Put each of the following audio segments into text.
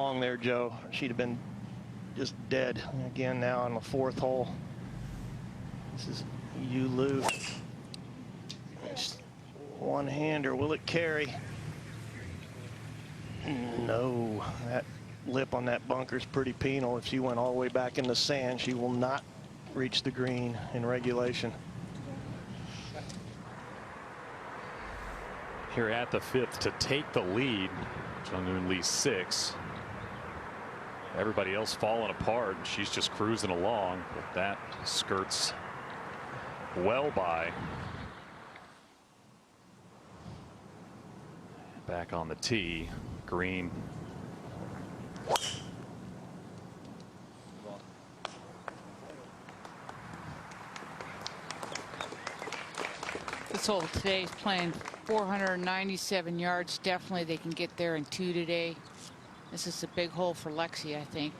Long there, Joe. She'd have been just dead. Again, now on the 4th hole. This is Yu Lu. One-hander. Will it carry? No. That lip on that bunker is pretty penal. If she went all the way back in the sand, she will not reach the green in regulation. Here at the 5th to take the lead. Jung Eun Lee 6. Everybody else falling apart. She's just cruising along, but that skirts well by. Back on the tee, Green. This hole today is playing 497 yards. Definitely they can get there in 2 today. This is a big hole for Lexi, I think.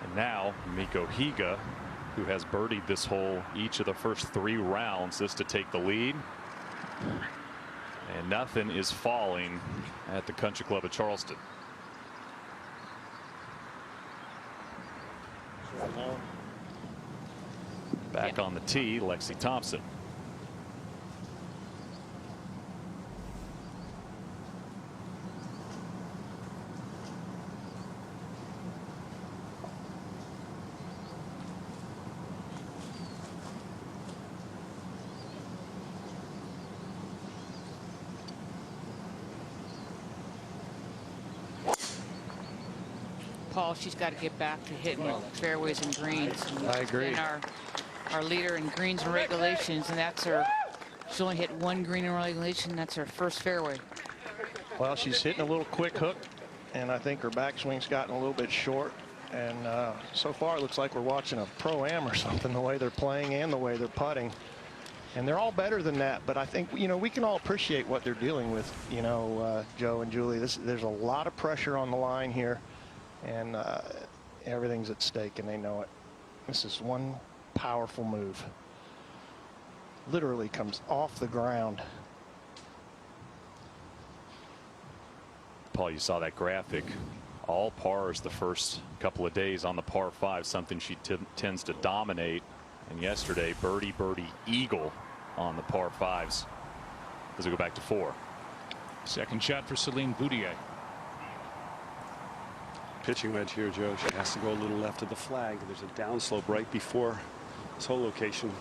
And now Miko Higa, who has birdied this hole each of the first 3 rounds, this to take the lead. And nothing is falling at the Country Club of Charleston. Back on the tee, Lexi Thompson. Paul, she's got to get back to hitting fairways and greens. I agree. And our leader in greens and regulations, and that's her. She only hit 1 green in regulation. That's her first fairway. Well, she's hitting a little quick hook, and I think her backswing's gotten a little bit short. And so far, it looks like we're watching a pro-am or something, the way they're playing and the way they're putting. And they're all better than that, but I think, you know, we can all appreciate what they're dealing with, you know, Joe and Julie. There's a lot of pressure on the line here. And everything's at stake, and they know it. This is one powerful move. Literally comes off the ground. Paul, you saw that graphic. All pars the first couple of days on the par 5, something she tends to dominate. And yesterday, birdie, eagle on the par 5s as we go back to 4. Second shot for Celine Boutier. Pitching wedge here, Joe. She has to go a little left of the flag. There's a downslope right before this whole location.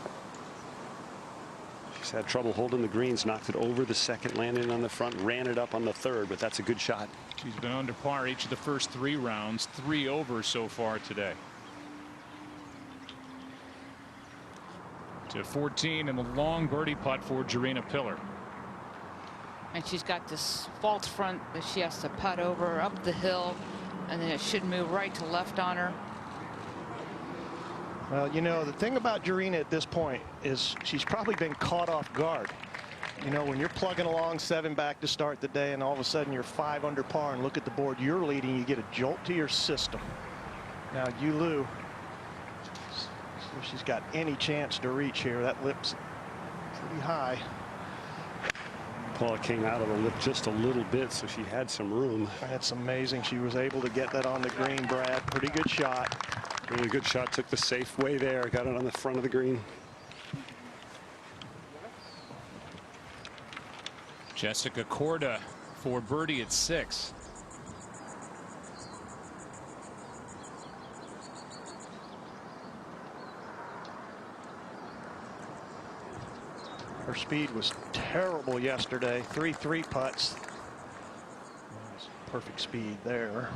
She's had trouble holding the greens, knocked it over the 2nd, landed on the front, ran it up on the 3rd, but that's a good shot. She's been under par each of the first 3 rounds, 3 over so far today. To 14 and the long birdie putt for Jarena Piller. And she's got this false front that she has to putt over up the hill, and then it should move right to left on her. Well, you know, the thing about Jarena at this point is she's probably been caught off guard. You know, when you're plugging along 7 back to start the day, and all of a sudden you're 5 under par and look at the board you're leading, you get a jolt to your system. Now, Yu Lu, if she's got any chance to reach here, that lip's pretty high. Paul came out of the lip just a little bit, so she had some room. That's amazing. She was able to get that on the green, Brad. Pretty good shot. Really good shot. Took the safe way there. Got it on the front of the green. Jessica Korda for birdie at 6. Her speed was terrible yesterday. 3 putts. Perfect speed there.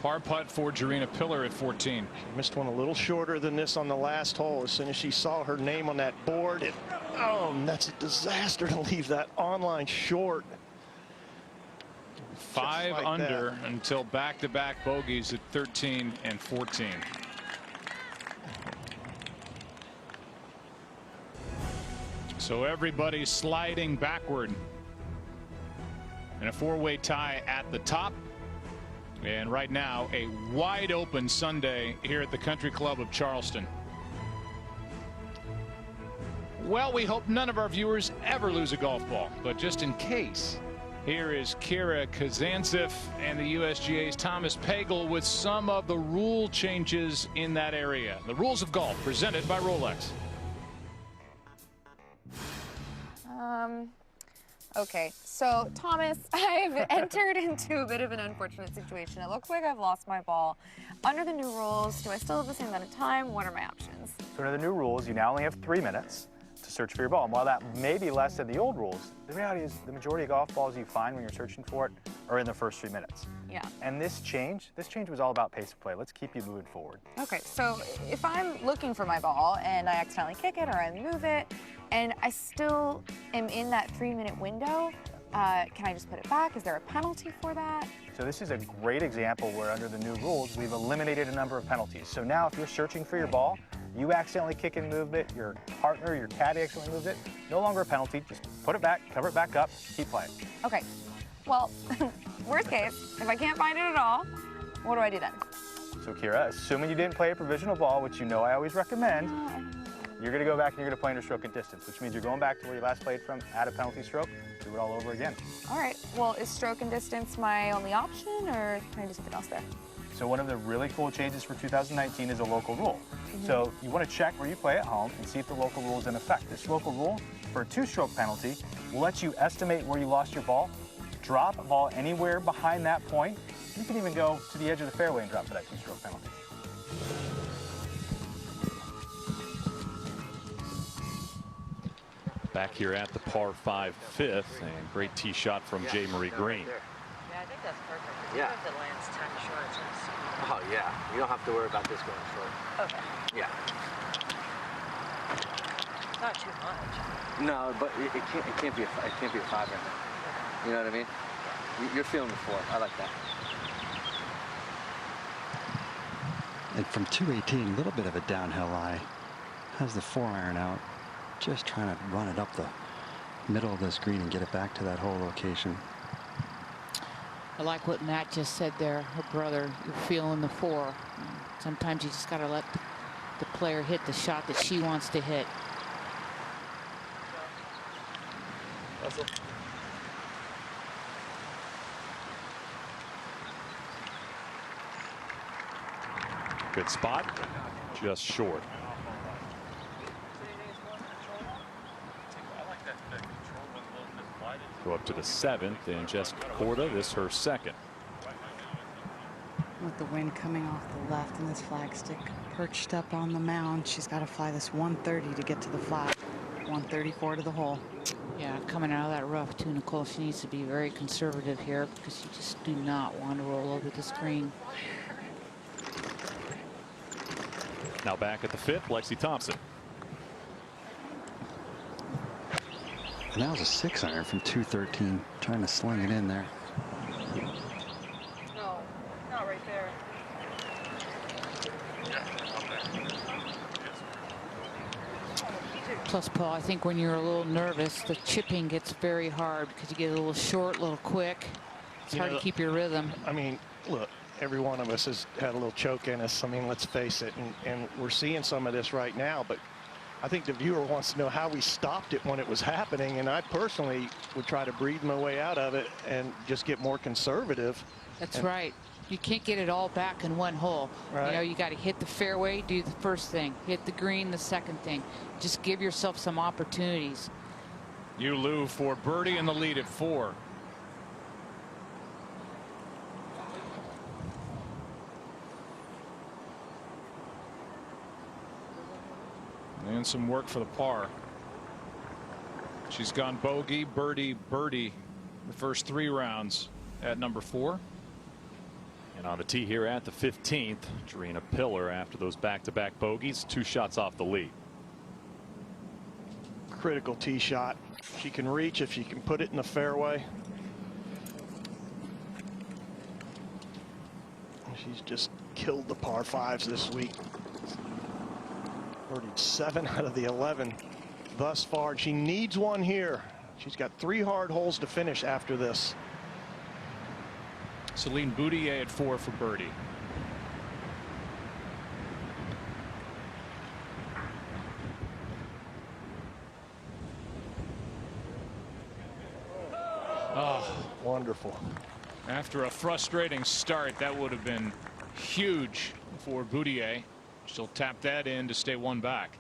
Par putt for Jarena Piller at 14. She missed one a little shorter than this on the last hole. As soon as she saw her name on that board, that's a disaster to leave that online short. 5 like under that. until back-to-back bogeys at 13 and 14. So everybody's sliding backward in a 4-way tie at the top. And right now, a wide open Sunday here at the Country Club of Charleston. Well, we hope none of our viewers ever lose a golf ball, but just in case, Here is Kira Kazantsev and the USGA's Thomas Pagel with some of the rule changes in that area. The rules of golf presented by Rolex. Okay, so Thomas, I've entered into a bit of an unfortunate situation. It looks like I've lost my ball. Under the new rules, do I still have the same amount of time? What are my options? So under the new rules, you now only have 3 minutes to search for your ball. And while that may be less than the old rules, the reality is the majority of golf balls you find when you're searching for it are in the first 3 minutes. Yeah. And this change was all about pace of play. Let's keep you moving forward. Okay, so if I'm looking for my ball and I accidentally kick it or I move it and I still am in that 3-minute window, can I just put it back? Is there a penalty for that? So this is a great example where under the new rules, we've eliminated a number of penalties. So now if you're searching for your ball, you accidentally kick and move it, your partner, your caddy accidentally moved it, no longer a penalty. Just put it back, cover it back up, keep playing. Okay, well, worst case, if I can't find it at all, what do I do then? So Kira, assuming you didn't play a provisional ball, which you know I always recommend, you're going to go back and you're going to play under stroke and distance, which means you're going back to where you last played from, add a penalty stroke, do it all over again. All right, well, is stroke and distance my only option or can I do something else there? So one of the really cool changes for 2019 is a local rule. So you want to check where you play at home and see if the local rule is in effect. This local rule for a 2-stroke penalty will let you estimate where you lost your ball, drop a ball anywhere behind that point. You can even go to the edge of the fairway and drop for that 2-stroke penalty. Back here at the par 5 fifth, and great tee shot from J. Marie Green. Yeah, I think that's perfect. Yeah. If it lands 10 short, it's nice. Oh yeah, you don't have to worry about this going short. Okay. Yeah. Not too much. No, but it can't be a 5 right now. You know what I mean? You're feeling the 4. I like that. And from 218, a little bit of a downhill lie. Has the 4-iron out, just trying to run it up the middle of this green and get it back to that hole location. I like what Matt just said there. Her brother, you're feeling the 4. Sometimes you just got to let the player hit the shot that she wants to hit. Russell. Good spot, just short. Go up to the 7th, and Jessica Korda, this her 2nd. With the wind coming off the left and this flagstick perched up on the mound, she's got to fly this 130 to get to the flag. 134 to the hole. Yeah, coming out of that rough too, Nicole, she needs to be very conservative here because you just do not want to roll over the screen. Now back at the 5th, Lexi Thompson. And that was a 6-iron from 213, trying to sling it in there. No, not right there. Plus, Paul, I think when you're a little nervous, the chipping gets very hard because you get a little short, a little quick. It's hard to keep your rhythm. I mean, look, every one of us has had a little choke in us. I mean, let's face it, and we're seeing some of this right now, but I think the viewer wants to know how we stopped it when it was happening, and I personally would try to breathe my way out of it and just get more conservative. That's right. You can't get it all back in one hole. Right. You know, you got to hit the fairway, do the first thing, hit the green, the second thing. Just give yourself some opportunities. Yu Liu for birdie in the lead at 4. And some work for the par. She's gone bogey, birdie, birdie the first 3 rounds at number 4. And on the tee here at the 15th, Jarena Pillar, after those back-to-back bogeys, 2 shots off the lead. Critical tee shot. She can reach if she can put it in the fairway. She's just killed the par 5s this week. Birdied 7 out of the 11 thus far. She needs one here. She's got 3 hard holes to finish after this. Celine Boutier at 4 for birdie. Oh, wonderful. After a frustrating start, that would have been huge for Boudier. She'll tap that in to stay one back.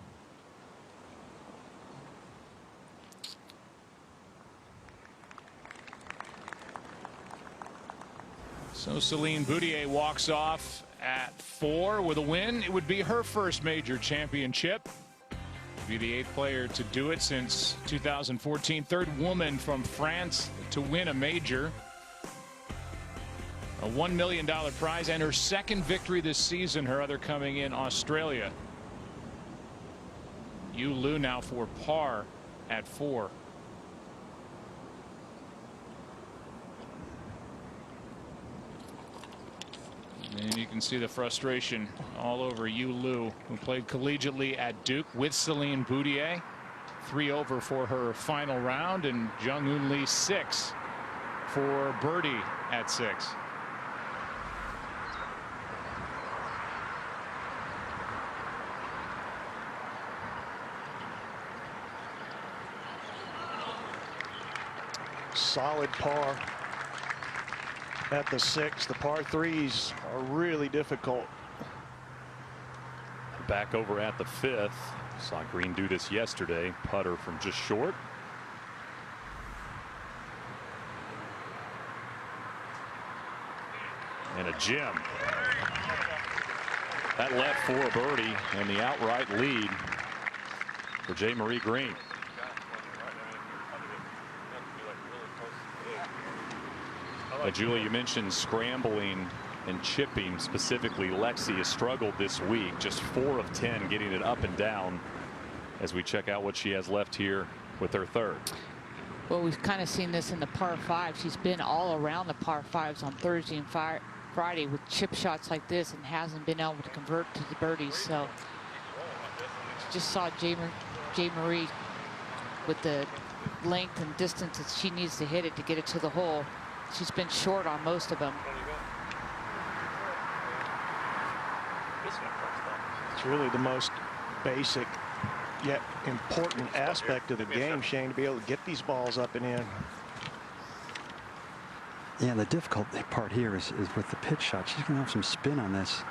So Celine Boudier walks off at 4 with a win. It would be her first major championship. Be the 8th player to do it since 2014. 3rd woman from France to win a major. A $1 million prize and her 2nd victory this season. Her other coming in Australia. Yu Liu now for par at 4. And you can see the frustration all over Yu Liu, who played collegiately at Duke with Celine Boudier. 3 over for her final round, and Jung Eun Lee 6 for birdie at 6. Solid par at the 6. The par 3s are really difficult. Back over at the 5th. Saw Green do this yesterday. Putter from just short. And a gem. That left for a birdie and the outright lead for J-Marie Green. Julie, you mentioned scrambling and chipping. Specifically, Lexi has struggled this week. Just 4 of 10 getting it up and down as we check out what she has left here with her 3rd. Well, we've kind of seen this in the par 5. She's been all around the par 5s on Thursday and Friday with chip shots like this and hasn't been able to convert to the birdies. So just saw J-Marie with the length and distance that she needs to hit it to get it to the hole. She's been short on most of them. It's really the most basic yet important aspect of the game, Shane, to be able to get these balls up and in. Yeah, the difficult part here is with the pitch shot. She's going to have some spin on this.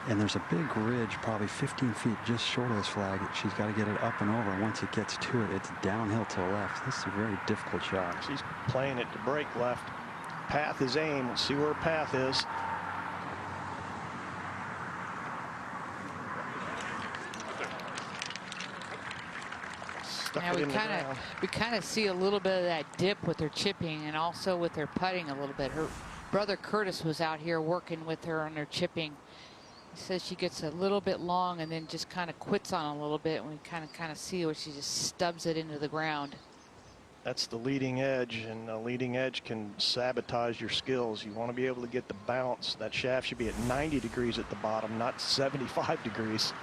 And there's a big ridge, probably 15 feet just short of this flag. She's got to get it up and over. And once it gets to it, it's downhill to the left. This is a very difficult shot. She's playing it to break left. Path is aim. Let's see where her path is. Now we kind of see a little bit of that dip with her chipping and also with her putting a little bit. Her brother Curtis was out here working with her on her chipping. He says she gets a little bit long and then just kind of quits on a little bit. And we kind of see where she just stubs it into the ground. That's the leading edge, and a leading edge can sabotage your skills. You want to be able to get the bounce. That shaft should be at 90 degrees at the bottom, not 75 degrees.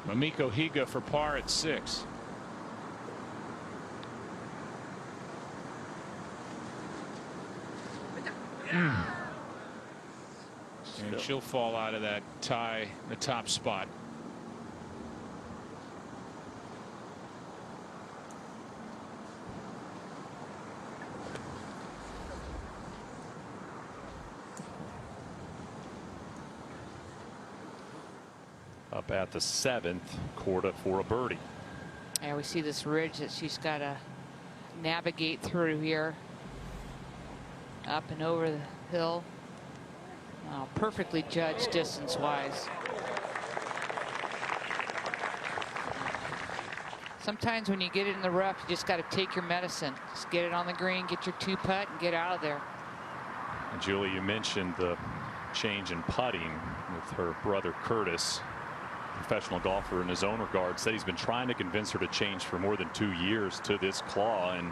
Mamiko Higa for par at 6. And she'll fall out of that tie, the top spot. Up at the 7th, Korda for a birdie. Yeah, we see this ridge that she's got to navigate through here. Up and over the hill. Oh, perfectly judged distance-wise. Sometimes when you get it in the rough, you just got to take your medicine. Just get it on the green, get your 2-putt, and get out of there. And Julie, you mentioned the change in putting with her brother Curtis. Professional golfer in his own regard, said he's been trying to convince her to change for more than 2 years to this claw and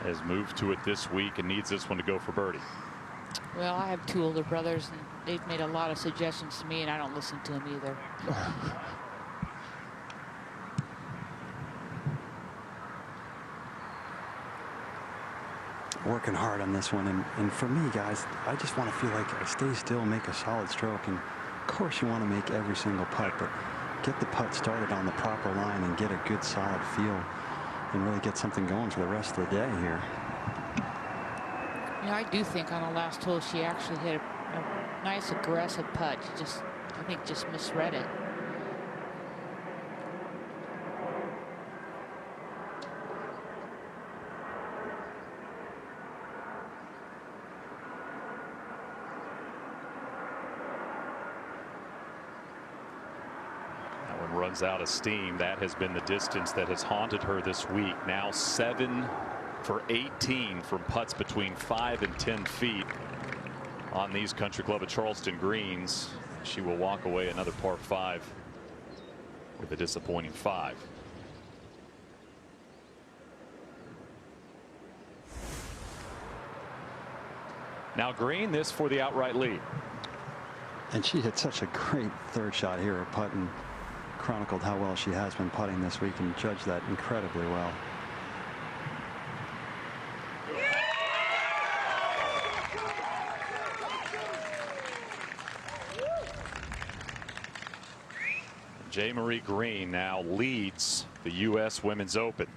has moved to it this week and needs this one to go for birdie. Well, I have 2 older brothers and they've made a lot of suggestions to me and I don't listen to them either. Working hard on this one, and for me, guys, I just want to feel like I stay still, make a solid stroke, and of course you want to make every single putt, but get the putt started on the proper line and get a good solid feel and really get something going for the rest of the day here. I do think on the last hole she actually hit a nice aggressive putt. She just, I think, just misread it. That one runs out of steam. That has been the distance that has haunted her this week. Now 7 for 18 from putts between 5 and 10 feet on these Country Club of Charleston greens. She will walk away another par 5 with a disappointing 5. Now Green, this for the outright lead. And she hit such a great third shot here. Her putting chronicled how well she has been putting this week and judged that incredibly well. J-Marie Green now leads the U.S. Women's Open.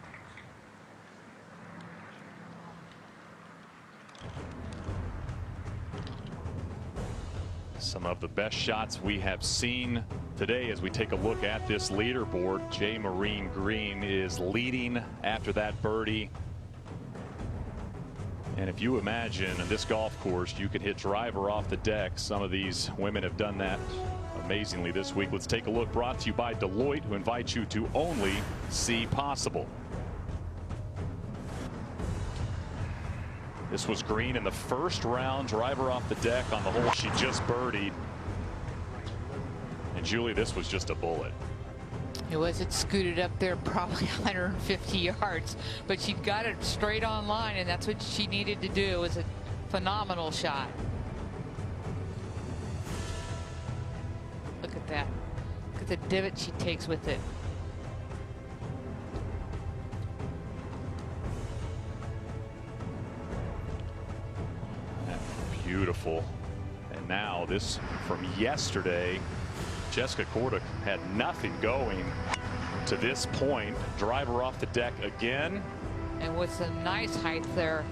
Some of the best shots we have seen today as we take a look at this leaderboard. J-Marie Green is leading after that birdie. And if you imagine on this golf course you could hit driver off the deck, some of these women have done that amazingly this week. Let's take a look. Brought to you by Deloitte, who invites you to only see possible. This was Green in the first round, driver off the deck on the hole she just birdied. And Julie, this was just a bullet. It was. It scooted up there probably 150 yards, but she got it straight on line, and that's what she needed to do. It was a phenomenal shot. Look at that. Look at the divot she takes with it. Beautiful. And now this from yesterday. Jessica Korda had nothing going to this point. Driver off the deck again. And with some nice height there.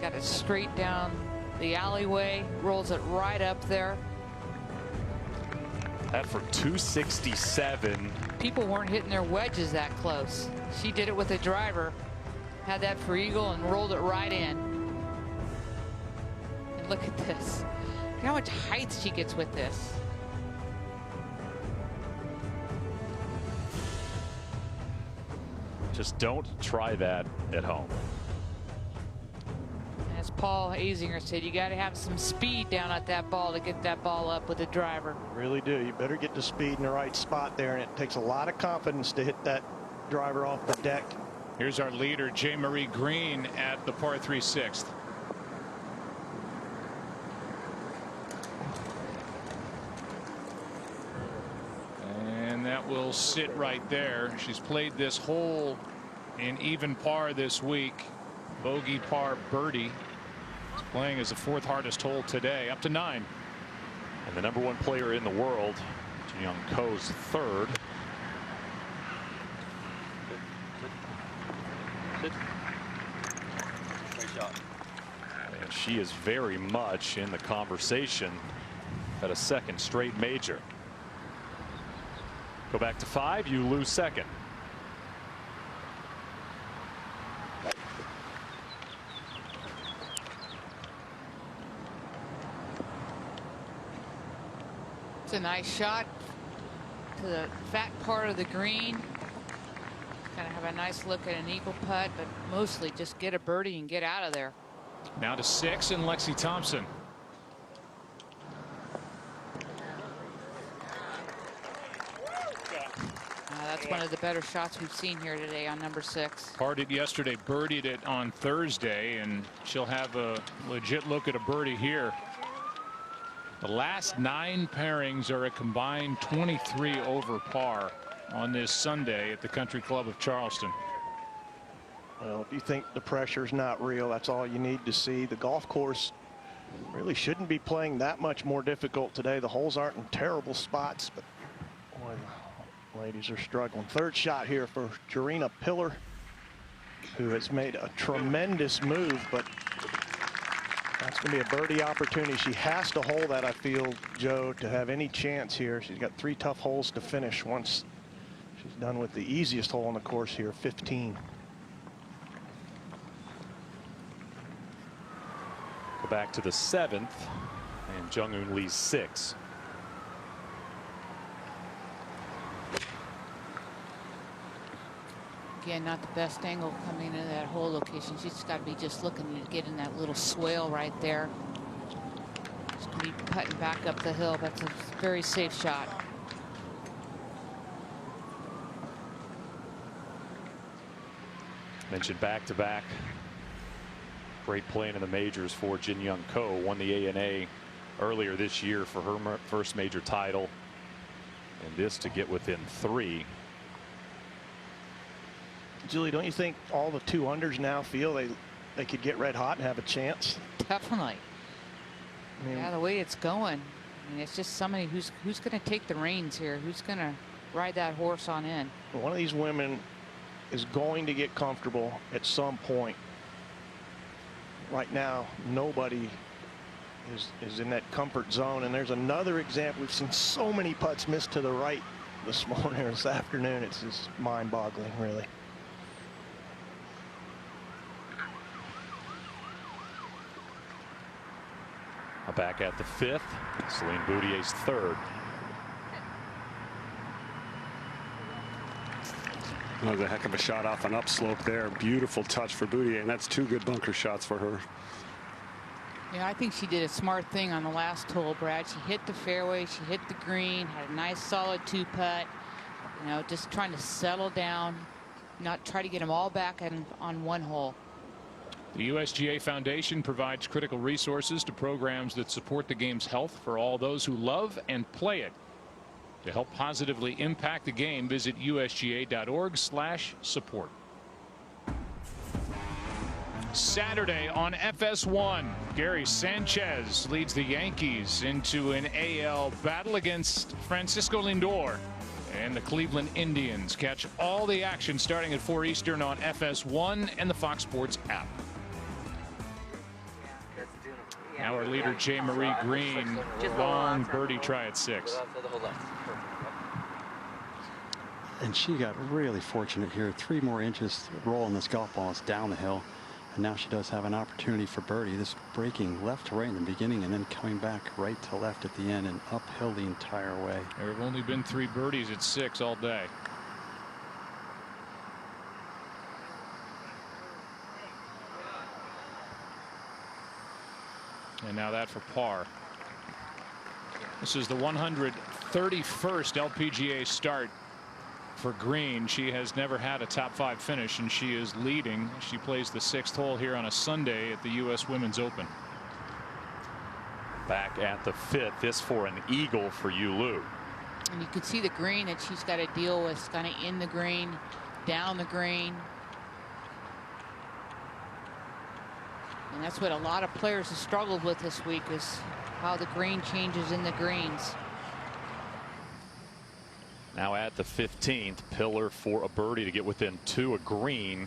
Got it straight down the alleyway. Rolls it right up there. That for 267. People weren't hitting their wedges that close. She did it with a driver. Had that for eagle and rolled it right in. And look at this. Look how much height she gets with this. Just don't try that at home. As Paul Azinger said, you got to have some speed down at that ball to get that ball up with a driver. Really do. You better get the speed in the right spot there, and it takes a lot of confidence to hit that driver off the deck. Here's our leader, J-Marie Green, at the par 3 6th. And that will sit right there. She's played this hole in even par this week. Bogey, par, birdie. She's playing as the 4th hardest hole today, up to 9. And the #1 player in the world, Jin Young Ko's 3rd. And she is very much in the conversation at a 2nd straight major. Go back to 5, you lose 2nd. It's a nice shot to the fat part of the green. Kind of have a nice look at an eagle putt, but mostly just get a birdie and get out of there. Now to 6 and Lexi Thompson. That's one of the better shots we've seen here today on number 6. Parred it yesterday, birdied it on Thursday, and she'll have a legit look at a birdie here. The last 9 pairings are a combined 23 over par on this Sunday at the Country Club of Charleston. Well, if you think the pressure's not real, that's all you need to see. The golf course really shouldn't be playing that much more difficult today. The holes aren't in terrible spots, but boy, Ladies are struggling. Third shot here for Jarena Piller, who has made a tremendous move, but that's going to be a birdie opportunity. She has to hold that, I feel, Joe, to have any chance here. She's got 3 tough holes to finish once she's done with the easiest hole on the course here, 15. Go back to the 7th, and Jung-Hoon Lee's 6. Again, not the best angle coming into that hole location. She's got to be just looking to get in that little swale right there. She's going to be putting back up the hill. That's a very safe shot. Mentioned back-to-back great playing in the majors for Jin Young Ko. Won the ANA earlier this year for her first major title, and this to get within 3. Julie, don't you think all the 2-unders now feel they could get red hot and have a chance? Definitely. I mean, Yeah, the way it's going. I mean, it's just somebody who's going to take the reins here. Who's going to ride that horse on in? one of these women is going to get comfortable at some point. Right now, nobody is in that comfort zone. And there's another example. We've seen so many putts missed to the right this morning or this afternoon. It's just mind-boggling, really. Back at the 5th, Celine Boutier's 3rd. That was a heck of a shot off an upslope there. Beautiful touch for Boutier, and that's 2 good bunker shots for her. Yeah, I think she did a smart thing on the last hole, Brad. She hit the fairway, she hit the green, had a nice solid 2-putt. You know, just trying to settle down, not try to get them all back on one hole. The USGA Foundation provides critical resources to programs that support the game's health for all those who love and play it. To help positively impact the game, visit usga.org/support. Saturday on FS1, Gary Sanchez leads the Yankees into an AL battle against Francisco Lindor. And the Cleveland Indians catch all the action starting at 4 Eastern on FS1 and the Fox Sports app. Our leader, J. Marie Green, long birdie try at 6. And she got really fortunate here. 3 more inches rolling this golf ball. It's down the hill. And now she does have an opportunity for birdie. This breaking left to right in the beginning and then coming back right to left at the end and uphill the entire way. There have only been 3 birdies at 6 all day. And now that for par. This is the 131st LPGA start for Green. She has never had a top 5 finish, and she is leading. She plays the 6th hole here on a Sunday at the U.S. Women's Open. Back at the 5th, this for an eagle for Yu Lu. And you can see the green that she's got to deal with, kind of in the green, down the green. And that's what a lot of players have struggled with this week, is how the green changes in the greens. Now at the 15th, Piller for a birdie to get within 2 a green.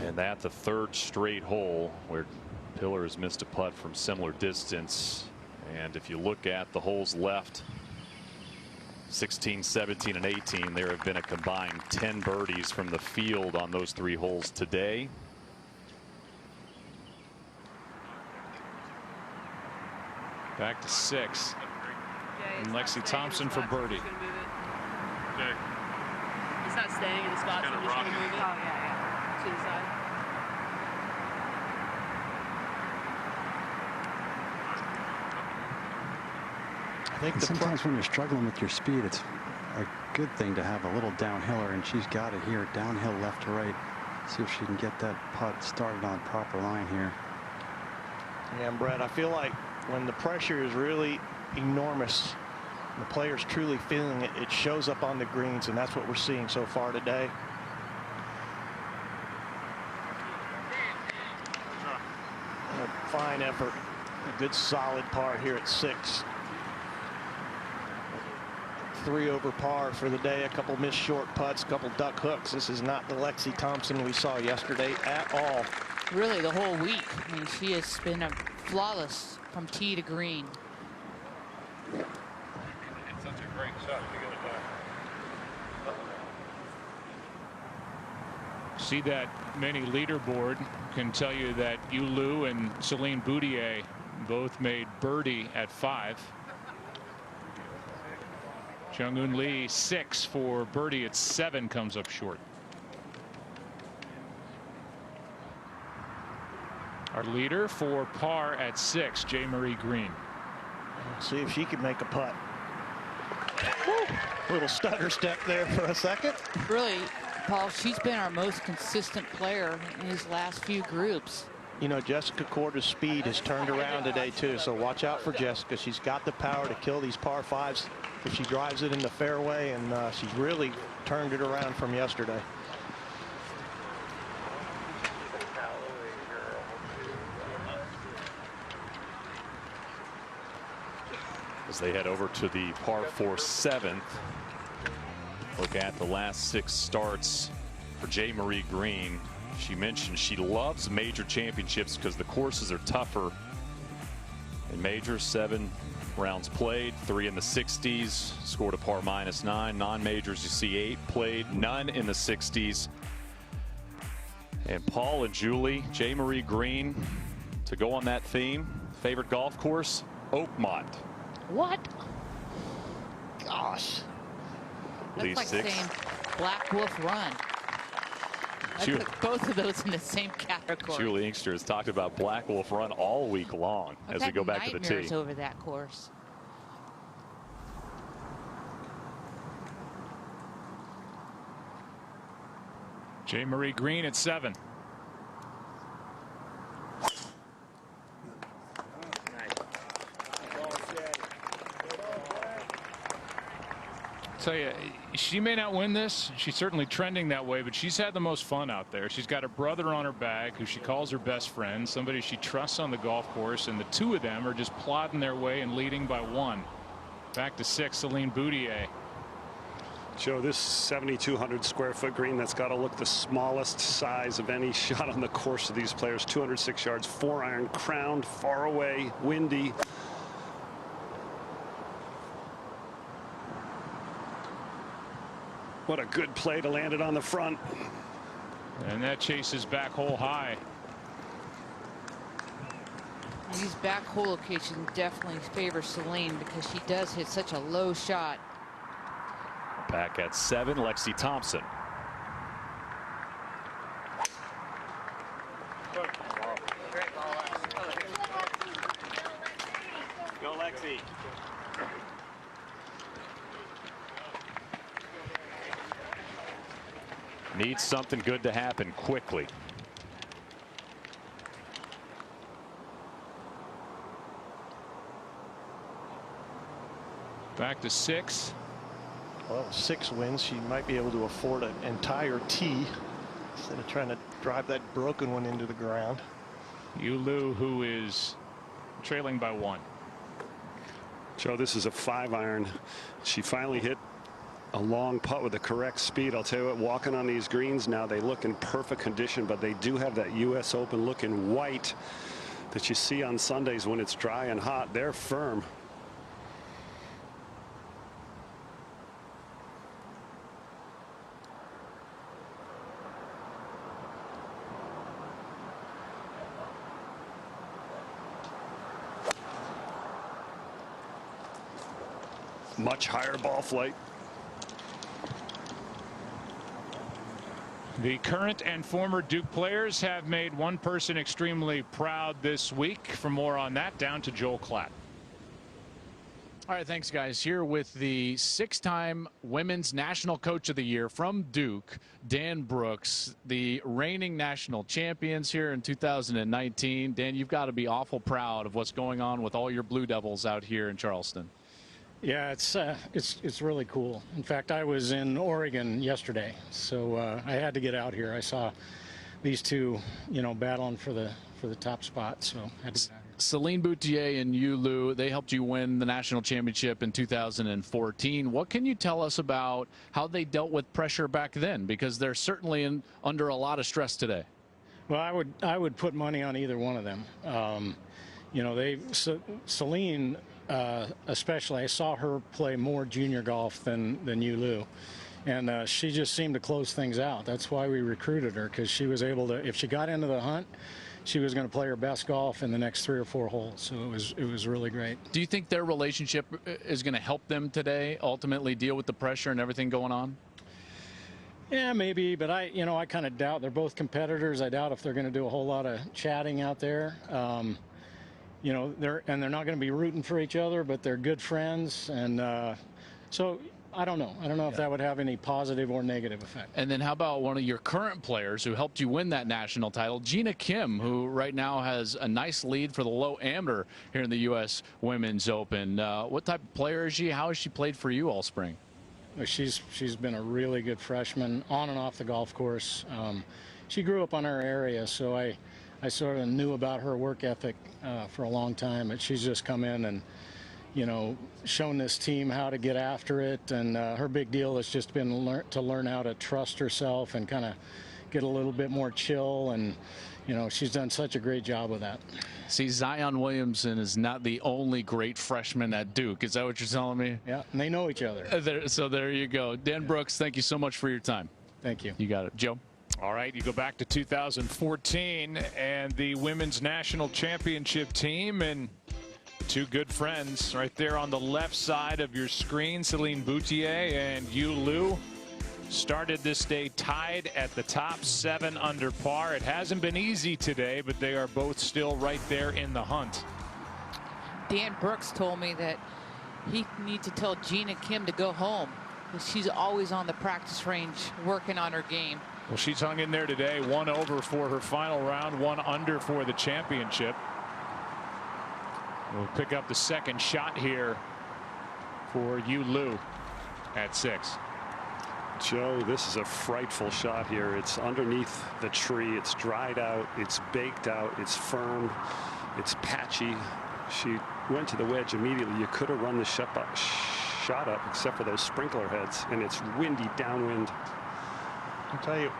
And that's the 3rd straight hole where Piller has missed a putt from similar distance. And if you look at the holes left, 16, 17, and 18, there have been a combined 10 birdies from the field on those 3 holes today. Back to 6. And Lexi Thompson for birdie. He's not staying in the spot, so I'm just going to move it. Oh, yeah. To the side. I think sometimes when you're struggling with your speed, it's a good thing to have a little downhiller, and she's got it here, downhill left to right. See if she can get that putt started on proper line here. Yeah, and Brett, I feel like when the pressure is really enormous, the player's truly feeling it, it shows up on the greens, and that's what we're seeing so far today. A fine effort, a good solid par here at 6. 3 over par for the day. A couple missed short putts, a couple duck hooks. This is not the Lexi Thompson we saw yesterday at all. Really, the whole week. I mean, she has been flawless from tee to green. It's such a great shot. See that mini leaderboard can tell you that Yulu and Celine Boutier both made birdie at 5. Jung-Eun Lee 6 for birdie at 7, comes up short. Our leader for par at 6, J. Marie Green. See if she can make a putt. Woo. Little stutter step there for a second. Really, Paul, she's been our most consistent player in these last few groups. You know, Jessica Korda's speed has turned around today too, so watch out for Jessica. She's got the power to kill these par 5s if she drives it in the fairway, and she's really turned it around from yesterday. As they head over to the par 4 7th. Look at the last 6 starts for J. Marie Green. She mentioned she loves major championships because the courses are tougher. In majors, 7 rounds played, 3 in the 60s, scored a par -9. Non-majors, you see 8 played, none in the 60s. And Paul and Julie, J. Marie Green, to go on that theme, favorite golf course, Oakmont. What? Gosh. That's like saying Black Wolf Run. I put both of those in the same category. Julie Inkster has talked about Black Wolf Run all week long as we go back to the tee. Nightmares over that course. J. Marie Green at 7. Tell you, she may not win this. She's certainly trending that way, but she's had the most fun out there. She's got her brother on her back, who she calls her best friend, somebody she trusts on the golf course, and the two of them are just plodding their way and leading by 1. Back to 6, Celine Boutier. Joe, this 7,200 square foot green, that's got to look the smallest size of any shot on the course of these players. 206 yards, 4-iron, crowned, far away, windy. What a good play to land it on the front. And that chases back hole high. These back hole locations definitely favor Celine because she does hit such a low shot. Back at 7, Lexi Thompson. Go, Lexi. Needs something good to happen quickly. Back to 6. Well, 6 wins, she might be able to afford an entire tee instead of trying to drive that broken one into the ground. Yulu, who is trailing by 1. Joe, this is a 5-iron. She finally hit a long putt with the correct speed. I'll tell you what, walking on these greens now, they look in perfect condition, but they do have that U.S. Open look in white that you see on Sundays when it's dry and hot. They're firm. Much higher ball flight. The current and former Duke players have made one person extremely proud this week. For more on that, down to Joel Klatt. All right, thanks, guys. Here with the 6-time Women's National Coach of the Year from Duke, Dan Brooks, the reigning national champions here in 2019. Dan, you've got to be awful proud of what's going on with all your Blue Devils out here in Charleston. Yeah, it's really cool. In fact, I was in Oregon yesterday, so I had to get out here. I saw these two, battling for the top spot, so I had to get out here. Celine Boutier and Yu Lu, they helped you win the national championship in 2014. What can you tell us about how they dealt with pressure back then? Because they're certainly under a lot of stress today. Well, I would put money on either one of them. You know, Celine, especially, I saw her play more junior golf than Yu Lu. And she just seemed to close things out. That's why we recruited her, because she was able to, if she got into the hunt, she was going to play her best golf in the next 3 or 4 holes. So it was really great. Do you think their relationship is going to help them today ultimately deal with the pressure and everything going on? Yeah, maybe, but I kind of doubt. They're both competitors. I doubt if they're going to do a whole lot of chatting out there. You know, they're not going to be rooting for each other, but they're good friends, and so I don't know. I don't know if that would have any positive or negative effect. And then how about one of your current players who helped you win that national title, Gina Kim, who right now has a nice lead for the low amateur here in the U.S. Women's Open. What type of player is she? How has she played for you all spring? She's been a really good freshman on and off the golf course. She grew up on our area, so I sort of knew about her work ethic for a long time. But she's just come in and, you know, shown this team how to get after it. And her big deal has just been to learn how to trust herself and kind of get a little bit more chill. And, you know, she's done such a great job with that. See, Zion Williamson is not the only great freshman at Duke. Is that what you're telling me? Yeah, and they know each other. So there you go. Dan Brooks, thank you so much for your time. Thank you. You got it. Joe? All right, you go back to 2014 and the women's national championship team, and two good friends right there on the left side of your screen, Celine Boutier and Yu Lu. Started this day tied at the top, 7 under par. It hasn't been easy today, but they are both still right there in the hunt. Dan Brooks told me that he needs to tell Gina Kim to go home, because she's always on the practice range working on her game. Well, she's hung in there today, 1 over for her final round, 1 under for the championship. We'll pick up the second shot here for Yu Lu at 6. Joe, this is a frightful shot here. It's underneath the tree. It's dried out. It's baked out. It's firm. It's patchy. She went to the wedge immediately. You could have run the shot up except for those sprinkler heads, and it's windy downwind. I'll tell you,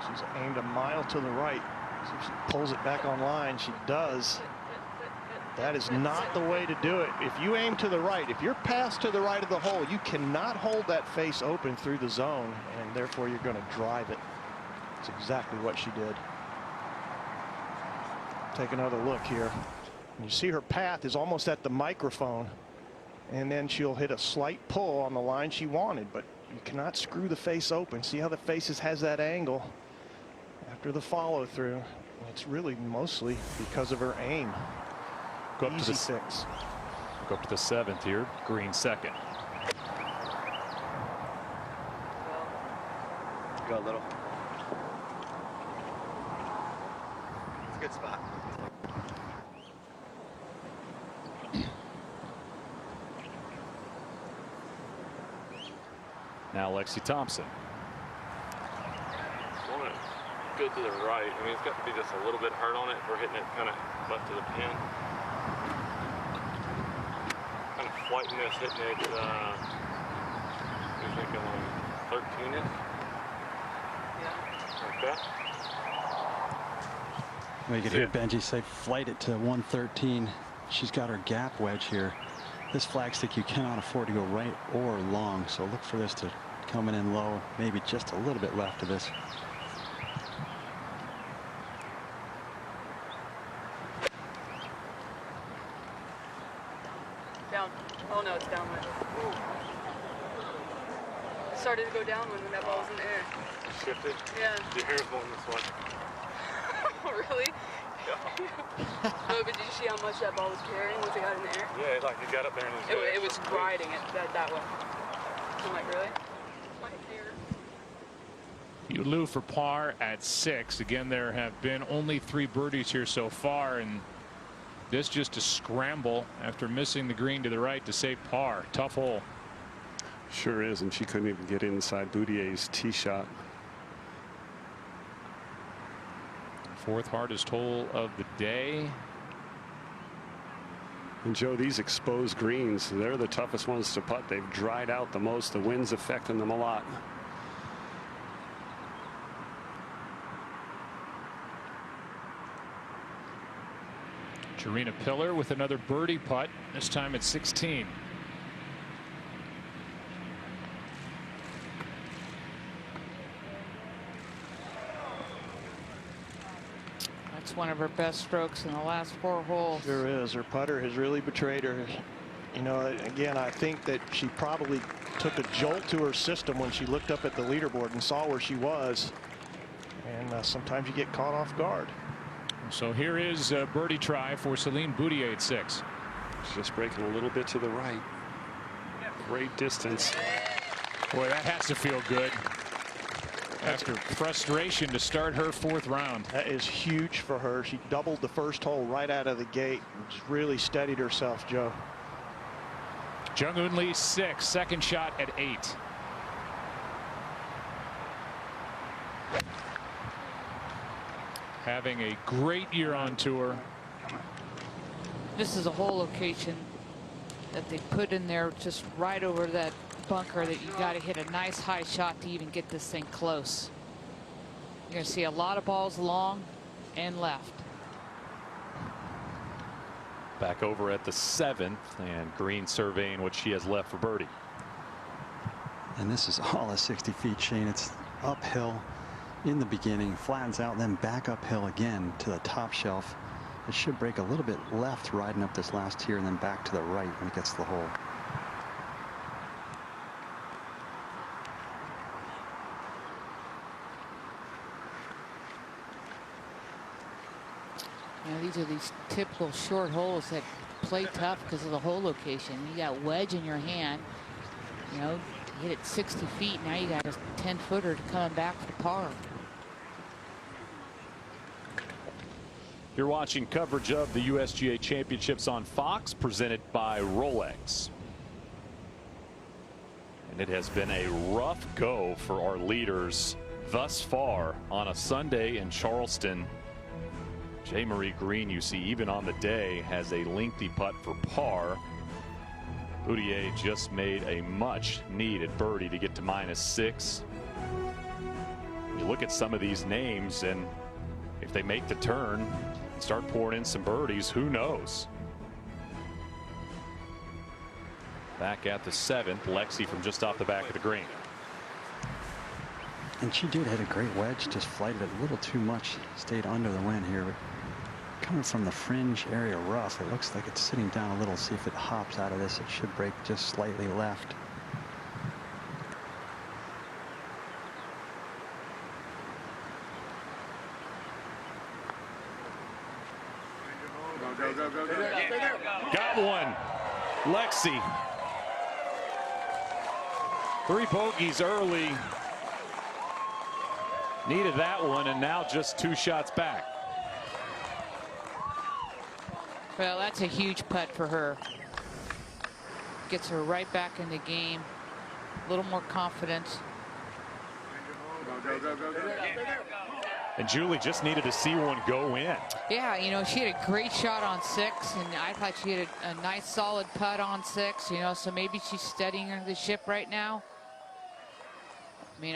she's aimed a mile to the right. So if she pulls it back on line, she does. That is not the way to do it. If you aim to the right, if you're passed to the right of the hole, you cannot hold that face open through the zone, and therefore you're going to drive it. That's exactly what she did. Take another look here. You see her path is almost at the microphone, and then she'll hit a slight pull on the line she wanted, but you cannot screw the face open. See how the face has that angle after the follow through. It's really mostly because of her aim. Go up Easy to the 6. Go up to the 7th here. Green second. Go a little. It's a good spot. Now Lexi Thompson. I want to go to the right. I mean, it's got to be just a little bit hard on it. We're hitting it kind of left to the pin. Kind of flighting this, hitting it, you're thinking like 13-ish? Yeah. Like that? Well, you can hear Benji say flight it to 113. She's got her gap wedge here. This flag stick, you cannot afford to go right or long, so look for this to coming in low, maybe just a little bit left of this. Down. Oh no, it's downwind. Ooh. It started to go downwind when that ball was in the air. It shifted? Yeah. Your hair's going this way. Oh, really? No, but did you see how much that ball was carrying once it got in the air? Yeah, like it got up there and it was riding it that way. I'm like, really? My hair. Yu Lu for par at 6. Again, there have been only 3 birdies here so far, and this just a scramble after missing the green to the right to save par. Tough hole. Sure is, and she couldn't even get inside Boutier's tee shot. 4th hardest hole of the day. And Joe, these exposed greens, they're the toughest ones to putt. They've dried out the most. The wind's affecting them a lot. Jarena Pillar with another birdie putt, this time at 16. That's one of her best strokes in the last 4 holes. Sure is. Her putter has really betrayed her. You know, again, I think that she probably took a jolt to her system when she looked up at the leaderboard and saw where she was. And sometimes you get caught off guard. So here is a birdie try for Celine Boutier at 6. She's just breaking a little bit to the right. Great distance. Boy, that has to feel good. After frustration to start her 4th round. That is huge for her. She doubled the first hole right out of the gate. Just really steadied herself, Joe. Jung Eun Lee 6, second shot at 8. Having a great year on tour. This is a hole location that they put in there just right over that bunker that you got to hit a nice high shot to even get this thing close. You're going to see a lot of balls long and left. Back over at the 7th, and Green surveying what she has left for birdie. And this is all a 60 feet, Shane. It's uphill in the beginning, flattens out, then back uphill again to the top shelf. It should break a little bit left riding up this last tier, and then back to the right when it gets to the hole. You know, these are these typical short holes that play tough because of the hole location. You got wedge in your hand, you know, hit it 60 feet. Now you got a 10-footer coming back for par. You're watching coverage of the USGA Championships on Fox, presented by Rolex. And it has been a rough go for our leaders thus far on a Sunday in Charleston. J-Marie Green, you see, even on the day, has a lengthy putt for par. Boutier just made a much needed birdie to get to -6. You look at some of these names, and if they make the turn and start pouring in some birdies, who knows? Back at the 7th, Lexi from just off the back of the green. And she did hit a great wedge, just flighted it a little too much, stayed under the wind here. Coming from the fringe area rough, it looks like it's sitting down a little. See if it hops out of this. It should break just slightly left. Got one. Lexi. 3 bogeys early. Needed that one, and now just 2 shots back. Well, that's a huge putt for her. Gets her right back in the game. A little more confidence. And Julie just needed to see one go in. Yeah, you know, she had a great shot on 6, and I thought she had a nice solid putt on 6, you know, so maybe she's steadying the ship right now. I mean,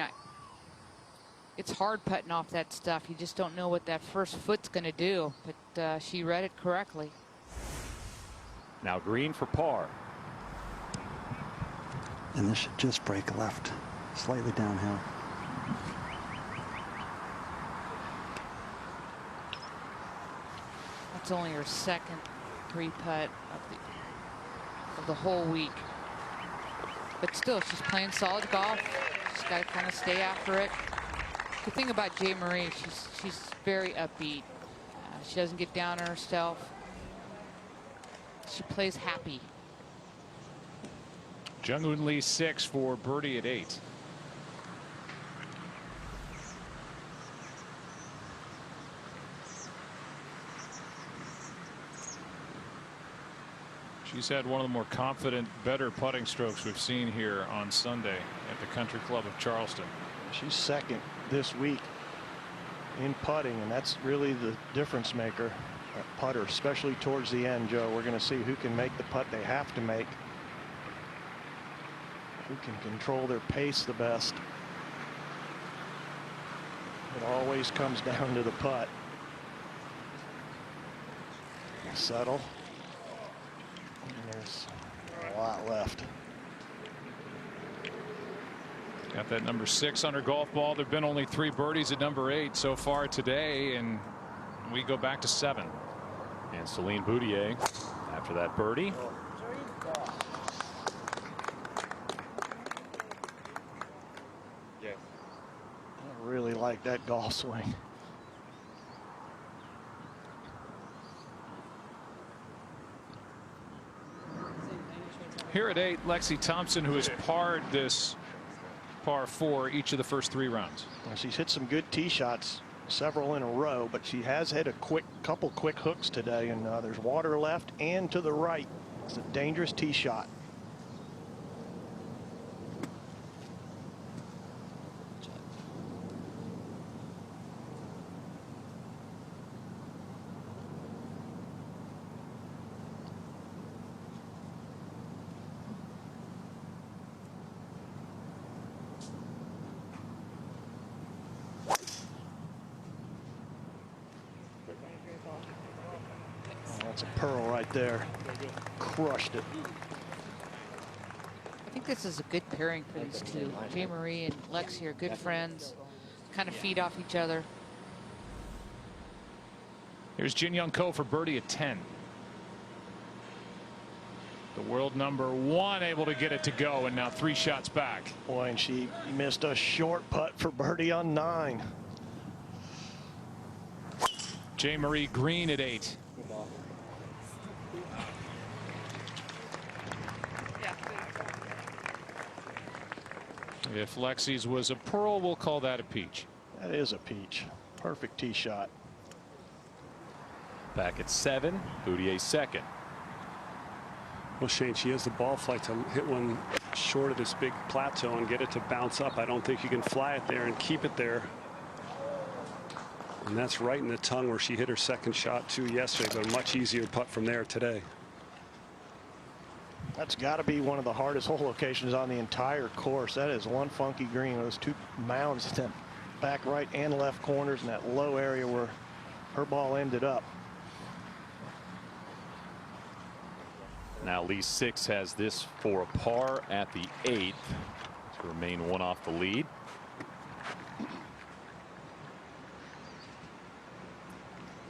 it's hard putting off that stuff. You just don't know what that first foot's going to do, but she read it correctly. Now Green for par. And this should just break left, slightly downhill. That's only her second 3-putt of the whole week. But still, she's playing solid golf. She's got to kind of stay after it. The thing about J-Marie, she's very upbeat. She doesn't get down on herself. She plays happy. Jung Eun Lee 6 for birdie at 8. She's had one of the more confident, better putting strokes we've seen here on Sunday at the Country Club of Charleston. She's second this week in putting, and that's really the difference maker. That putter, especially towards the end, Joe. We're going to see who can make the putt they have to make. Who can control their pace the best. It always comes down to the putt. Settle. And there's a lot left. Got that number 6 on her golf ball. There have been only 3 birdies at number 8 so far today, and we go back to 7. And Celine Boutier after that birdie. I really like that golf swing. Here at 8, Lexi Thompson, who has parred this par 4 each of the first 3 rounds. Well, she's hit some good tee shots, several in a row, but she has hit a couple quick hooks today, and there's water left and to the right. It's a dangerous tee shot. That's a pearl right there. Crushed it. I think this is a good pairing for these two. Jay Marie and Lexi are good friends, kind of feed off each other. Here's Jin Young Ko for birdie at 10. The world number 1 able to get it to go, and now 3 shots back. Boy, and she missed a short putt for birdie on 9. Jay Marie Green at 8. If Lexi's was a pearl, we'll call that a peach. That is a peach. Perfect tee shot. Back at 7, Boutier second. Well, Shane, she has the ball flight to hit one short of this big plateau and get it to bounce up. I don't think you can fly it there and keep it there. And that's right in the tongue where she hit her second shot too yesterday, but a much easier putt from there today. That's got to be one of the hardest hole locations on the entire course. That is one funky green. Those 2 mounds in the back right and left corners in that low area where her ball ended up. Now Lee 6 has this for a par at the 8th to remain 1 off the lead.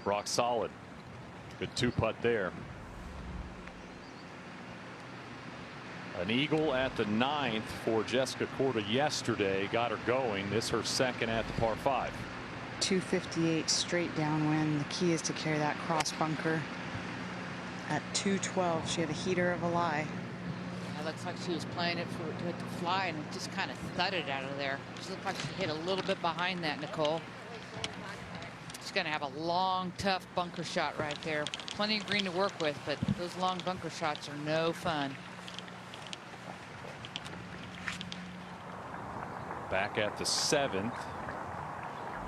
Rock solid. Good 2-putt there. An eagle at the 9th for Jessica Korda yesterday. Got her going. This her second at the par 5. 258 straight downwind. The key is to carry that cross bunker. At 212, she had a heater of a lie. It looks like she was playing it for it to fly, and it just kind of thudded out of there. She looked like she hit a little bit behind that, Nicole. She's going to have a long, tough bunker shot right there. Plenty of green to work with, but those long bunker shots are no fun. Back at the 7th,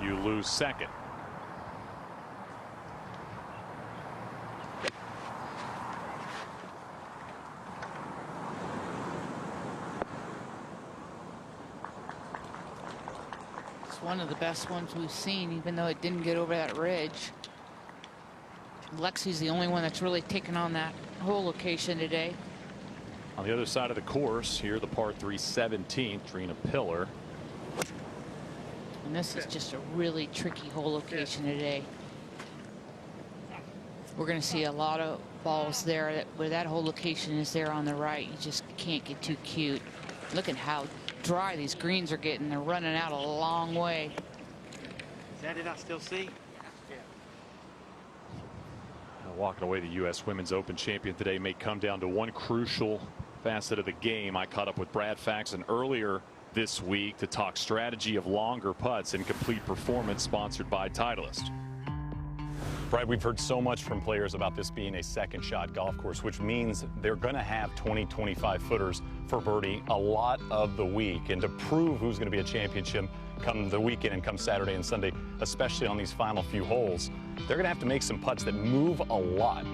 you lose second. It's one of the best ones we've seen, even though it didn't get over that ridge. Lexi's the only one that's really taken on that hole location today. On the other side of the course, here the par 3 17th, Trina Pillar. And this is just a really tricky hole location today. We're going to see a lot of balls there where that whole location is there on the right. You just can't get too cute. Look at how dry these greens are getting. They're running out a long way. Is that it I still see? Walking away, the U.S. Women's Open champion today may come down to one crucial facet of the game. I caught up with Brad Faxon earlier this week to talk strategy of longer putts and complete performance, sponsored by Titleist. Brad, we've heard so much from players about this being a second shot golf course, which means they're going to have 20, 25 footers for birdie a lot of the week. And to prove who's going to be a championship come the weekend and come Saturday and Sunday, especially on these final few holes, they're going to have to make some putts that move a lot.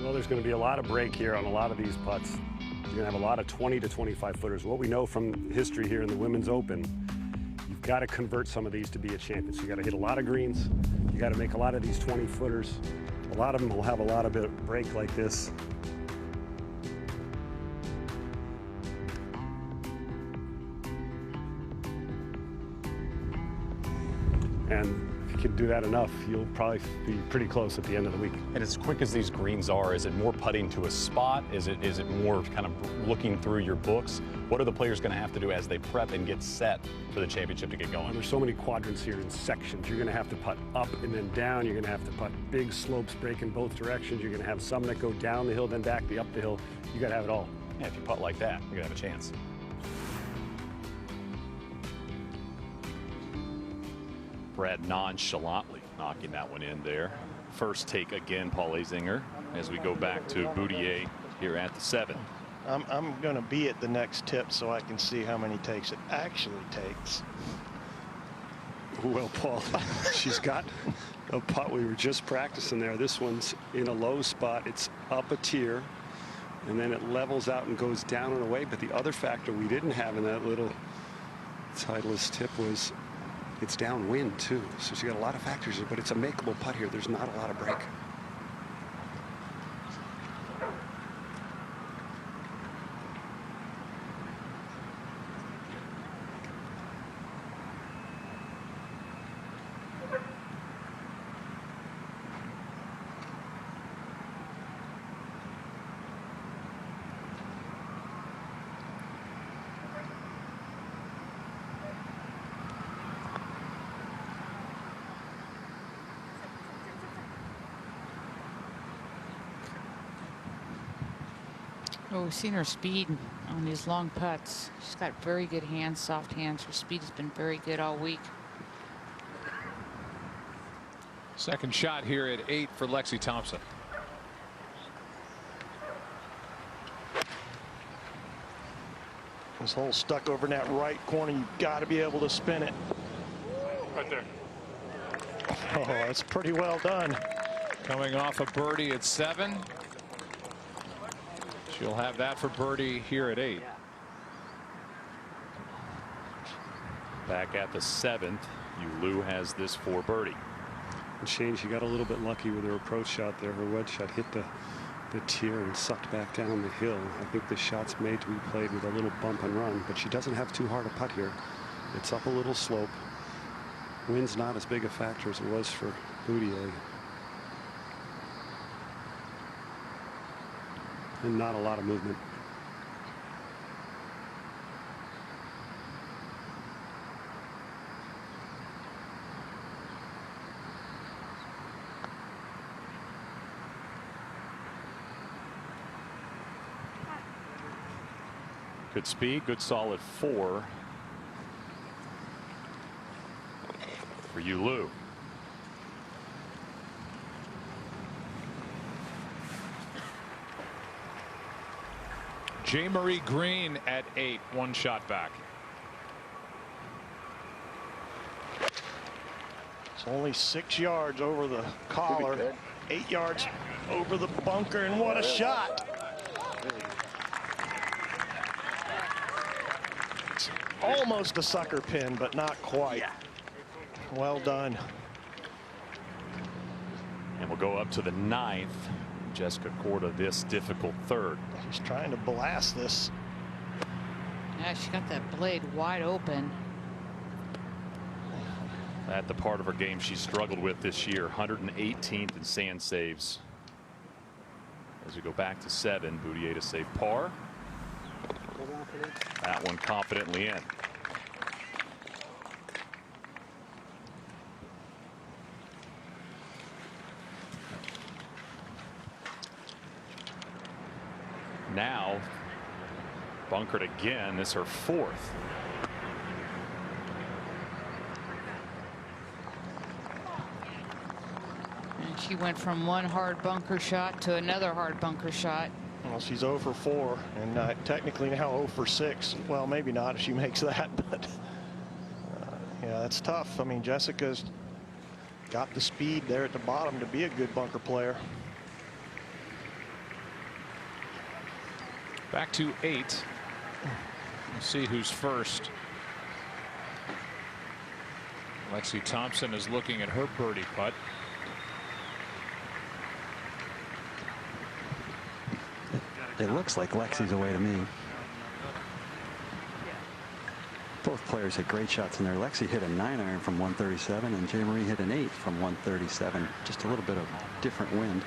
Well, there's going to be a lot of break here on a lot of these putts. You're going to have a lot of 20 to 25 footers. What we know from history here in the Women's Open, you've got to convert some of these to be a champion. So you got to hit a lot of greens. You got to make a lot of these 20 footers. A lot of them will have a lot of bit of break like this. And if you can do that enough, you'll probably be pretty close at the end of the week. And as quick as these greens are, is it more putting to a spot? Is it more kind of looking through your books? What are the players going to have to do as they prep and get set for the championship to get going? There's so many quadrants here in sections. You're going to have to putt up and then down. You're going to have to putt big slopes, break in both directions. You're going to have some that go down the hill, then back up the hill. You got to have it all. Yeah, if you putt like that, you're going to have a chance. Brad nonchalantly knocking that one in there. First take again, Paul Azinger, as we go back to Boudier here at the 7. I'm going to be at the next tip so I can see how many takes it actually takes. Well, Paul, she's got a putt we were just practicing there. This one's in a low spot. It's up a tier, and then it levels out and goes down and away. But the other factor we didn't have in that little Titleist tip was it's downwind too. So she got a lot of factors here, but it's a makeable putt here. There's not a lot of break. Oh, we've seen her speed on these long putts. She's got very good hands, soft hands. Her speed has been very good all week. Second shot here at 8 for Lexi Thompson. This hole stuck over in that right corner. You've got to be able to spin it. Right there. Oh, that's pretty well done. Coming off a birdie at 7. She'll have that for birdie here at 8. Back at the 7th, Yulu has this for birdie. And Shane, she got a little bit lucky with her approach shot there. Her wedge shot hit the tier and sucked back down the hill. I think the shot's made to be played with a little bump and run, but she doesn't have too hard a putt here. It's up a little slope. Wind's not as big a factor as it was for Boudier. And not a lot of movement. Good speed, good solid 4 for Yulu. J. Marie Green at 8, 1 shot back. It's only 6 yards over the collar, 8 yards over the bunker, and what a shot. It's almost a sucker pin, but not quite. Well done. And we'll go up to the 9th. Jessica Korda, this difficult 3rd. She's trying to blast this. Yeah, she got that blade wide open. At the part of her game she struggled with this year, 118th in sand saves. As we go back to 7, Boudier to save par. That one confidently in. Now bunkered again. This is her 4th. And she went from one hard bunker shot to another hard bunker shot. Well, she's 0 for 4 and technically now 0 for 6. Well, maybe not if she makes that, but yeah, that's tough. I mean, Jessica's got the speed there at the bottom to be a good bunker player. Back to 8. We'll see who's first. Lexi Thompson is looking at her birdie putt. It looks like Lexi's away to me. Both players hit great shots in there. Lexi hit a 9-iron from 137 and Jay Marie hit an 8 from 137. Just a little bit of different wind.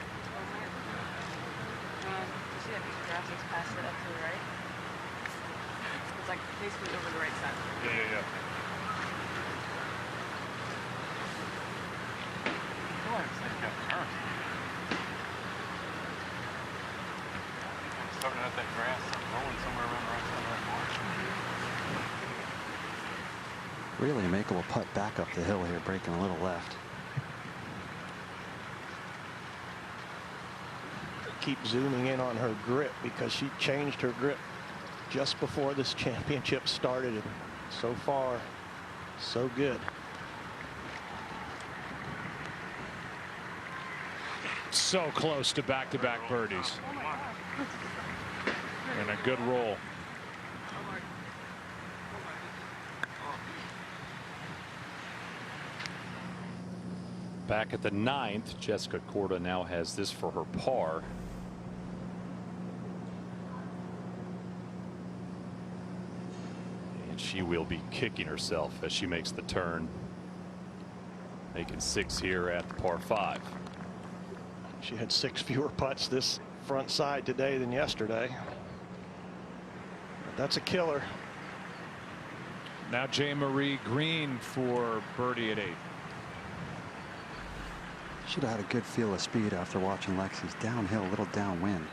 See that piece of grass that's past it up to the right? It's like basically over the right side. Yeah. Starting out that grass, rolling somewhere around the right side of that marsh. Really makeable putt back up the hill here, breaking a little left. Keep zooming in on her grip because she changed her grip just before this championship started, and so far so good. So close to back-to-back birdies. And a good roll. Back at the 9th, Jessica Korda now has this for her par. And she will be kicking herself as she makes the turn, making 6 here at the par 5. She had 6 fewer putts this front side today than yesterday. But that's a killer. Now Jay Marie Green for birdie at 8. Should have had a good feel of speed after watching Lexi's downhill, a little downwind.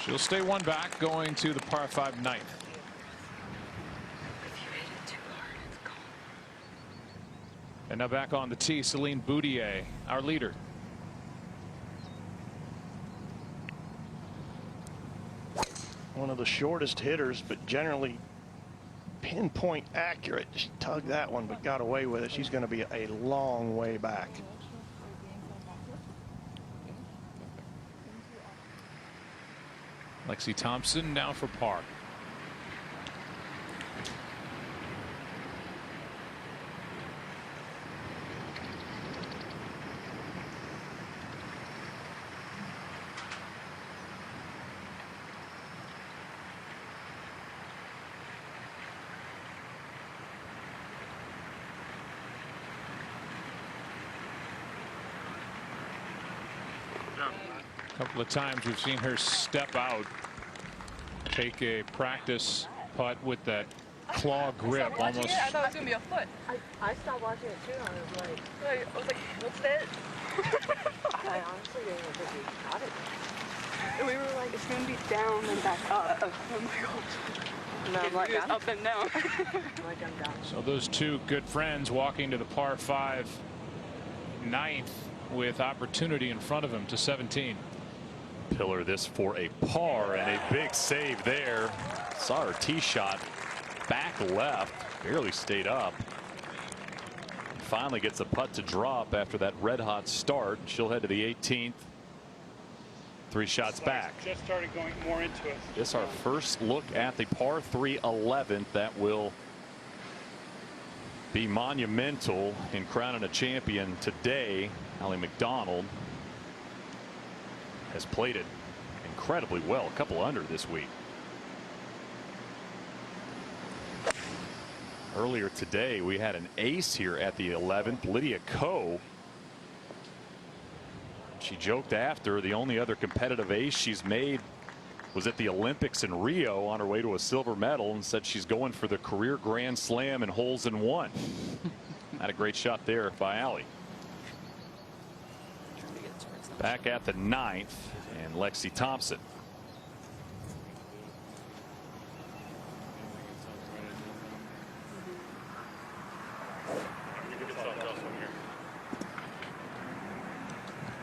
She'll stay one back, going to the par 5 9th. And now back on the tee, Celine Boudier, our leader. One of the shortest hitters, but generally pinpoint accurate. She tugged that one, but got away with it. She's going to be a long way back. Lexi Thompson now for par. A couple of times we've seen her step out, take a practice putt with that claw grip, almost. I thought it was gonna be a foot. I stopped watching it too. I was like, what's that? I honestly didn't think we got it. And we were like, it's gonna be down and back up. Oh my gosh. No, I'm like, up and down. Like I'm down. So those two good friends walking to the par 5 9th with opportunity in front of him to 17. Pillar this for a par and a big save there. Saw her tee shot back left, barely stayed up. Finally gets a putt to drop after that red hot start. She'll head to the 18th. 3 shots back. Just started going more into it. This our first look at the par 3 11th that will be monumental in crowning a champion today. Allie McDonald has played it incredibly well, a couple under this week. Earlier today we had an ace here at the 11th, Lydia Ko. She joked after the only other competitive ace she's made was at the Olympics in Rio on her way to a silver medal, and said she's going for the career Grand Slam in holes in one. Had a great shot there by Allie. Back at the 9th, and Lexi Thompson.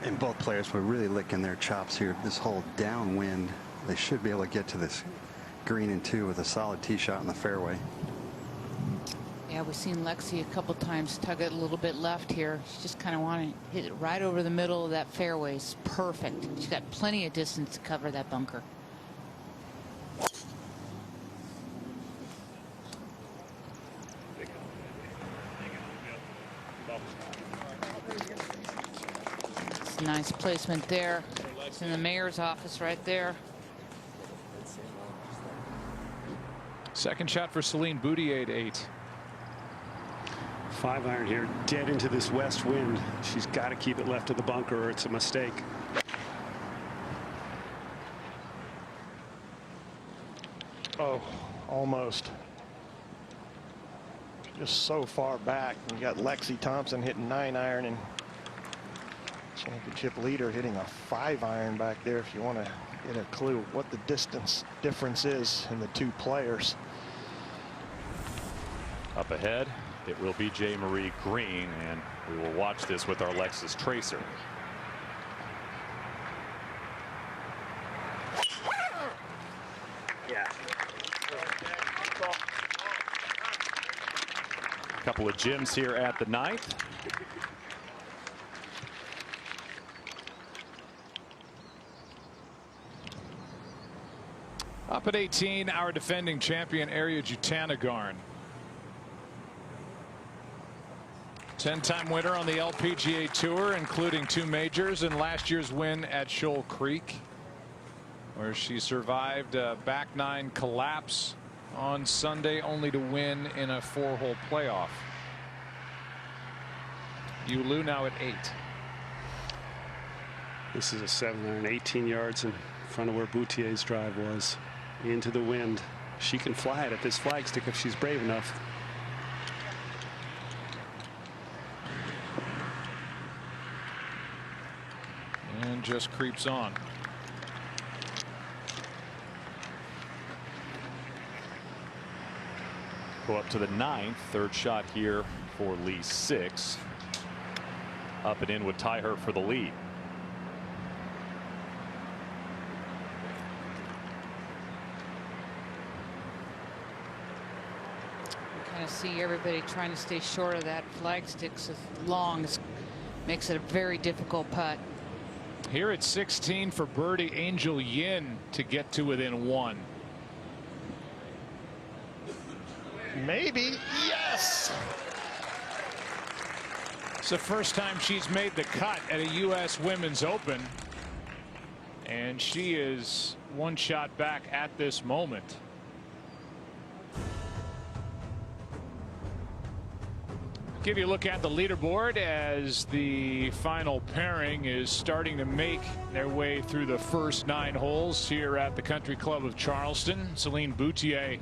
And both players were really licking their chops here. This whole downwind, they should be able to get to this green in 2 with a solid tee shot in the fairway. Yeah, we've seen Lexi a couple times tug it a little bit left here. She just kind of want to hit it right over the middle of that fairway. It's perfect. She's got plenty of distance to cover that bunker. It's a nice placement there. It's in the mayor's office right there. Second shot for Celine Boutier at 8. 5-iron here, dead into this west wind. She's got to keep it left of the bunker or it's a mistake. Oh, almost. Just so far back. You got Lexi Thompson hitting 9-iron and championship leader hitting a 5-iron back there. If you want to get a clue what the distance difference is in the two players. Up ahead, it will be J. Marie Green, and we will watch this with our Lexus Tracer. Yeah. A couple of gyms here at the 9th. Up at 18, our defending champion, Ariya Jutanugarn. 10-time winner on the LPGA Tour, including 2 majors and last year's win at Shoal Creek, where she survived a back 9 collapse on Sunday, only to win in a 4-hole playoff. Yulu now at 8. This is a 7-iron, 18 yards in front of where Boutier's drive was. Into the wind. She can fly it at this flagstick if she's brave enough. And just creeps on. Go up to the 9th. Third shot here for Lee 6. Up and in would tie her for the lead. Kind of see everybody trying to stay short of that flagstick so long. It makes it a very difficult putt. Here at 16 for birdie, Angel Yin to get to within 1. Maybe. Yes. It's the first time she's made the cut at a U.S. Women's Open, and she is 1 shot back at this moment. Give you a look at the leaderboard as the final pairing is starting to make their way through the first 9 holes here at the Country Club of Charleston. Celine Boutier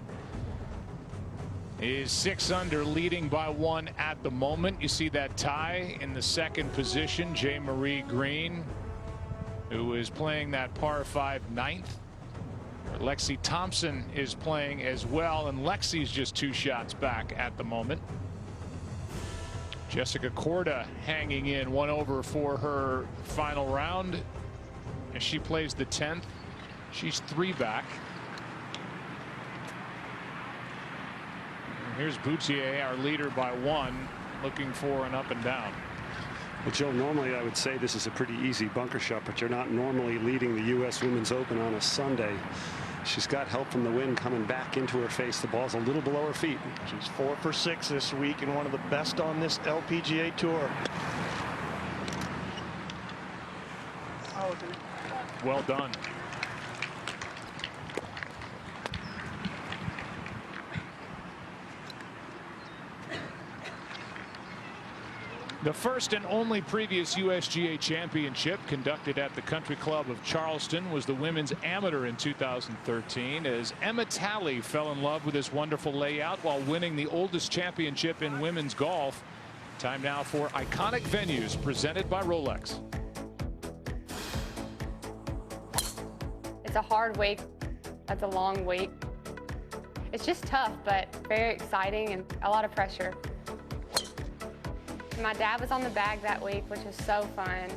is 6 under, leading by 1 at the moment. You see that tie in the second position. J. Marie Green, who is playing that par 5 9th. Lexi Thompson is playing as well, and Lexi's just 2 shots back at the moment. Jessica Korda hanging in 1 over for her final round as she plays the 10th. She's 3 back. And here's Boutier, our leader by 1, looking for an up and down. Well, Joe, normally I would say this is a pretty easy bunker shot, but you're not normally leading the U.S. Women's Open on a Sunday. She's got help from the wind coming back into her face. The ball's a little below her feet. She's 4 for 6 this week and one of the best on this LPGA Tour. Well done. The first and only previous USGA championship conducted at the Country Club of Charleston was the women's amateur in 2013, as Emma Talley fell in love with this wonderful layout while winning the oldest championship in women's golf. Time now for Iconic Venues, presented by Rolex. It's a hard wake. That's a long wake. It's just tough, but very exciting and a lot of pressure. My dad was on the bag that week, which was so fun.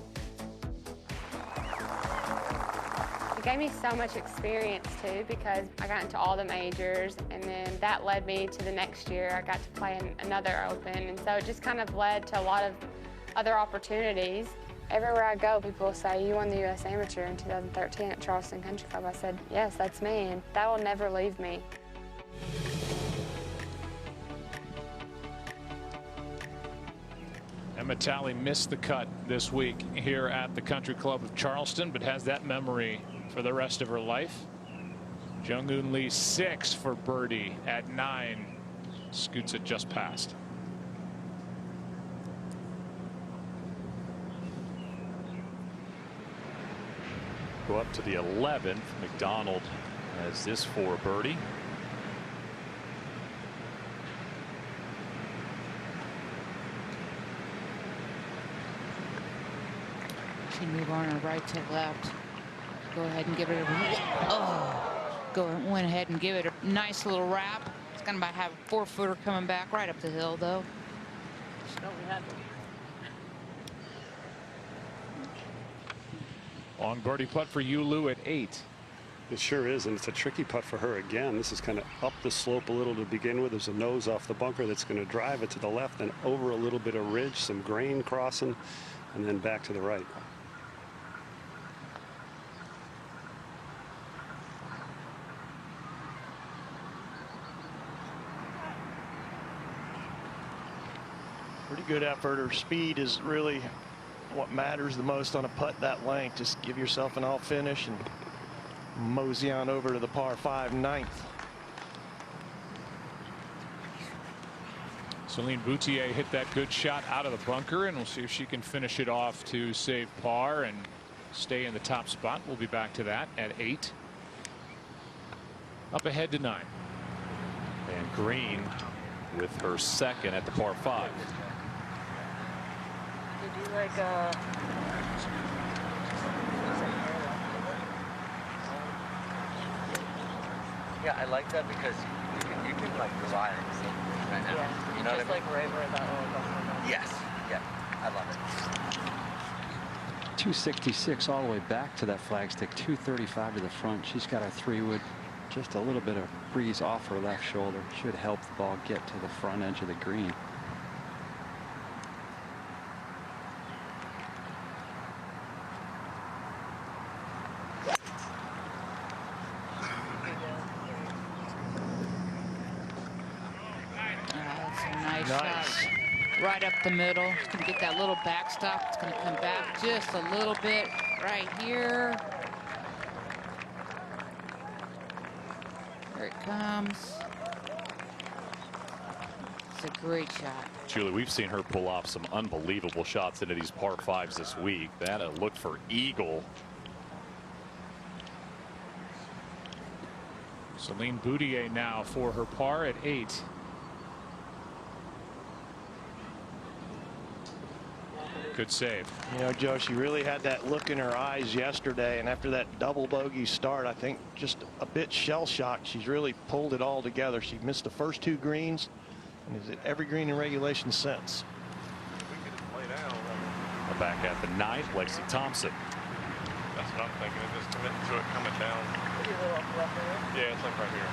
gave me so much experience too, because I got into all the majors, and then that led me to the next year. I got to play in another Open, and so it just kind of led to a lot of other opportunities. Everywhere I go, people say, "You won the U.S. Amateur in 2013 at Charleston Country Club." I said, "Yes, that's me," and that will never leave me. Emma Talley missed the cut this week here at the Country Club of Charleston, but has that memory for the rest of her life. Jung-Hoon Lee 6 for birdie at 9. Scoots it just past. Go up to the 11th. McDonald has this for birdie. She move on her right to left. Go ahead and give it a went ahead and give it a nice little wrap. It's gonna about have a 4-footer coming back right up the hill though. Long birdie putt for Yulu at 8. It sure is, and it's a tricky putt for her again. This is kind of up the slope a little to begin with. There's a nose off the bunker that's going to drive it to the left and over a little bit of ridge, some grain crossing, and then back to the right. Pretty good effort. Her speed is really what matters the most on a putt that length. Just give yourself an all finish and mosey on over to the par 5 9th. Celine Boutier hit that good shot out of the bunker, and we'll see if she can finish it off to save par and stay in the top spot. We'll be back to that at 8. Up ahead to 9. And Green with her second at the par 5. Did you like Yeah, I like that because you can like rely on it right now. Yeah, you know just what I mean? like Raver at that little bumper. Yes. Yeah, I love it. 266 all the way back to that flagstick, 235 to the front. She's got a 3-wood, just a little bit of breeze off her left shoulder. Should help the ball get to the front edge of the green. Nice. Right up the middle. It's going to get that little backstop. It's going to come back just a little bit right here. There it comes. It's a great shot. Julie, we've seen her pull off some unbelievable shots into these par 5s this week. That a look for eagle. Celine Boutier now for her par at 8. Good save. You know, Joe, she really had that look in her eyes yesterday, and after that double bogey start, I think just a bit shell shocked. She's really pulled it all together. She missed the first 2 greens and is at every green in regulation since. Back at the 9th, Lexi Thompson. That's what I'm thinking. Is just committing to it coming down. Maybe a little off the left there. Yeah, it's like right here.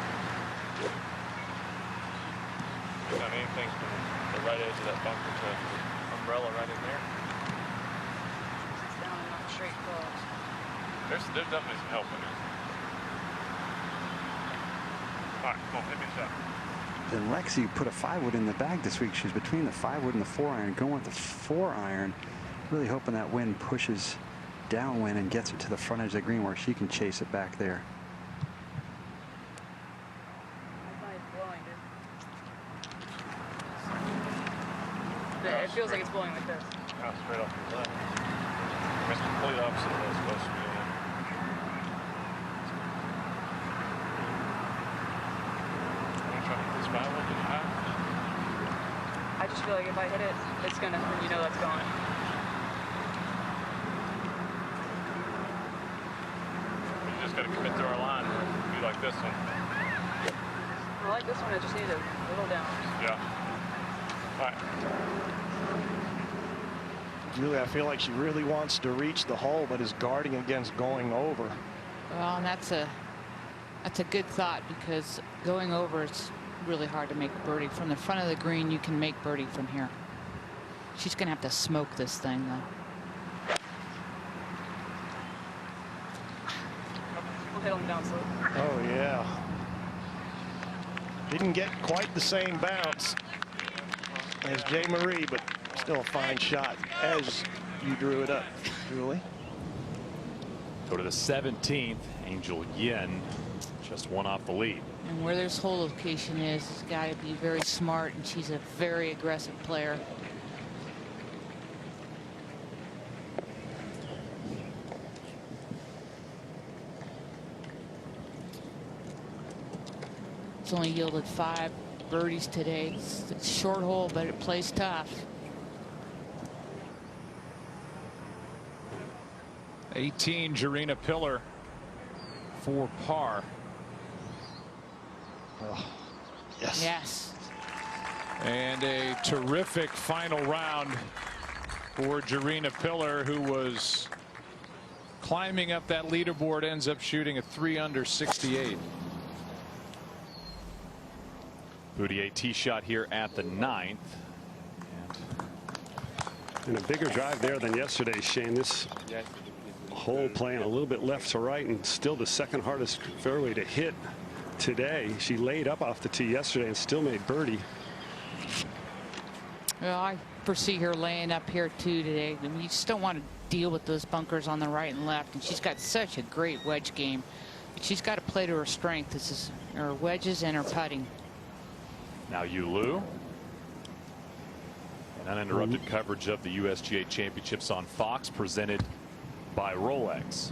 You got anything from the right edge of that bunker to umbrella right in there? Down and not straight across. There's definitely some help in there. All right, come on, hit me a shot. Then Lexi put a 5-wood in the bag this week. She's between the 5-wood and the 4-iron, going with the 4-iron, really hoping that wind pushes downwind and gets it to the front edge of the green where she can chase it back there. It feels like it's blowing like this. Out straight off the left. It's complete opposite of what it's supposed to be doing. I just feel like if I hit it, it's gonna, then you know that's gone. You just got to commit to our line. Be like this one. I like this one. I just need a little down. Yeah. All right. Julie, I feel like she really wants to reach the hole, but is guarding against going over. Well, and that's a good thought, because going over, it's really hard to make birdie. From the front of the green, you can make birdie from here. She's going to have to smoke this thing, though. We'll hit on the downslope. Oh, yeah. Didn't get quite the same bounce as Jay Marie, but still a fine shot as you drew it up, Julie. Go to the 17th. Angel Yin just one off the lead. And where this hole location is, it's got to be very smart, and she's a very aggressive player. It's only yielded 5 birdies today. It's a short hole, but it plays tough. 18, Jarena Pillar for par. Oh, yes. Yes. And a terrific final round for Jarena Pillar, who was climbing up that leaderboard, ends up shooting a 3 under 68. Boudier tee shot here at the 9th. And a bigger drive there than yesterday, Shane. This hole playing a little bit left to right, and still the second hardest fairway to hit today. She laid up off the tee yesterday and still made birdie. Well, I foresee her laying up here too today. I mean, you just don't want to deal with those bunkers on the right and left, and she's got such a great wedge game. But she's got to play to her strength. This is her wedges and her putting. Now Yu Lu. And uninterrupted coverage of the USGA Championships on Fox, presented by Rolex.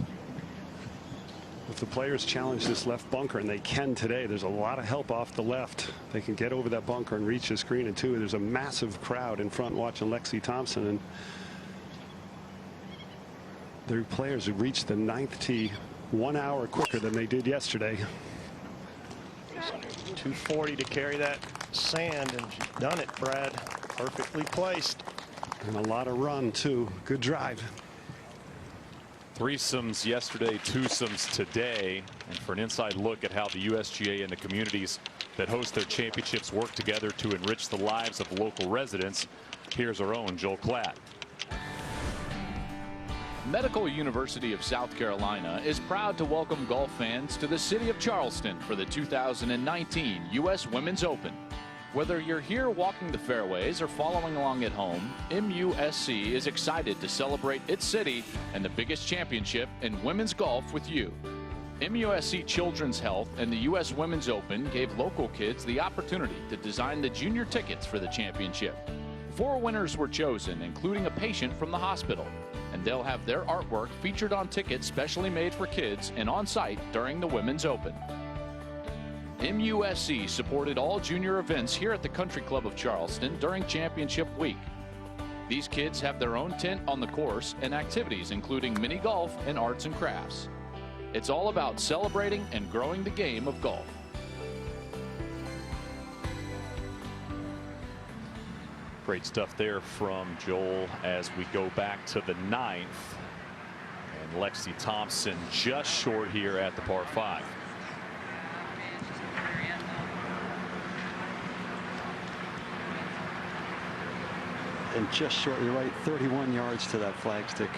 If the players challenge this left bunker, and they can today, there's a lot of help off the left. They can get over that bunker and reach the screen. And two, there's a massive crowd in front watching Lexi Thompson, and their players have reached the 9th tee 1 hour quicker than they did yesterday. 240 to carry that sand, and she's done it, Brad. Perfectly placed. And a lot of run, too. Good drive. Threesomes yesterday, twosomes today. And for an inside look at how the USGA and the communities that host their championships work together to enrich the lives of local residents, here's our own Joel Klatt. Medical University of South Carolina is proud to welcome golf fans to the city of Charleston for the 2019 U.S. Women's Open. Whether you're here walking the fairways or following along at home, MUSC is excited to celebrate its city and the biggest championship in women's golf with you. MUSC Children's Health and the U.S. Women's Open gave local kids the opportunity to design the junior tickets for the championship. 4 winners were chosen, including a patient from the hospital, and they'll have their artwork featured on tickets specially made for kids and on site during the Women's Open. MUSC supported all junior events here at the Country Club of Charleston during Championship Week. These kids have their own tent on the course and activities including mini golf and arts and crafts. It's all about celebrating and growing the game of golf. Great stuff there from Joel as we go back to the 9th. And Lexi Thompson just short here at the par 5. And just short, you're right, 31 yards to that flagstick.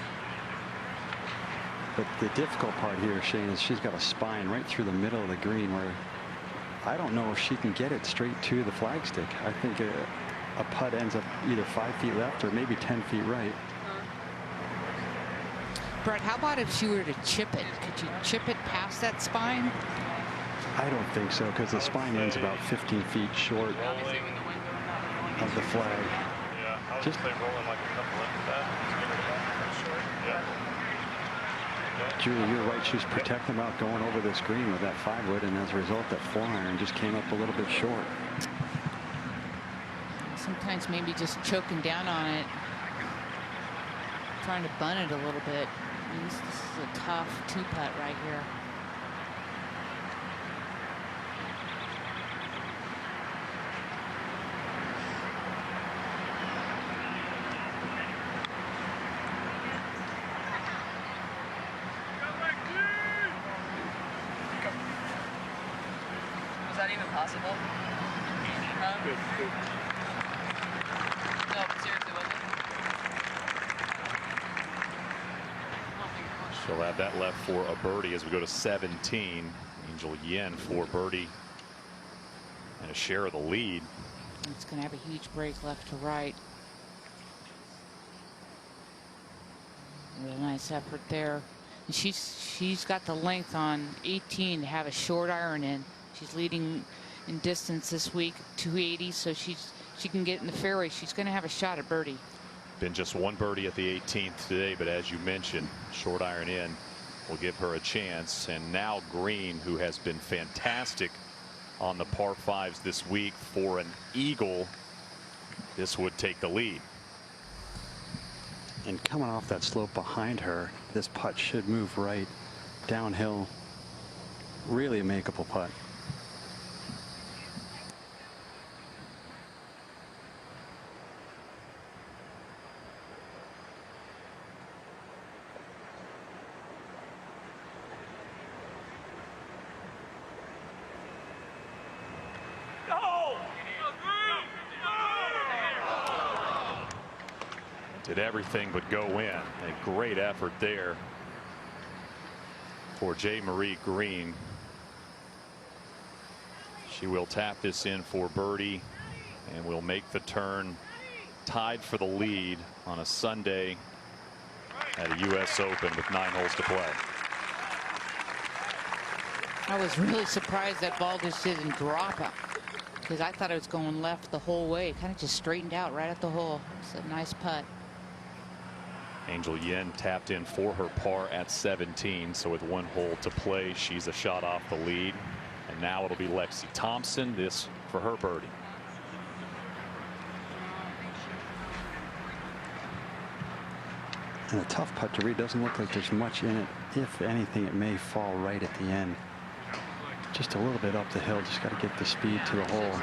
But the difficult part here, Shane, is she's got a spine right through the middle of the green where I don't know if she can get it straight to the flagstick. I think a putt ends up either 5 feet left or maybe 10 feet right. Brett, how about if she were to chip it? Could you chip it past that spine? I don't think so, because the spine ends about 15 feet short of the flag. Yeah, I was just rolling like a couple of that. Julie, you're right. She's protecting about going over this green with that 5-wood, and as a result, that 4-iron just came up a little bit short. Sometimes maybe just choking down on it, trying to bun it a little bit. I mean, this is a tough 2-putt right here. that even possible? Good. No, but seriously, wasn't it? She'll have that left for a birdie as we go to 17. Angel Yin for birdie and a share of the lead. It's going to have a huge break left to right. Real nice effort there. And she's got the length on 18 to have a short iron in. She's leading in distance this week, 280, so she can get in the fairway. She's going to have a shot at birdie. Been just one birdie at the 18th today, but as you mentioned, short iron in will give her a chance. And now Green, who has been fantastic on the par fives this week, for an eagle, this would take the lead. And coming off that slope behind her, this putt should move right downhill. Really a makeable putt. Did everything but go in. A great effort there for J. Marie Green. She will tap this in for birdie and will make the turn, tied for the lead on a Sunday at a U.S. Open with 9 holes to play. I was really surprised that ball just didn't drop it, because I thought it was going left the whole way. It kind of just straightened out right at the hole. It's a nice putt. Angel Yin tapped in for her par at 17, so with 1 hole to play, she's a shot off the lead. And now it'll be Lexi Thompson, this for her birdie. And a tough putt to read. Doesn't look like there's much in it. If anything, it may fall right at the end. Just a little bit up the hill. Just got to get the speed to the hole.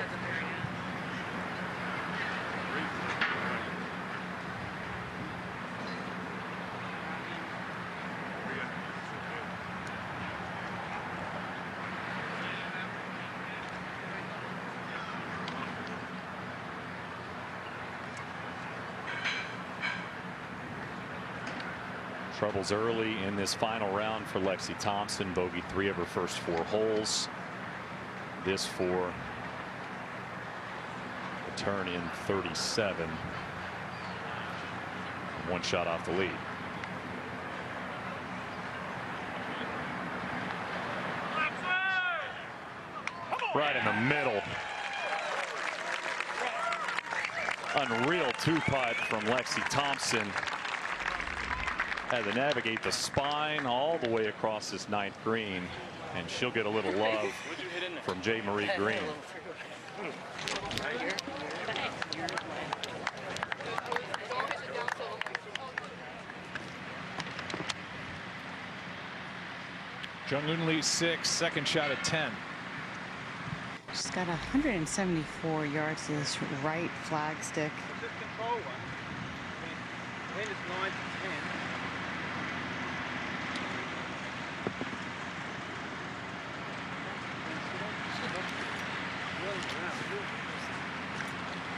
Troubles early in this final round for Lexi Thompson. Bogeyed 3 of her first 4 holes. This for a turn in 37. 1 shot off the lead. Right in the middle. Unreal 2-putt from Lexi Thompson. Had to navigate the spine all the way across this 9th green, and she'll get a little love from J. Marie Green. Jung Eun Lee 6, second shot at 10. She's got 174 yards to this right flag stick.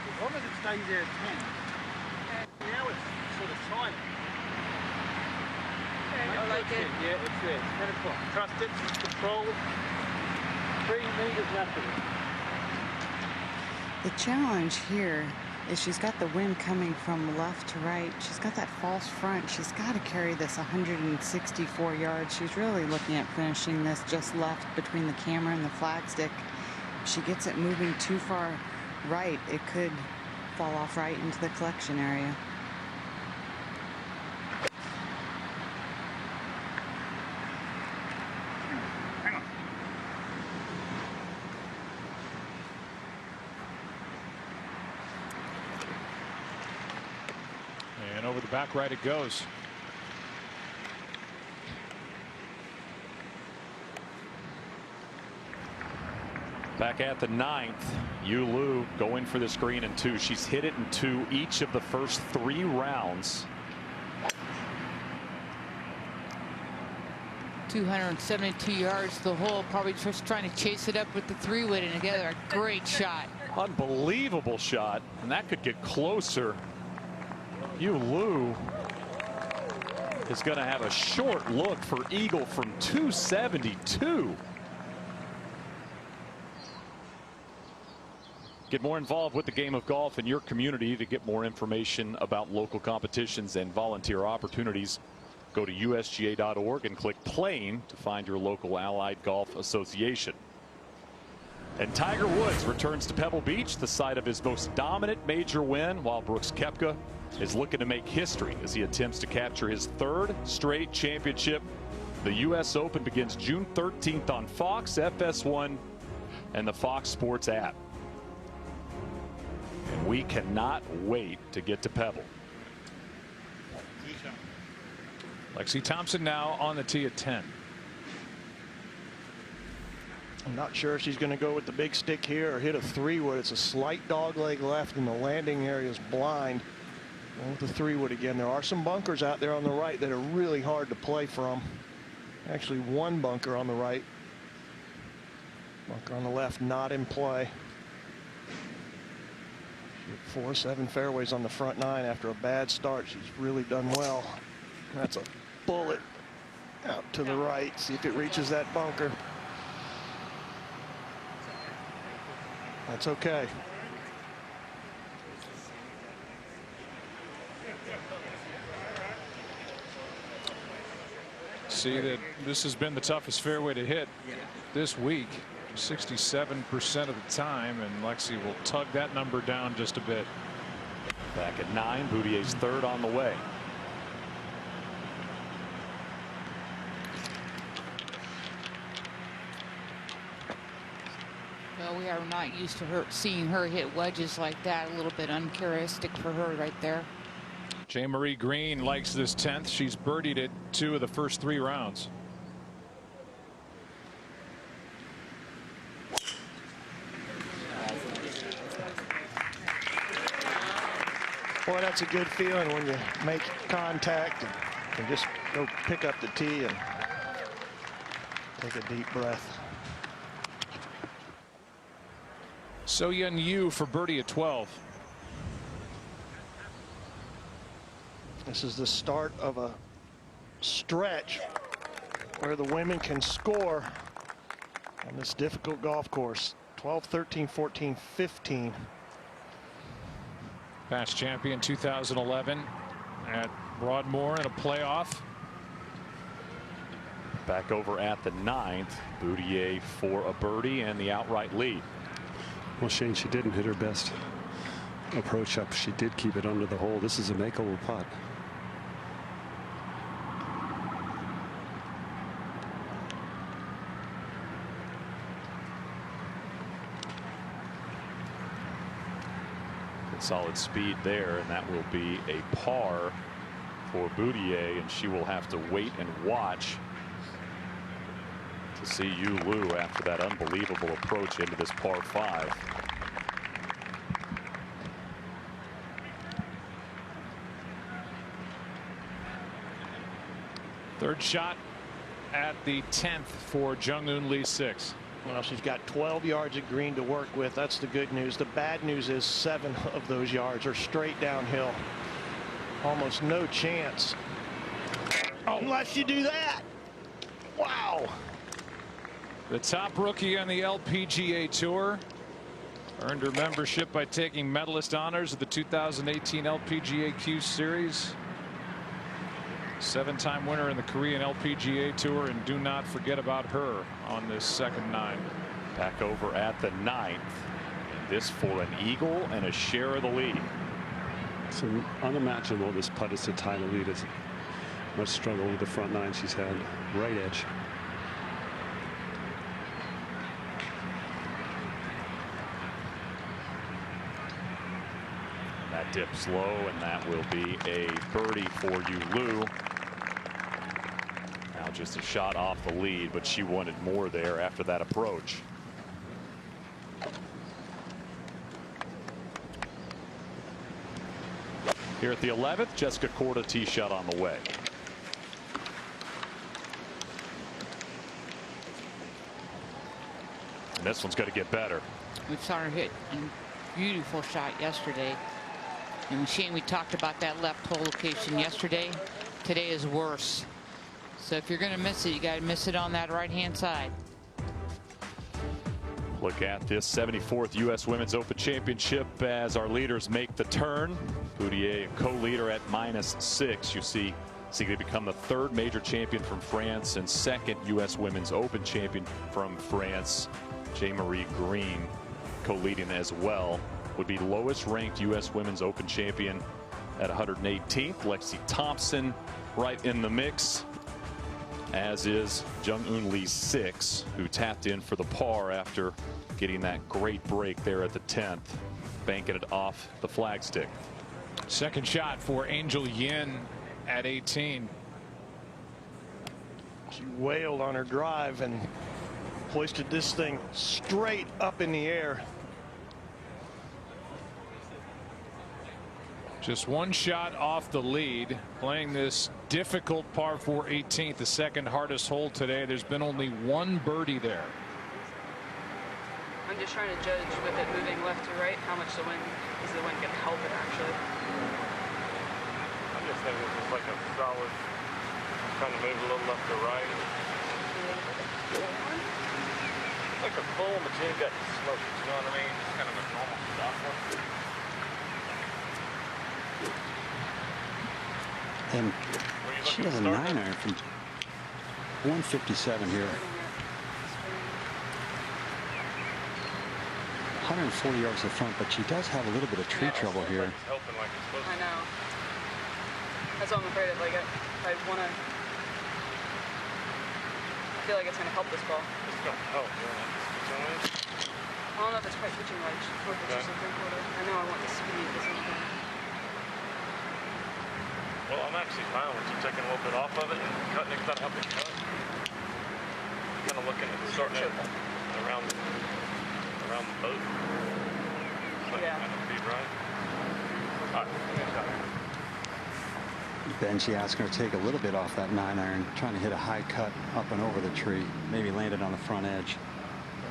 As long as it stays there at 10. Now it's sort of tight. I like it. Yeah, it's there. It's 10 o'clock. Trust it. Control. 3 meters left of it. The challenge here is she's got the wind coming from left to right. She's got that false front. She's got to carry this 164 yards. She's really looking at finishing this just left between the camera and the flag stick. If she gets it moving too far right, it could fall off right into the collection area. And over the back right it goes. Back at the 9th, Yu Lu going for this green in 2. She's hit it in 2 each of the first 3 rounds. 272 yards to the hole, probably just trying to chase it up with the 3-wood and together. A great shot. Unbelievable shot, and that could get closer. Yu Liu is going to have a short look for eagle from 272. Get more involved with the game of golf in your community. To get more information about local competitions and volunteer opportunities, go to usga.org and click Playing to find your local Allied Golf Association. And Tiger Woods returns to Pebble Beach, the site of his most dominant major win, while Brooks Koepka is looking to make history as he attempts to capture his 3rd straight championship. The U.S. Open begins June 13th on Fox, FS1, and the Fox Sports app. And we cannot wait to get to Pebble. Lexi Thompson now on the tee at 10. I'm not sure if she's going to go with the big stick here or hit a 3-wood. It's a slight dog leg left and the landing area is blind. Going with the 3-wood again. There are some bunkers out there on the right that are really hard to play from. Actually, one bunker on the right. Bunker on the left not in play. 4-7 fairways on the front 9 after a bad start. She's really done well. That's a bullet out to the right. See if it reaches that bunker. That's okay. See that this has been the toughest fairway to hit this week, 67% of the time, and Lexi will tug that number down just a bit. Back at 9, Boutier's 3rd on the way. Well, we are not used to seeing her hit wedges like that. A little bit uncharacteristic for her right there. J. Marie Green likes this 10th. She's birdied it 2 of the first 3 rounds. Boy, that's a good feeling when you make contact and just go pick up the tee and take a deep breath. So-Yun Yu for birdie at 12. This is the start of a stretch where the women can score on this difficult golf course. 12, 13, 14, 15. Past champion 2011 at Broadmoor in a playoff. Back over at the 9th, Boutier for a birdie and the outright lead. Well, Shane, she didn't hit her best approach up. She did keep it under the hole. This is a makeable putt. Solid speed there, and that will be a par for Boutier, and she will have to wait and watch to see Yu Liu after that unbelievable approach into this par 5. Third shot at the 10th for Jung-Eun Lee 6. Well, she's got 12 yards of green to work with. That's the good news. The bad news is 7 of those yards are straight downhill. Almost no chance. Unless you do that. Wow. The top rookie on the LPGA Tour earned her membership by taking medalist honors at the 2018 LPGA Q Series. 7-time winner in the Korean LPGA Tour, and do not forget about her on this second 9. Back over at the 9th. This for an eagle and a share of the lead. So unimaginable this putt is to tie the lead. It's much struggle with the front 9 she's had. Right edge. That dips low, and that will be a birdie for Yu Liu. Now just a shot off the lead, but she wanted more there after that approach. Here at the 11th, Jessica Korda tee shot on the way. And this one's going to get better. We saw her hit a beautiful shot yesterday. And Shane, we talked about that left hole location yesterday. Today is worse. So if you're going to miss it, you got to miss it on that right-hand side. Look at this 74th U.S. Women's Open Championship as our leaders make the turn. Poudier, co-leader at -6. You see they become the 3rd major champion from France and 2nd U.S. Women's Open champion from France. Jean-Marie Green co-leading as well. Would be lowest ranked U.S. Women's Open champion at 118th. Lexi Thompson right in the mix, as is Jung-Eun Lee 6, who tapped in for the par after getting that great break there at the 10th, banking it off the flagstick. Second shot for Angel Yin at 18. She wailed on her drive and hoisted this thing straight up in the air. Just one shot off the lead, playing this difficult par 4 18th, the 2nd hardest hole today. There's been only one birdie there. I'm just trying to judge with it moving left to right how much the wind is the wind going to help it actually. I'm just thinking it's just like a solid, kind of move a little left to right. Like a full machine got smoked, you know what I mean? Just kind of a normal stock one. And she has a 9-iron from 157 here. 140 yards to the front, but she does have a little bit of tree trouble here. I know. That's what I'm afraid of. Like, I want to. I feel like it's going to help this ball. It's going to help, yeah. I don't know if it's quite pitching wedge or if it's just a three-quarter. I know I want the speed at the same time. Well, I'm actually fine with you taking a little bit off of it and cutting it. That'll help it cut. Kind of looking at starting it around the boat. Yeah. Kind of feet right. All right. Then she asked her to take a little bit off that 9-iron, trying to hit a high cut up and over the tree, maybe land it on the front edge.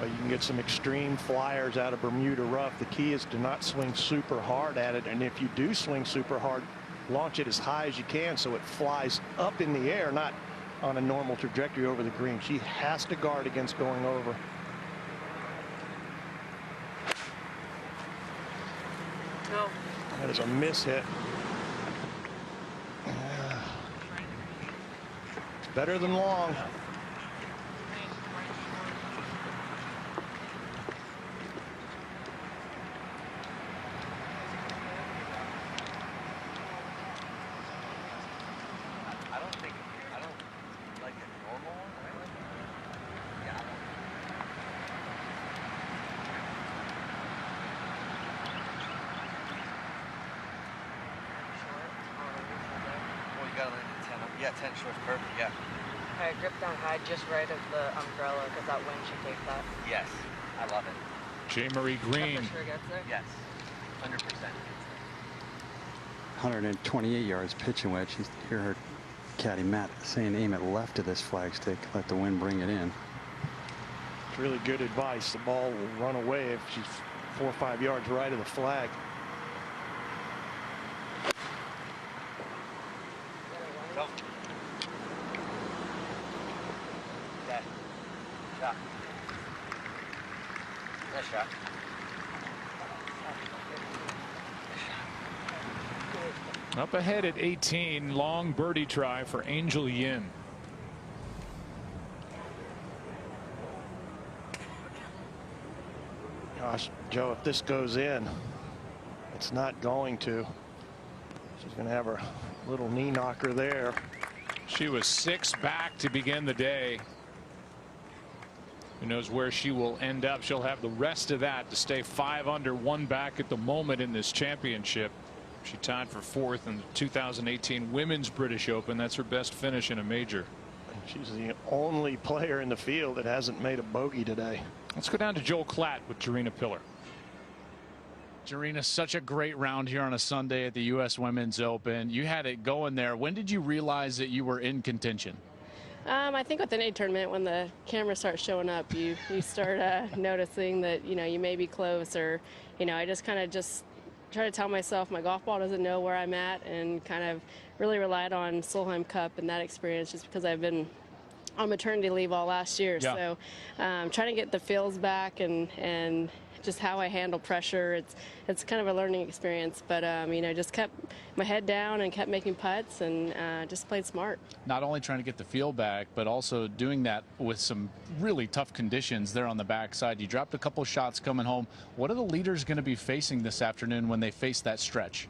You can get some extreme flyers out of Bermuda rough. The key is to not swing super hard at it, and if you do swing super hard, launch it as high as you can so it flies up in the air, not on a normal trajectory over the green. She has to guard against going over. No. That is a miss hit. It's better than long. Yeah, 10 short's perfect, yeah. All right, grip down high just right of the umbrella because that wind should take that. Yes, I love it. Jean-Marie Green. That for sure gets there? Yes, 100%. 128 yards pitching wedge. You hear her caddy Matt saying aim it left of this flagstick, let the wind bring it in. It's really good advice. The ball will run away if she's 4 or 5 yards right of the flag. Go. Okay. Shot. Nice shot. Up ahead at 18, long birdie try for Angel Yin. Gosh, Joe, if this goes in, it's not going to. She's going to have her little knee knocker there. She was 6 back to begin the day. Who knows where she will end up. She'll have the rest of that to stay 5 under, 1 back at the moment in this championship. She tied for 4th in the 2018 Women's British Open. That's her best finish in a major. She's the only player in the field that hasn't made a bogey today. Let's go down to Joel Klatt with Jarena Pillar. Jarena, such a great round here on a Sunday at the U.S. Women's Open. You had it going there. When did you realize that you were in contention? I think with any tournament, when the camera starts showing up, you start noticing that, you know, you may be close, or, you know, I just kind of try to tell myself my golf ball doesn't know where I'm at, and kind of really relied on Solheim Cup and that experience, just because I've been on maternity leave all last year. Yeah. So trying to get the feels back and just how I handle pressure. It's kind of a learning experience, but you know, just kept my head down and kept making putts, and just played smart. Not only trying to get the feel back, but also doing that with some really tough conditions there on the backside. You dropped a couple shots coming home. What are the leaders going to be facing this afternoon when they face that stretch?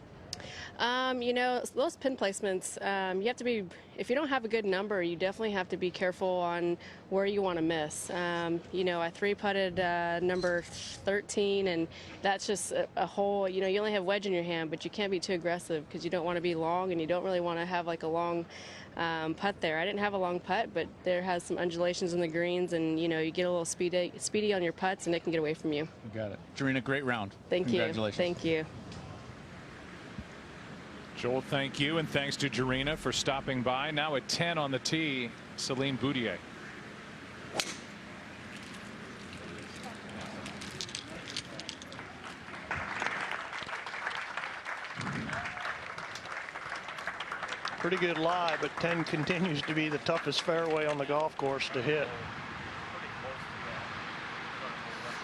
You know, those pin placements, you have to be, if you don't have a good number, you definitely have to be careful on where you want to miss. You know, I 3-putted number 13, and that's just a hole. You know, you only have wedge in your hand, but you can't be too aggressive because you don't want to be long, and you don't really want to have like a long putt there. I didn't have a long putt, but there has some undulations in the greens, and you know, you get a little speedy on your putts, and it can get away from you. You got it. Jarena, great round. Thank you. Congratulations. Thank you. Joel, thank you, and thanks to Jarena for stopping by. Now at 10 on the tee, Celine Boudier. Pretty good lie, but 10 continues to be the toughest fairway on the golf course to hit.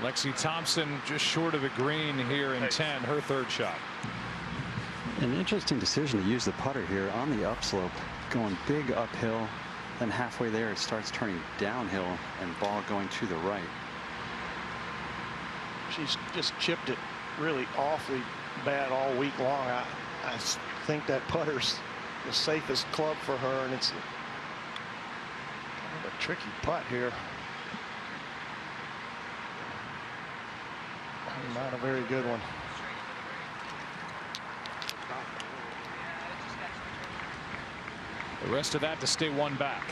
Lexi Thompson just short of the green here in 10, her third shot. An interesting decision to use the putter here on the upslope, going big uphill, then halfway there it starts turning downhill and ball going to the right. She's just chipped it really awfully bad all week long. I think that putter's the safest club for her, and it's kind of a tricky putt here. Not a very good one. The rest of that to stay one back.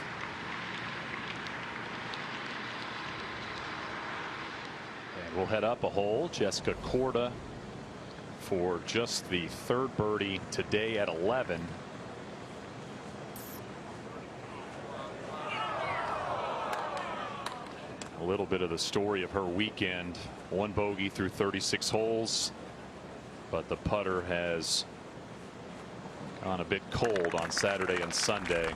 And we'll head up a hole. Jessica Korda for just the third birdie today at 11. A little bit of the story of her weekend. 1 bogey through 36 holes, but the putter has gone a bit cold on Saturday and Sunday.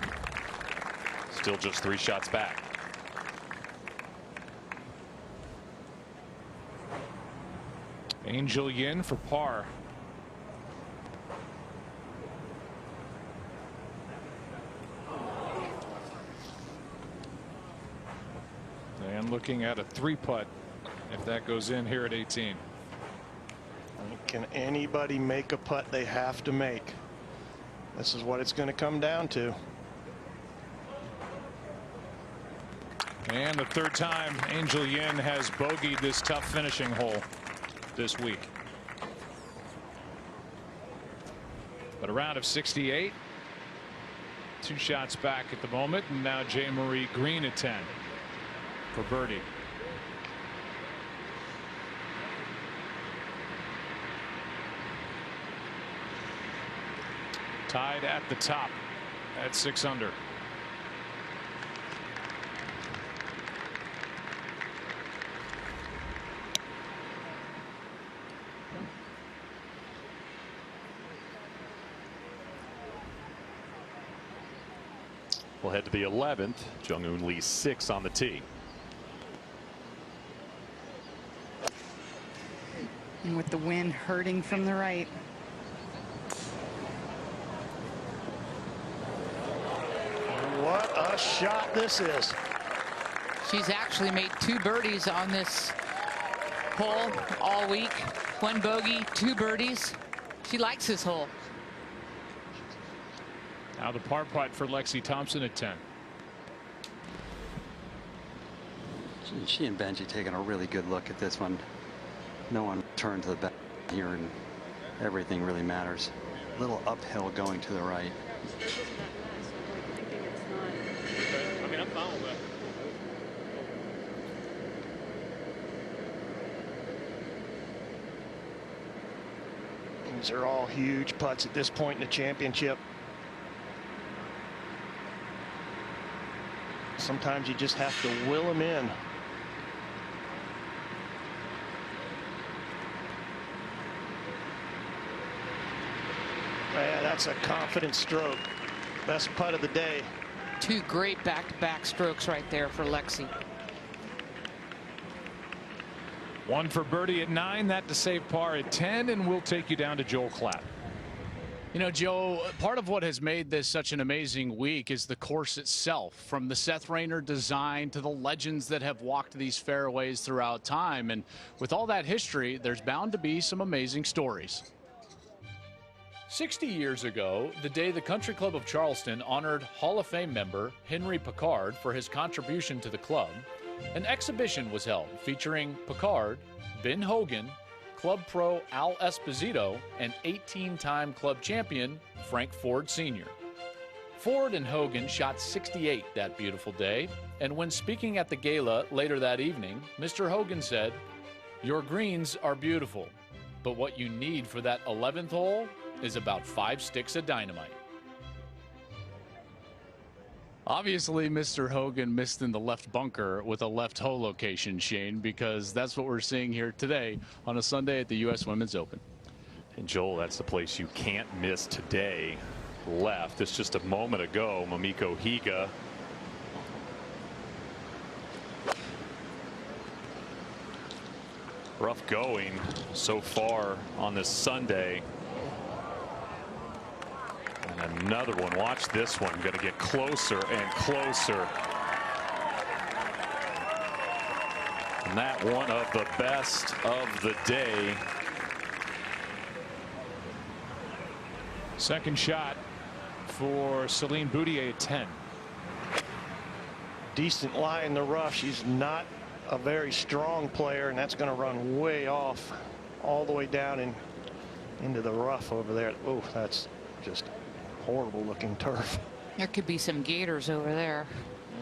Still just 3 shots back. Angel Yin for par. And looking at a 3-putt if that goes in here at 18. Can anybody make a putt they have to make? This is what it's going to come down to. And the third time Angel Yin has bogeyed this tough finishing hole this week. But a round of 68. 2 shots back at the moment, and now Jay Marie Green at 10 for birdie. Tied at the top at 6 under. We'll head to the 11th. Jung-Hoon Lee 6 on the tee. And with the wind hurting from the right. What a shot this is. She's actually made 2 birdies on this hole all week. 1 bogey, 2 birdies. She likes this hole. Now the par putt for Lexi Thompson at 10. She and Benji taking a really good look at this one. No one turned to the back here, and everything really matters. A little uphill going to the right. I mean, I'm fine with that. These are all huge putts at this point in the championship. Sometimes you just have to will them in. Yeah, that's a confident stroke. Best putt of the day. 2 great back-to-back strokes right there for Lexi. 1 for birdie at 9, that to save par at 10, and we'll take you down to Joel Klatt. You know, Joe, part of what has made this such an amazing week is the course itself, from the Seth Rayner design to the legends that have walked these fairways throughout time. And with all that history, there's bound to be some amazing stories. 60 years ago, the day the Country Club of Charleston honored Hall of Fame member Henry Picard for his contribution to the club, an exhibition was held featuring Picard, Ben Hogan, Club Pro Al Esposito, and 18-time club champion Frank Ford Sr. Ford and Hogan shot 68 that beautiful day, and when speaking at the gala later that evening, Mr. Hogan said, "Your greens are beautiful, but what you need for that 11th hole is about 5 sticks of dynamite." Obviously, Mr. Hogan missed in the left bunker with a left hole location, Shane, because that's what we're seeing here today on a Sunday at the U.S. Women's Open. And Joel, that's the place you can't miss today. Left. It's just a moment ago, Mamiko Higa. Rough going so far on this Sunday. And another one. Watch this one. Going to get closer and closer. And that one of the best of the day. Second shot for Celine Boutier at 10. Decent lie in the rough. She's not a very strong player, and that's going to run way off all the way down and into the rough over there. Oh, that's just horrible looking turf. There could be some gators over there.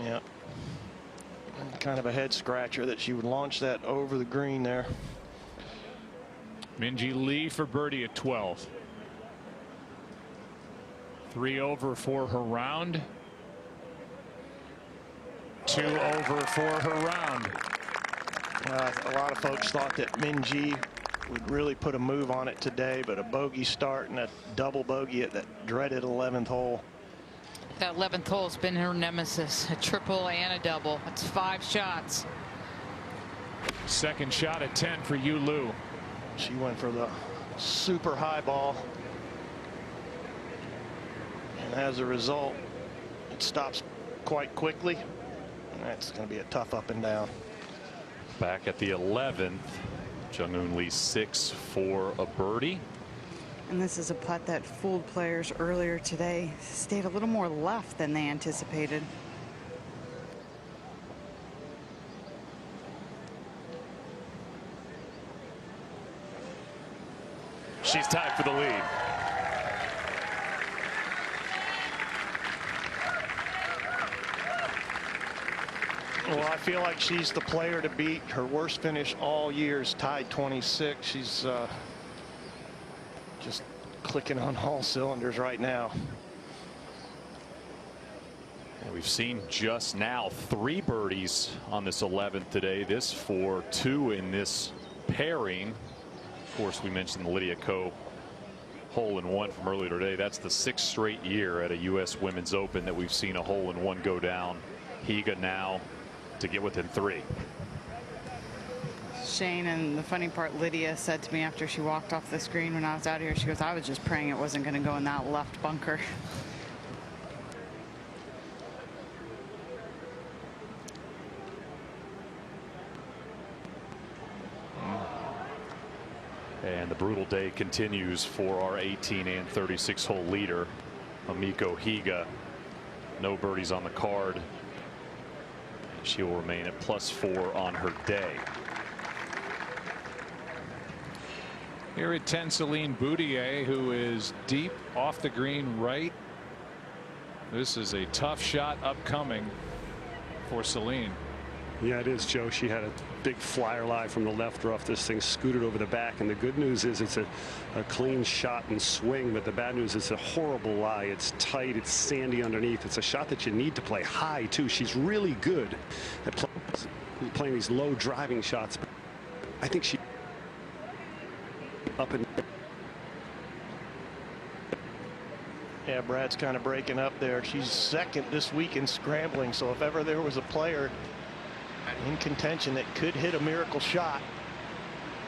Yeah. Kind of a head scratcher that she would launch that over the green there. Minjee Lee for birdie at 12. 3 over for her round. 2 over for her round. A lot of folks thought that Minjee would really put a move on it today, but a bogey start and a double bogey at that dreaded 11th hole. That 11th hole has been her nemesis, a triple and a double. That's 5 shots. Second shot at 10 for Yu Liu. She went for the super high ball. And as a result, it stops quite quickly. And that's going to be a tough up and down. Back at the 11th, Jung-Hoon Lee 6 for a birdie. And this is a putt that fooled players earlier today. Stayed a little more left than they anticipated. She's tied for the lead. Well, I feel like she's the player to beat. Her worst finish all year is tied 26. She's just clicking on all cylinders right now. And we've seen just now 3 birdies on this 11th today. This for 2 in this pairing. Of course, we mentioned the Lydia Ko hole-in-one from earlier today. That's the 6th straight year at a U.S. Women's Open that we've seen a hole-in-one go down. Higa now to get within 3. Shane, and the funny part, Lydia said to me after she walked off the screen when I was out here, she goes, "I was just praying it wasn't going to go in that left bunker." And the brutal day continues for our 18 and 36 hole leader, Mamiko Higa. No birdies on the card. She will remain at +4 on her day. Here at 10, Celine Boutier, who is deep off the green right. This is a tough shot upcoming for Celine. Yeah, it is, Joe. She had a big flyer lie from the left rough. This thing scooted over the back, and the good news is it's a clean shot and swing, but the bad news is it's a horrible lie. It's tight, it's sandy underneath. It's a shot that you need to play high too. She's really good at playing these low driving shots. I think she up and yeah, Brad's kind of breaking up there. She's second this week in scrambling, so if ever there was a player in contention that could hit a miracle shot,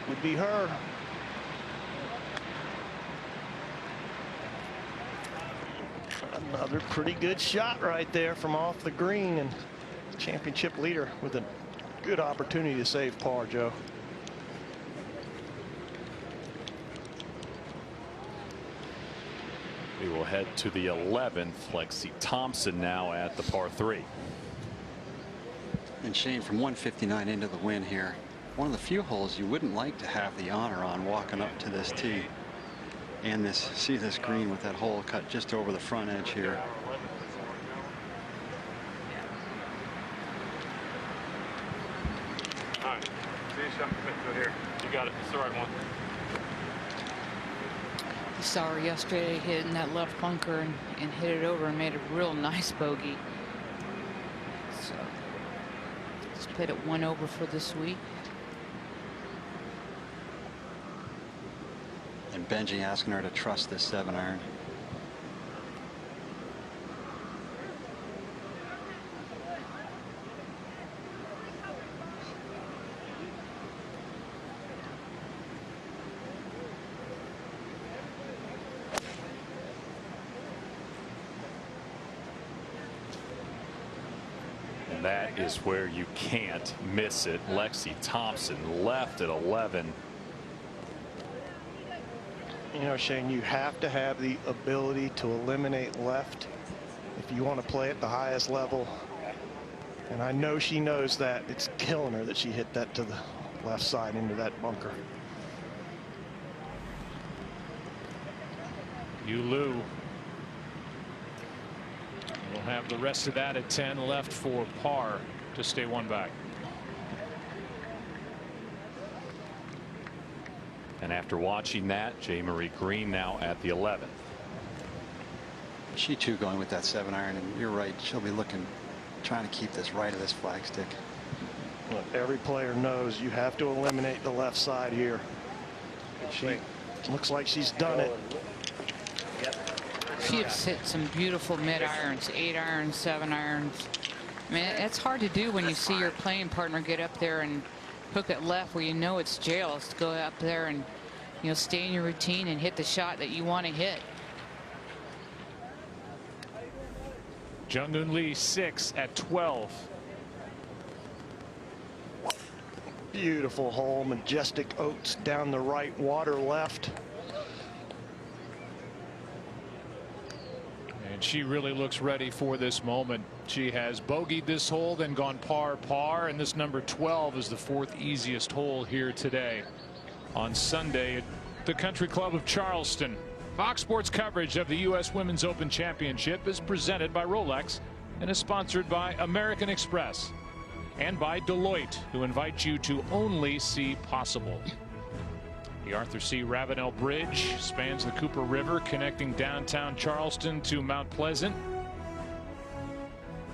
would be her. Another pretty good shot right there from off the green, and championship leader with a good opportunity to save par, Joe. We will head to the 11th. Lexi Thompson now at the par 3. And Shane, from 159 into the wind here, one of the few holes you wouldn't like to have the honor on walking up to this tee. And see this green with that hole cut just over the front edge here. All right, see a shot commit to it here. You got it. It's the right one. You saw her yesterday hitting that left bunker and hit it over and made a real nice bogey. So let's put it 1 over for this week. And Benji asking her to trust this 7-iron. And that is where you can't miss it. Lexi Thompson left at 11. You know, Shane, you have to have the ability to eliminate left if you want to play at the highest level. And I know she knows that. It's killing her that she hit that to the left side into that bunker. Yulu will have the rest of that at 10 left for par to stay 1 back. And after watching that, J. Marie Green now at the 11th. She too going with that 7-iron, and you're right, she'll be looking, trying to keep this right of this flagstick. Look, every player knows you have to eliminate the left side here. She looks like she's done it. She has hit some beautiful mid irons, 8-irons, 7-irons. I mean, it's hard to do when you see your playing partner get up there and hook it left where you know it's jail. It's to go up there and, you know, stay in your routine and hit the shot that you want to hit. Jung-Hoon Lee 6 at 12. Beautiful hole, majestic oats down the right, water left. And she really looks ready for this moment. She has bogeyed this hole, then gone par, and this number 12 is the 4th easiest hole here today. On Sunday at the Country Club of Charleston. Fox Sports coverage of the U.S. Women's Open Championship is presented by Rolex and is sponsored by American Express and by Deloitte, who invite you to only see possible. The Arthur C. Ravenel Bridge spans the Cooper River, connecting downtown Charleston to Mount Pleasant.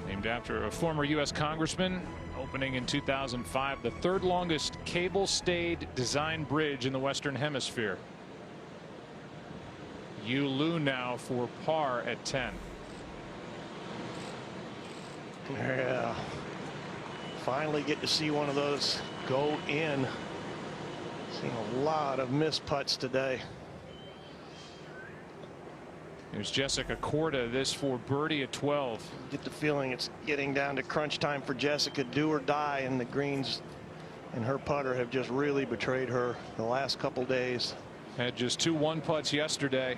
Named after a former U.S. congressman, opening in 2005, the 3rd longest cable-stayed design bridge in the Western Hemisphere. Yulu now for par at 10. Yeah. Finally get to see one of those go in. Seen a lot of missed putts today. Here's Jessica Korda, this for birdie at 12. Get the feeling it's getting down to crunch time for Jessica. Do or die, and the greens and her putter have just really betrayed her the last couple days. Had just 2 1-putts yesterday.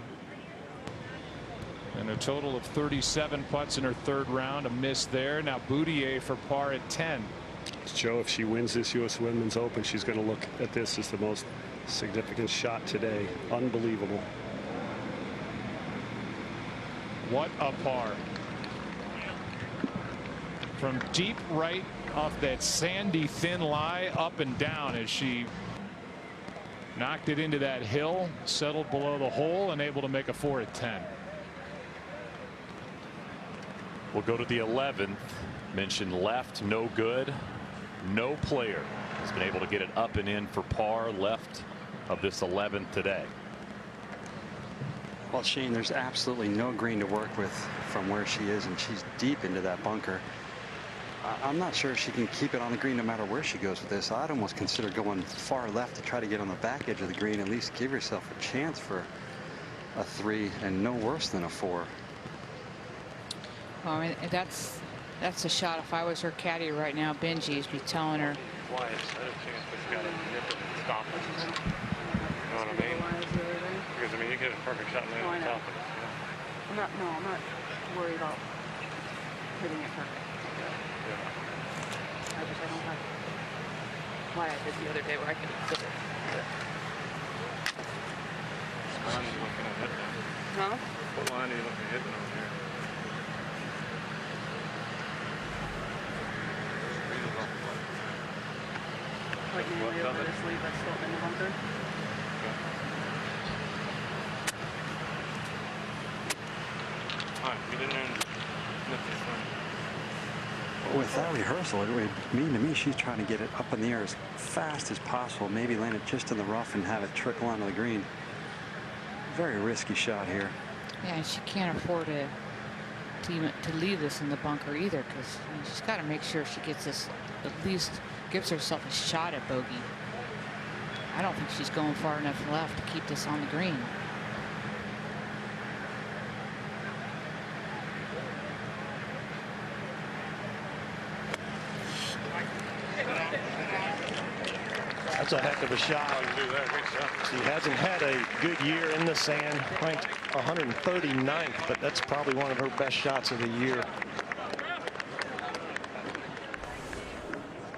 And a total of 37 putts in her 3rd round. A miss there. Now Boudier for par at 10. Joe, if she wins this U.S. Women's Open, she's going to look at this as the most significant shot today. Unbelievable. What a par. from deep right off that sandy thin lie, up and down as she knocked it into that hill, settled below the hole, and able to make a 4 at 10. We'll go to the 11th. Mentioned left, no good. No player has been able to get it up and in for par left of this 11th today. Well, Shane, there's absolutely no green to work with from where she is, and she's deep into that bunker. I'm not sure she can keep it on the green no matter where she goes with this. I'd almost consider going far left to try to get on the back edge of the green, at least give yourself a chance for a 3 and no worse than a 4. Well, I mean, that's a shot. If I was her caddy right now, Benji's be telling her. Why it's a chance, but you got to nip it and stop it. You know what I mean? Because I mean, you get a perfect shot and land on top of it. I'm not worried about hitting it perfect. I don't have why I did the other day where I could flip it. What line are you looking at hitting? Huh? What line are you looking at hitting over here? Right nearly over this lead that's still in the bunker. Alright, get in there and nip this thing. With that rehearsal, it would mean to me she's trying to get it up in the air as fast as possible, maybe land it just in the rough and have it trickle onto the green. Very risky shot here. Yeah, and she can't afford to leave this in the bunker either, because I mean, she's got to make sure she gets this, at least gives herself a shot at bogey. I don't think she's going far enough left to keep this on the green. That's a heck of a shot. She hasn't had a good year in the sand, ranked 139th, but that's probably one of her best shots of the year.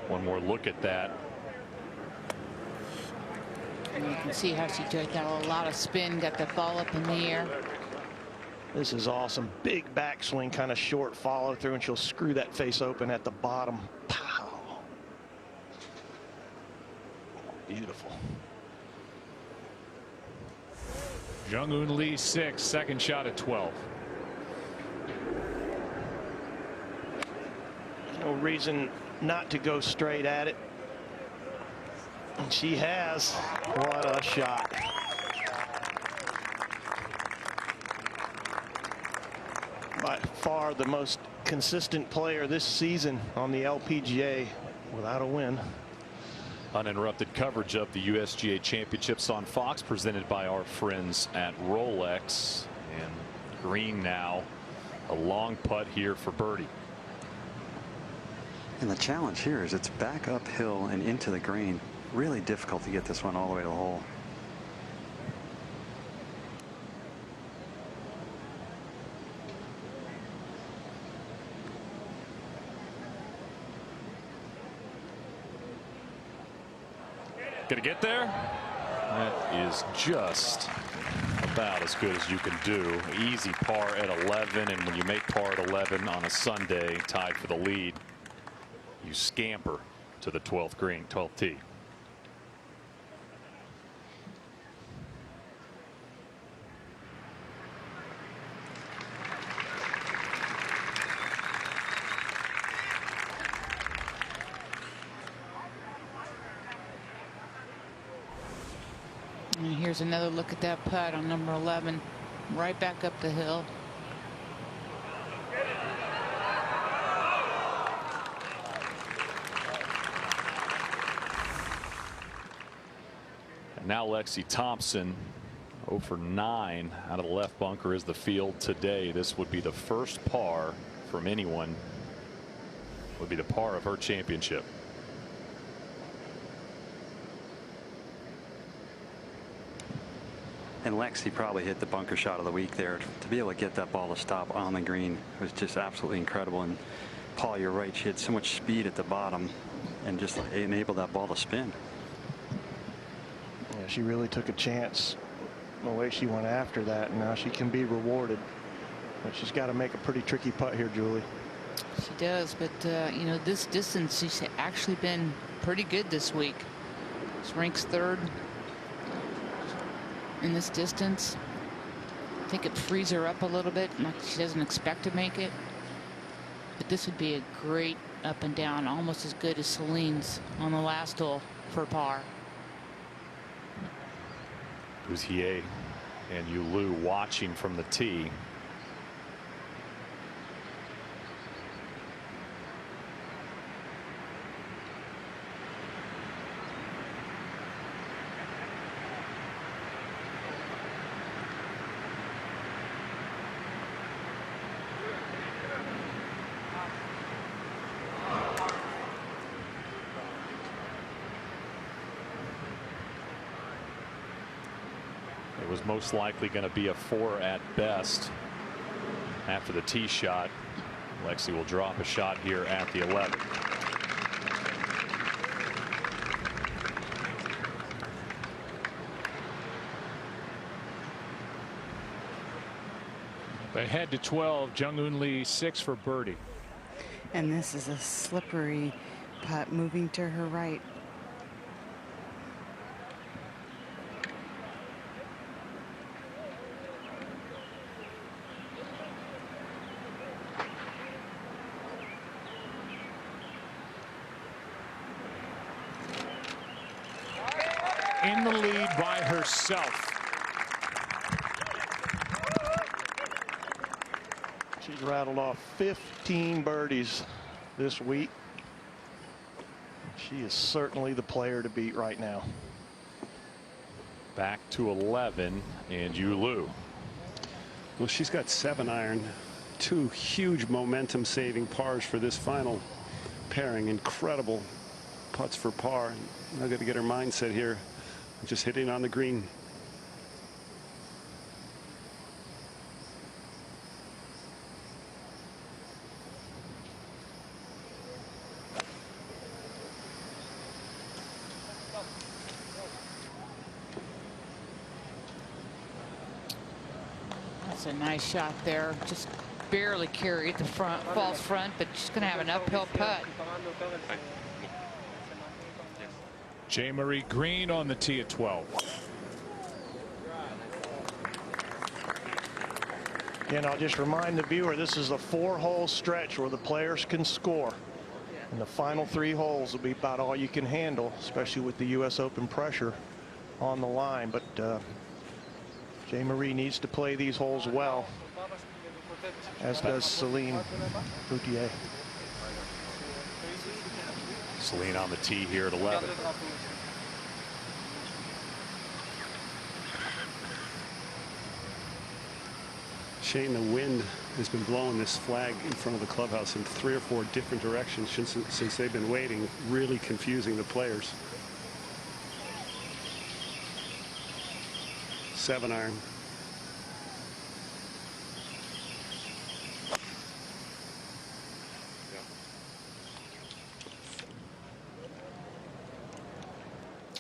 One more look at that. And you can see how she got a lot of spin, got the ball up in the air. This is awesome. Big backswing, kind of short follow through, and she'll screw that face open at the bottom. Pow. Beautiful. Jung-Hoon Lee 6, second shot at 12. No reason not to go straight at it. And she has. What a shot. By far the most consistent player this season on the LPGA without a win. Uninterrupted coverage of the USGA Championships on Fox, presented by our friends at Rolex. And green now, a long putt here for birdie. And the challenge here is it's back uphill and into the green. Really difficult to get this one all the way to the hole. Gonna get there? That is just about as good as you can do. Easy par at 11, and when you make par at 11 on a Sunday, tied for the lead, you scamper to the 12th green, 12th tee. And here's another look at that putt on number 11, right back up the hill. And now Lexi Thompson 0 for 9 out of the left bunker is the field today. This would be the first par from anyone. Would be the par of her championship. And Lexi probably hit the bunker shot of the week there. To be able to get that ball to stop on the green was just absolutely incredible. And Paul, you're right. She had so much speed at the bottom and just enabled that ball to spin. Yeah, she really took a chance the way she went after that. And now she can be rewarded. But she's got to make a pretty tricky putt here, Julie. She does, but you know, this distance, she's actually been pretty good this week. She ranks 3rd in this distance. I think it frees her up a little bit, like she doesn't expect to make it. But this would be a great up and down, almost as good as Celine's on the last hole for par. Bouzillet and Yu Lu watching from the tee. It was most likely going to be a 4 at best after the tee shot. Lexi will drop a shot here at the 11. They head to 12. Jung-Hoon Lee 6 for birdie. And this is a slippery putt moving to her right. In the lead by herself. She's rattled off 15 birdies this week. She is certainly the player to beat right now. Back to 11 and Yu Lu. Well, she's got 7 iron, 2 huge momentum saving pars for this final pairing. Incredible putts for par. Now got to get her mindset here. Just hitting on the green. That's a nice shot there. Just barely carried the front, false front, but she's going to have an uphill putt. J. Marie Green on the tee at 12. And I'll just remind the viewer, this is a 4-hole stretch where the players can score. And the final 3 holes will be about all you can handle, especially with the U.S. Open pressure on the line. But J. Marie needs to play these holes well, as does Celine Boutier. Celine on the tee here at 11. Shane, the wind has been blowing this flag in front of the clubhouse in 3 or 4 different directions since they've been waiting, really confusing the players. 7 iron.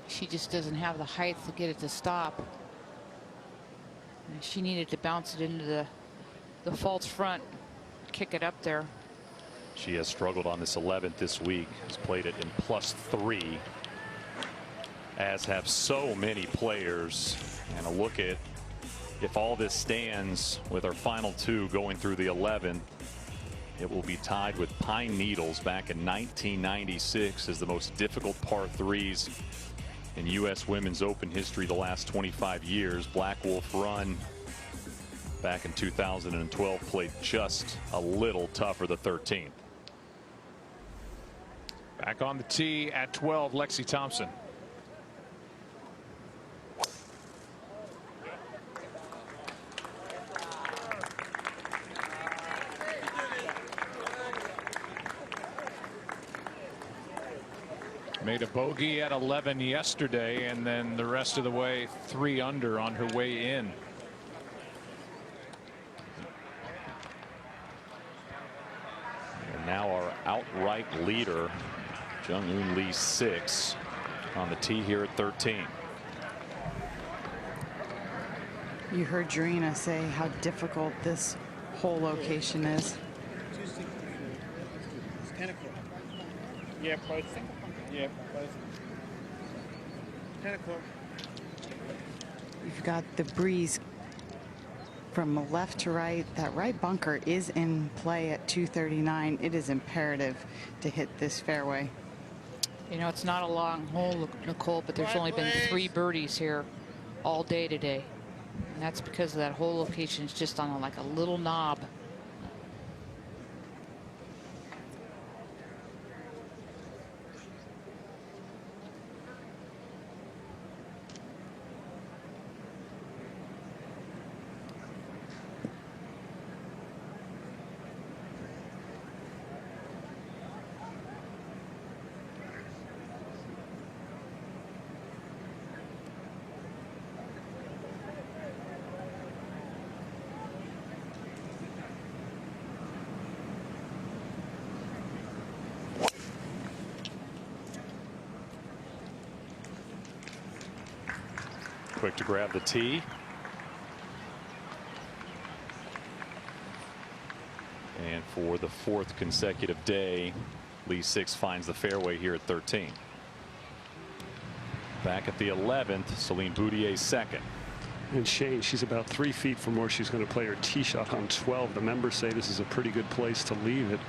She just doesn't have the height to get it to stop. And she needed to bounce it into the false front, kick it up there. She has struggled on this 11th this week. Has played it in +3, as have so many players. And a look at if all this stands with our final 2 going through the 11th. It will be tied with Pine Needles back in 1996 as the most difficult par 3s in U.S. Women's Open history the last 25 years. Black Wolf Run back in 2012 played just a little tougher the 13th. Back on the tee at 12, Lexi Thompson. Made a bogey at 11 yesterday, and then the rest of the way 3 under on her way in. And now our outright leader, Jung-Hoon Lee, 6 on the tee here at 13. You heard Jarena say how difficult this hole location is. Pinnacle. Yeah, both. Yeah, both. Pinnacle. We've got the breeze from left to right. That right bunker is in play at 239. It is imperative to hit this fairway. You know, it's not a long hole, Nicole, but there's only been 3 birdies here all day today. And that's because of that hole location is just on like a little knob. Quick to grab the tee. And for the 4th consecutive day, Lee Six finds the fairway here at 13. Back at the 11th, Celine Boutier second. And Shane, she's about 3 feet from where she's going to play her tee shot on 12. The members say this is a pretty good place to leave it.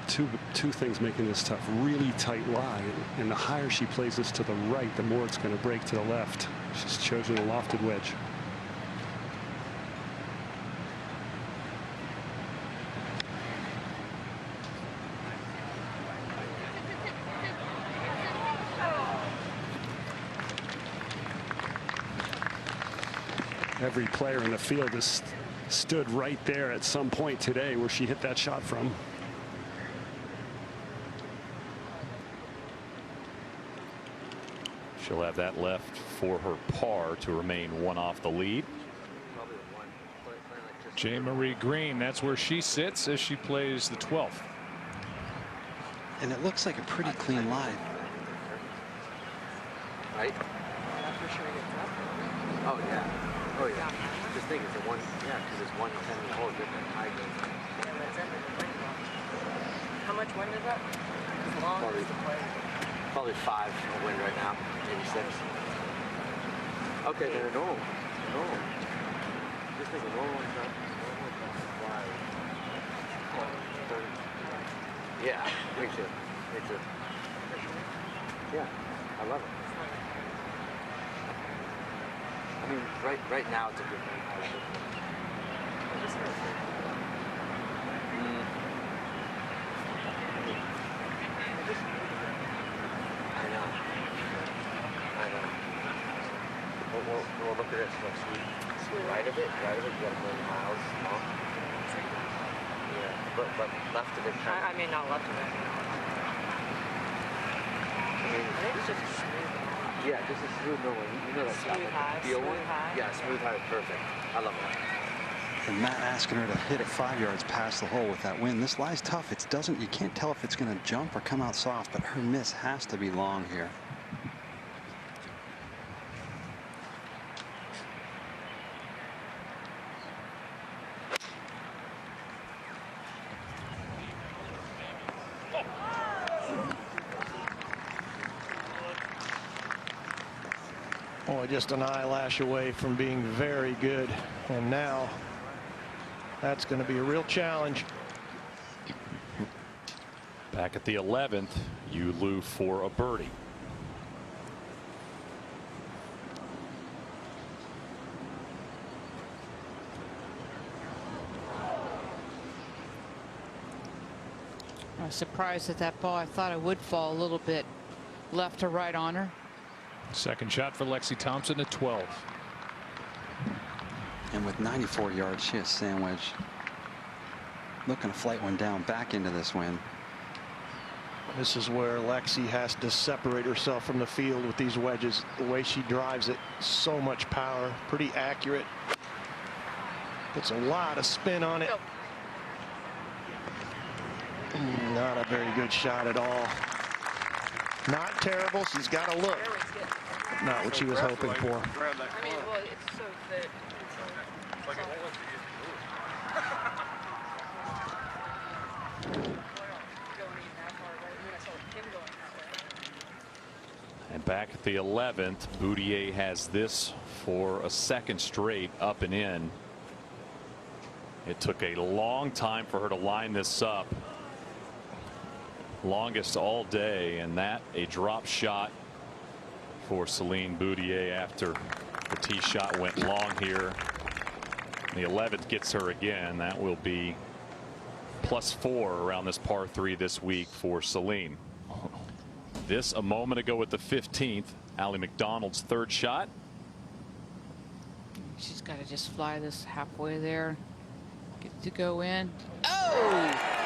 Two things making this tough. Really tight lie, and the higher she plays this to the right, the more it's going to break to the left. She's chosen a lofted wedge. Every player in the field has stood right there at some point today where she hit that shot from. She'll have that left for her par to remain 1 off the lead. J-Marie Green, that's where she sits as she plays the 12th. And it looks like a pretty clean lie. Right? Oh, yeah. Oh, yeah. Just think it's a one, yeah, because it's 110 hole different high grade. How much wind is that? As long as the play. Probably 5 wind right now, maybe 6. Okay, then a normal. Normal. Just think a normal one's not. Yeah, me too. Me too. Yeah, I love it. I mean, right now it's a good thing. I know. Well, look at this. Look, see right of it, you got 1 million miles long. Yeah, but left of it. I mean, not left of it. I think it's just smooth. Yeah, just a smooth normal. You know that smooth high, feel one? Yeah, smooth high, perfect. I love that. And Matt asking her to hit it 5 yards past the hole with that wind. This lie's tough. It doesn't. You can't tell if it's going to jump or come out soft, but her miss has to be long here. Boy, just an eyelash away from being very good, and now that's going to be a real challenge. Back at the 11th, Yu Liu for a birdie. I was surprised at that ball. I thought it would fall a little bit left to right on her. Second shot for Lexi Thompson at 12. And with 94 yards, she has sandwich. Looking to flight one down back into this wind. This is where Lexi has to separate herself from the field with these wedges. The way she drives it, so much power, pretty accurate. Puts a lot of spin on it. Not a very good shot at all. Not terrible. She's got a look. Not what she was hoping for. I mean, well, it's so thick. the 11th. Boudier has this for a second straight up and in. It took a long time for her to line this up. Longest all day, and that a drop shot for Celine Boudier after the tee shot went long here. The 11th gets her again. That will be +4 around this par 3 this week for Celine. This a moment ago with the 15th. Allie McDonald's third shot. She's got to just fly this halfway there. Get to go in. Oh!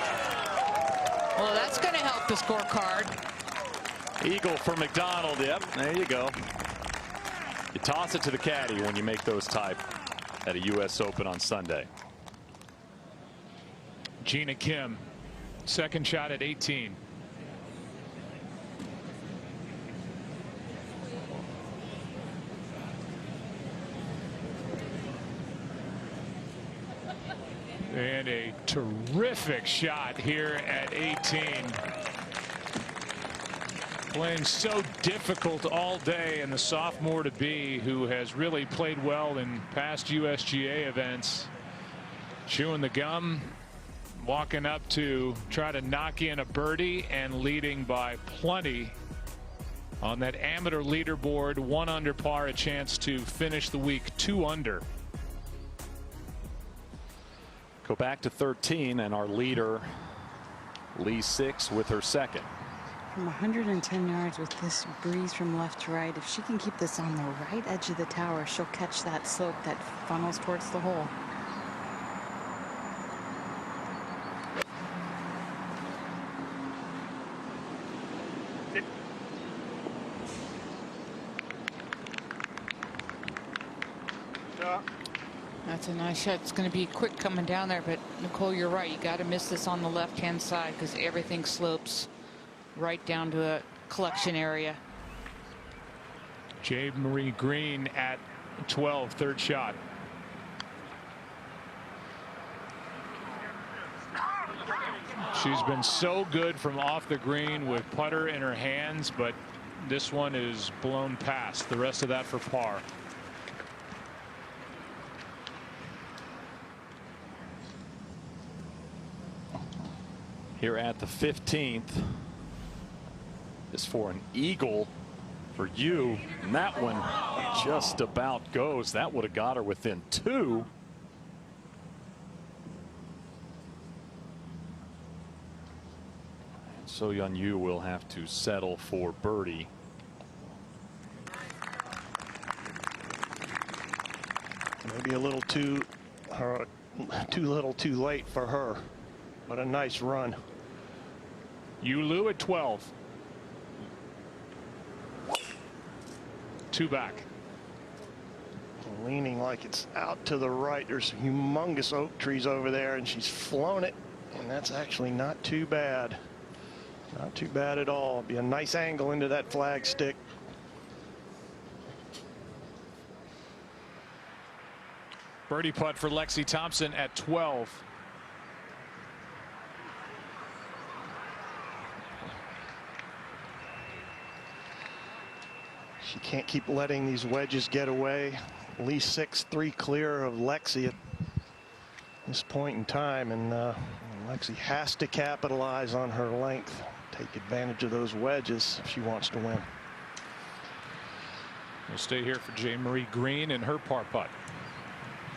Well, that's going to help the scorecard. Eagle for McDonald. Yep, there you go. You toss it to the caddy when you make those type at a U.S. Open on Sunday. Gina Kim, second shot at 18. And a terrific shot here at 18. Playing so difficult all day, and the sophomore to be, who has really played well in past USGA events, chewing the gum, walking up to try to knock in a birdie, and leading by plenty on that amateur leaderboard. 1 under par, a chance to finish the week 2 under. Go back to 13, and our leader, Lee Six, with her second. From 110 yards with this breeze from left to right, if she can keep this on the right edge of the tower, she'll catch that slope that funnels towards the hole. That's a nice shot. It's going to be quick coming down there, but Nicole, you're right. You got to miss this on the left-hand side because everything slopes right down to a collection area. Jade Marie Green at 12, third shot. She's been so good from off the green with putter in her hands, but this one is blown past. The rest of that for par. Here at the 15th is for an eagle for you, and that one just about goes. That would have got her within 2. And So Yeon Yu will have to settle for birdie. Maybe a little too little too late for her, but a nice run. Yulu at 12. 2 back. Leaning like it's out to the right. There's humongous oak trees over there, and she's flown it, and that's actually not too bad. Not too bad at all. Be a nice angle into that flag stick. Birdie putt for Lexi Thompson at 12. She can't keep letting these wedges get away. Lee 6-3 clear of Lexi at this point in time, and Lexi has to capitalize on her length, take advantage of those wedges if she wants to win. We'll stay here for Jay Marie Green and her par putt.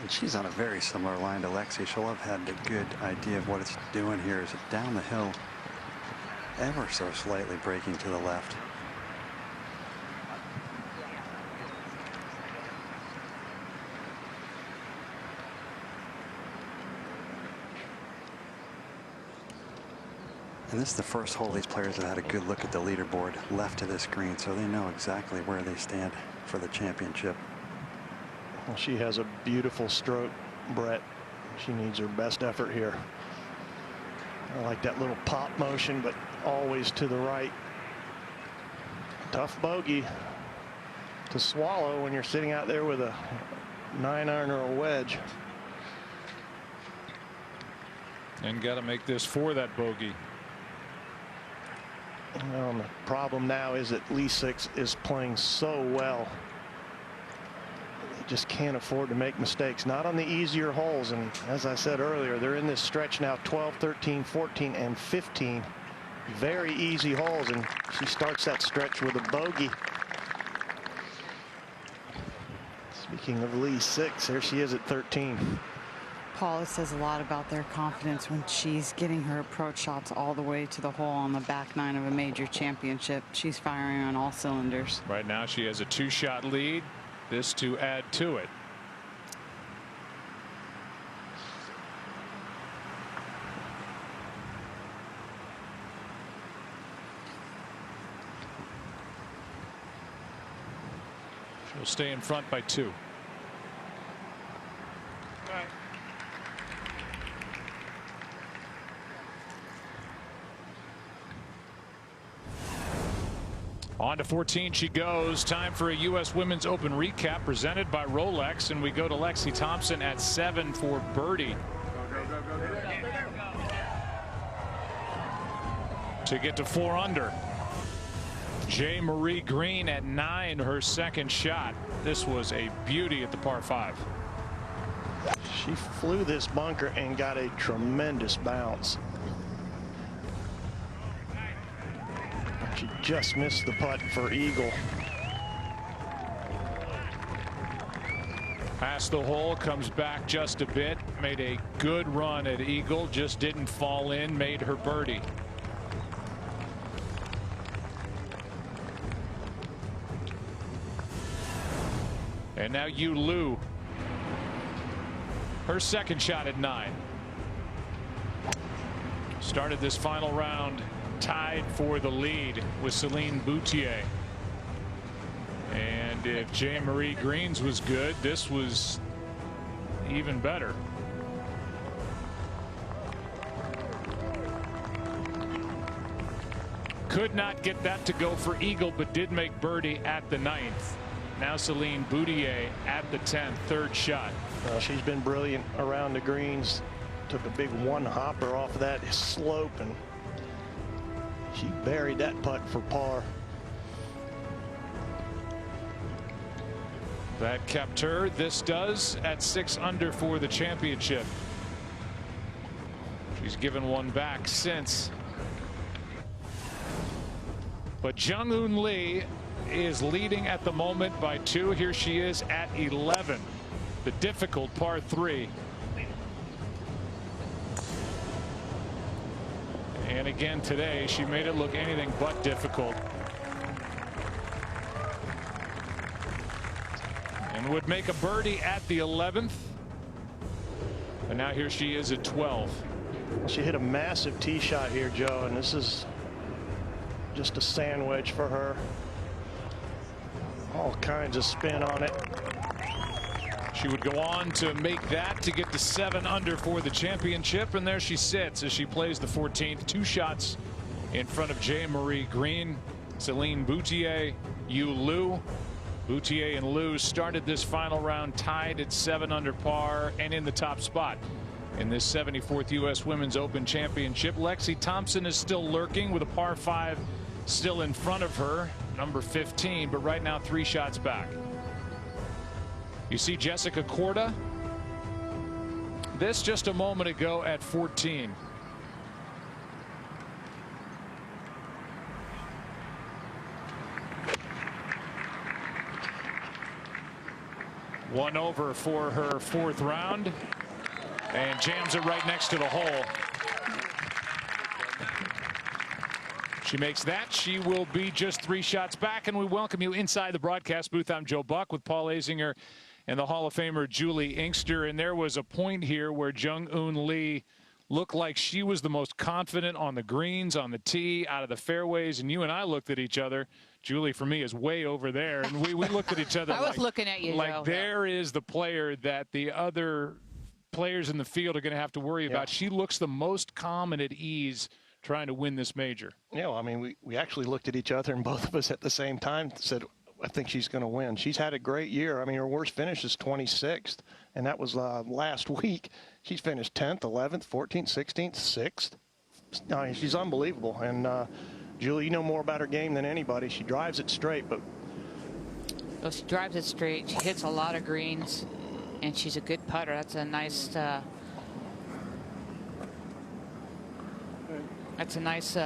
And she's on a very similar line to Lexi. She'll have had a good idea of what it's doing here. Is it down the hill, ever so slightly breaking to the left. And this is the first hole these players have had a good look at the leaderboard left of this green, so they know exactly where they stand for the championship. Well, she has a beautiful stroke, Brett. She needs her best effort here. I like that little pop motion, but always to the right. Tough bogey to swallow when you're sitting out there with a 9-iron or a wedge. And got to make this for that bogey. The problem now is that Lee Six is playing so well. They just can't afford to make mistakes, not on the easier holes. And as I said earlier, they're in this stretch now, 12, 13, 14, and 15. Very easy holes, and she starts that stretch with a bogey. Speaking of Lee Six, here she is at 13. Paul, it says a lot about their confidence when she's getting her approach shots all the way to the hole on the back nine of a major championship. She's firing on all cylinders. Right now she has a 2-shot lead. This to add to it. She'll stay in front by 2. On to 14 she goes. Time for a U.S. Women's Open recap presented by Rolex, and we go to Lexi Thompson at 7 for birdie. To get to 4 under. J. Marie Green at 9, her second shot. This was a beauty at the par 5. She flew this bunker and got a tremendous bounce. She just missed the putt for eagle. Past the hole, comes back just a bit, made a good run at eagle, just didn't fall in, made her birdie. And now Yu Liu, her second shot at 9. Started this final round tied for the lead with Celine Boutier. And if J. Marie Green's was good, this was even better. Could not get that to go for eagle, but did make birdie at the 9th. Now Celine Boutier at the 10th, third shot. She's been brilliant around the greens. Took a big one hopper off of that slope, and she buried that putt for par. That kept her. This does at 6 under for the championship. She's given one back since. But Jung Eun Lee is leading at the moment by 2. Here she is at 11. The difficult par 3. And again today, she made it look anything but difficult. And would make a birdie at the 11th. And now here she is at 12. She hit a massive tee shot here, Joe, and this is just a sand wedge for her. All kinds of spin on it. She would go on to make that to get to 7 under for the championship, and there she sits as she plays the 14th. 2 shots in front of J. Marie Green, Celine Boutier, Yu Liu. Boutier and Liu started this final round tied at 7 under par and in the top spot in this 74th U.S. Women's Open Championship. Lexi Thompson is still lurking with a par 5 still in front of her, number 15, but right now 3 shots back. You see Jessica Korda. This just a moment ago at 14. One over for her 4th round and jams it right next to the hole. She makes that. She will be just 3 shots back, and we welcome you inside the broadcast booth. I'm Joe Buck with Paul Azinger and the Hall of Famer Julie Inkster. And there was a point here where Jung Eun Lee looked like she was the most confident on the greens, on the tee, out of the fairways. And you and I looked at each other. Julie, for me, is way over there. And we looked at each other. I was looking at you, like Joe. There is the player that the other players in the field are going to have to worry about. She looks the most calm and at ease trying to win this major. Yeah, well, I mean, we actually looked at each other, and both of us at the same time said, I think she's going to win. She's had a great year. I mean, her worst finish is 26th, and that was last week. She's finished 10th, 11th, 14th, 16th, 6th. I mean, she's unbelievable. And Julie, you know more about her game than anybody. She drives it straight, but Well, she drives it straight. She hits a lot of greens, and she's a good putter. That's a nice. That's a nice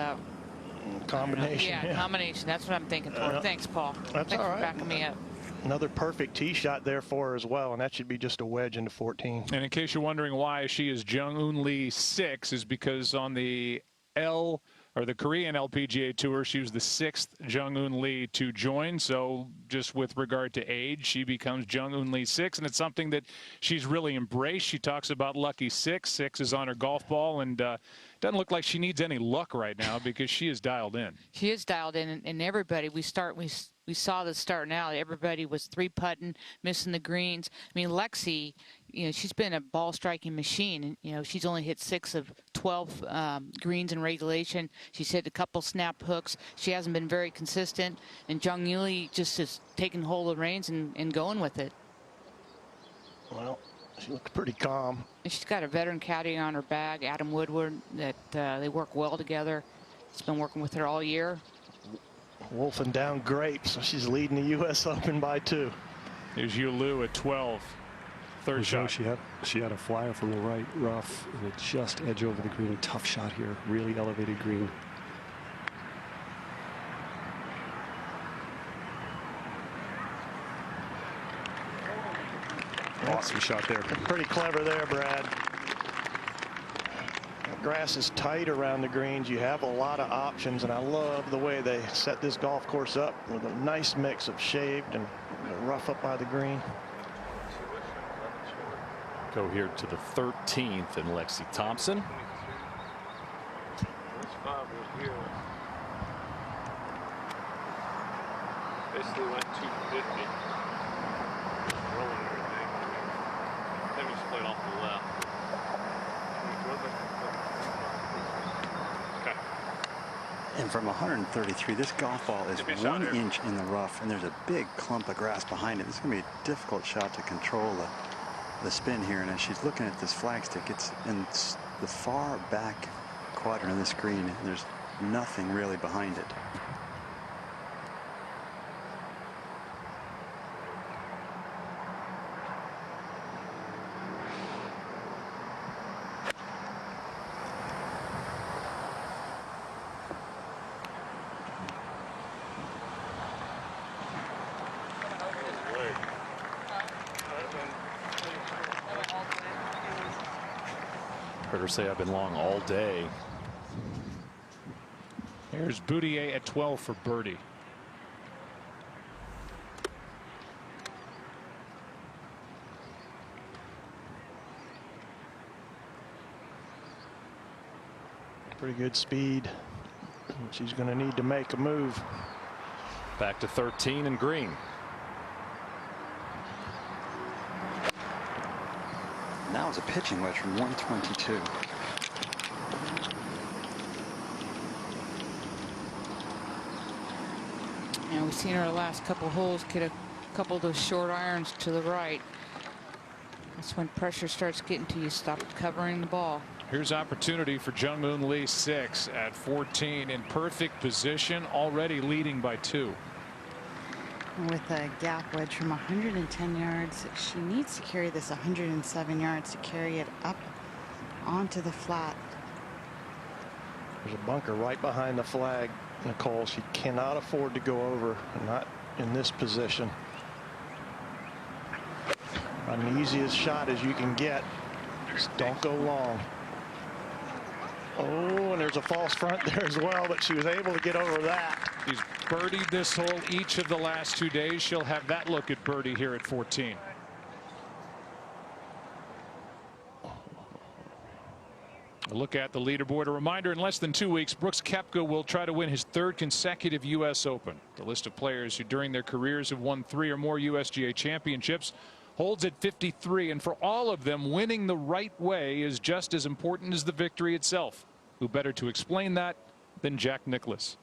combination. Yeah, combination. That's what I'm thinking for. Thanks, Paul. That's Thanks all for right. backing me up. Another perfect tee shot there for her as well, and that should be just a wedge into 14. And in case you're wondering why she is Jung Eun Lee 6, is because on the the Korean LPGA Tour, she was the 6th Jung Eun Lee to join. So just with regard to age, she becomes Jung Eun Lee 6, and it's something that she's really embraced. She talks about lucky 6. 6 is on her golf ball, and doesn't look like she needs any luck right now because she is dialed in. She is dialed in, and everybody, we saw this starting out. Everybody was 3-putting, missing the greens. I mean, Lexi, you know, she's been a ball striking machine, and you know, she's only hit 6 of 12 greens in regulation. She's hit a couple snap hooks. She hasn't been very consistent, and Jung Eun Lee just is taking hold of the reins and going with it. Well, she looks pretty calm. And she's got a veteran caddy on her bag, Adam Woodward, that they work well together. He's been working with her all year. Wolfing down great, so she's leading the U.S. Open by 2. Here's Yu Liu at 12. Third shot. She had a flyer from the right rough, and it just edge over the green. Tough shot here. Really elevated green. Awesome shot there. Pretty clever there, Brad. The grass is tight around the greens. You have a lot of options, and I love the way they set this golf course up with a nice mix of shaved and rough up by the green. Go here to the 13th and Lexi Thompson. This 5 was here. Basically went 250. Rolling everything. Then we just played off the left. Okay. And from 133, this golf ball is 1 inch in the rough, and there's a big clump of grass behind it. This is going to be a difficult shot to control the spin here. And as she's looking at this flagstick, it's in the far back quadrant of this green, and there's nothing really behind it. Heard her say I've been long all day. Here's Boudier at 12 for birdie. Pretty good speed. She's going to need to make a move. Back to 13 and green. Now it's a pitching wedge from 122. And we've seen her the last couple holes get a couple of those short irons to the right. That's when pressure starts getting to you. Stop covering the ball. Here's opportunity for Jung Eun Lee 6 at 14 in perfect position, already leading by 2. With a gap wedge from 110 yards, she needs to carry this 107 yards to carry it up onto the flat. There's a bunker right behind the flag, Nicole. She cannot afford to go over, not in this position. An easiest shot as you can get. Just don't go long. Oh, and there's a false front there as well, but she was able to get over that. She's birdied this hole each of the last 2 days. She'll have that look at birdie here at 14. A look at the leaderboard. A reminder, in less than 2 weeks, Brooks Koepka will try to win his 3rd consecutive U.S. Open. The list of players who during their careers have won 3 or more USGA championships holds at 53, and for all of them, winning the right way is just as important as the victory itself. Who better to explain that than Jack Nicklaus?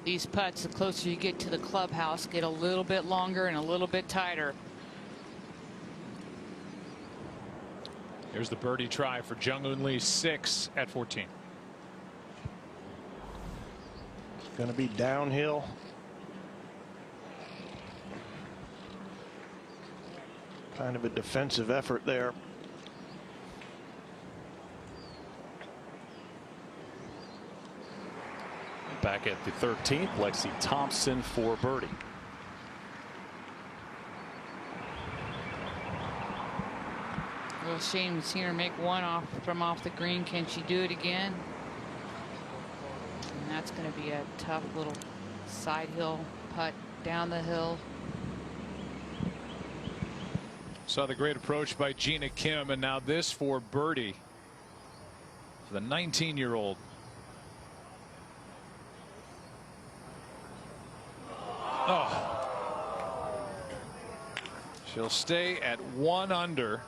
these putts, the closer you get to the clubhouse, get a little bit longer and a little bit tighter. Here's the birdie try for Jung-Hoon Lee, 6 at 14. It's going to be downhill. Kind of a defensive effort there. Back at the 13th, Lexi Thompson for birdie. A little shame to see her make one off the green. Can she do it again? And that's going to be a tough little side hill putt down the hill. Saw the great approach by Gina Kim, and now this for birdie for the 19-year-old. Oh. She'll stay at 1 under.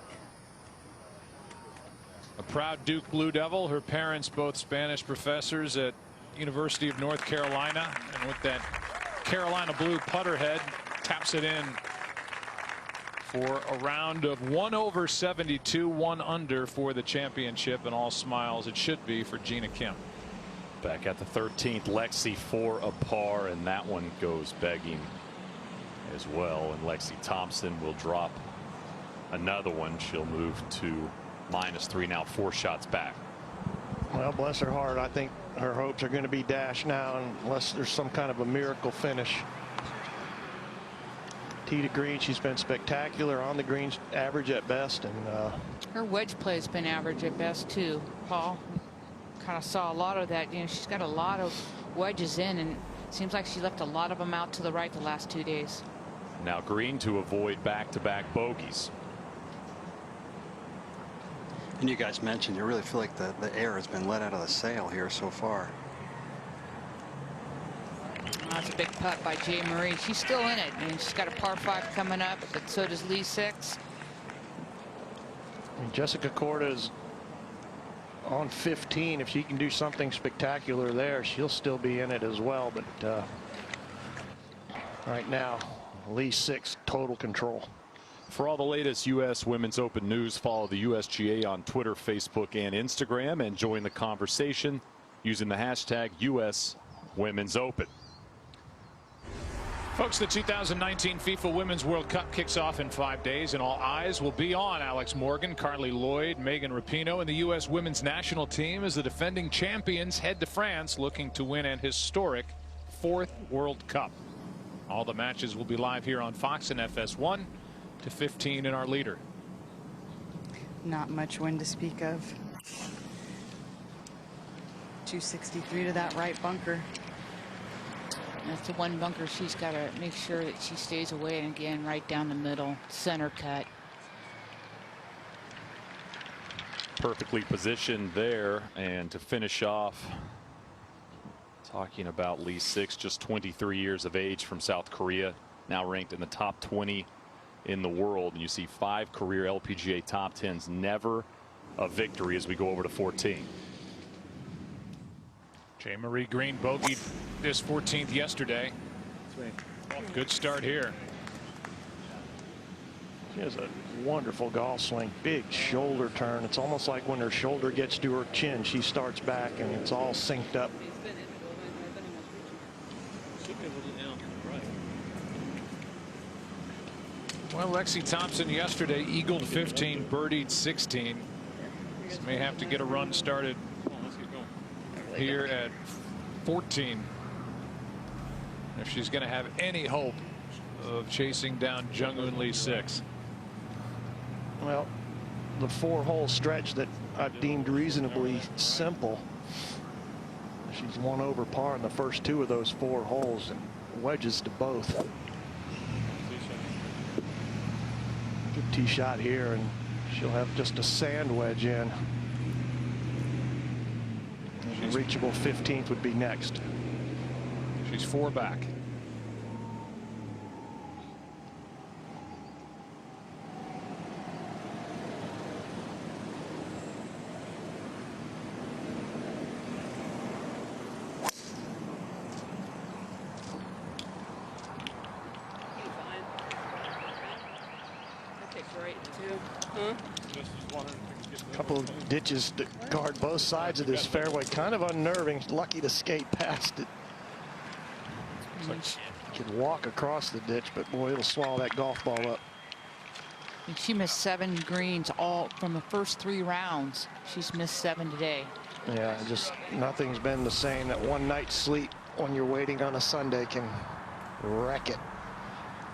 A proud Duke Blue Devil. Her parents both Spanish professors at University of North Carolina, and with that Carolina blue putter head, taps it in for a round of 1 over 72, 1 under for the championship, and all smiles it should be for Gina Kim. Back at the 13th, Lexi for a par, and that one goes begging as well. And Lexi Thompson will drop another one. She'll move to -3 now, 4 shots back. Well, bless her heart, I think her hopes are going to be dashed now unless there's some kind of a miracle finish. Tee to green, she's been spectacular on the greens, average at best, and her wedge play has been average at best too, Paul. Kind of saw a lot of that. You know, she's got a lot of wedges in, and it seems like she left a lot of them out to the right the last 2 days. Now Green to avoid back-to-back bogeys. And you guys mentioned you really feel like the air has been let out of the sail here so far. That's a big putt by Jay Marie. She's still in it, and she's got a par 5 coming up, but so does Lee 6. And Jessica Korda is on 15. If she can do something spectacular there, she'll still be in it as well. But right now, Lee 6, total control. For all the latest U.S. Women's Open news, follow the USGA on Twitter, Facebook, and Instagram, and join the conversation using the hashtag US Women's Open. Folks, the 2019 FIFA Women's World Cup kicks off in 5 days, and all eyes will be on Alex Morgan, Carly Lloyd, Megan Rapinoe, and the U.S. women's national team as the defending champions head to France looking to win an historic 4th World Cup. All the matches will be live here on Fox and FS1 to 15 in our leader. Not much wind to speak of. 263 to that right bunker. That's the one bunker she's got to make sure that she stays away, and again right down the middle, center cut. Perfectly positioned there, and to finish off, talking about Lee 6, just 23 years of age, from South Korea, now ranked in the top 20 in the world, and you see 5 career LPGA top 10s, never a victory as we go over to 14. Jay Marie Green bogeyed this 14th yesterday. Good start here. She has a wonderful golf swing, big shoulder turn. It's almost like when her shoulder gets to her chin, she starts back and it's all synced up. Well, Lexi Thompson yesterday eagled 15, birdied 16. She may have to get a run started here at 14 if she's going to have any hope of chasing down Jung-Hoon Lee 6. Well, the 4-hole stretch that I've deemed reasonably simple, she's 1 over par in the first 2 of those 4 holes, and wedges to both. Good tee shot here, and she'll have just a sand wedge in. And the reachable 15th would be next. She's 4 back. Kicked right too. Huh? Couple of ditches to guard both sides of this fairway. Kind of unnerving. Lucky to skate past it. Looks like she can walk across the ditch, but boy, it'll swallow that golf ball up. And she missed 7 greens all from the first 3 rounds. She's missed 7 today. Yeah, just nothing's been the same. That one night's sleep when you're waiting on a Sunday can wreck it.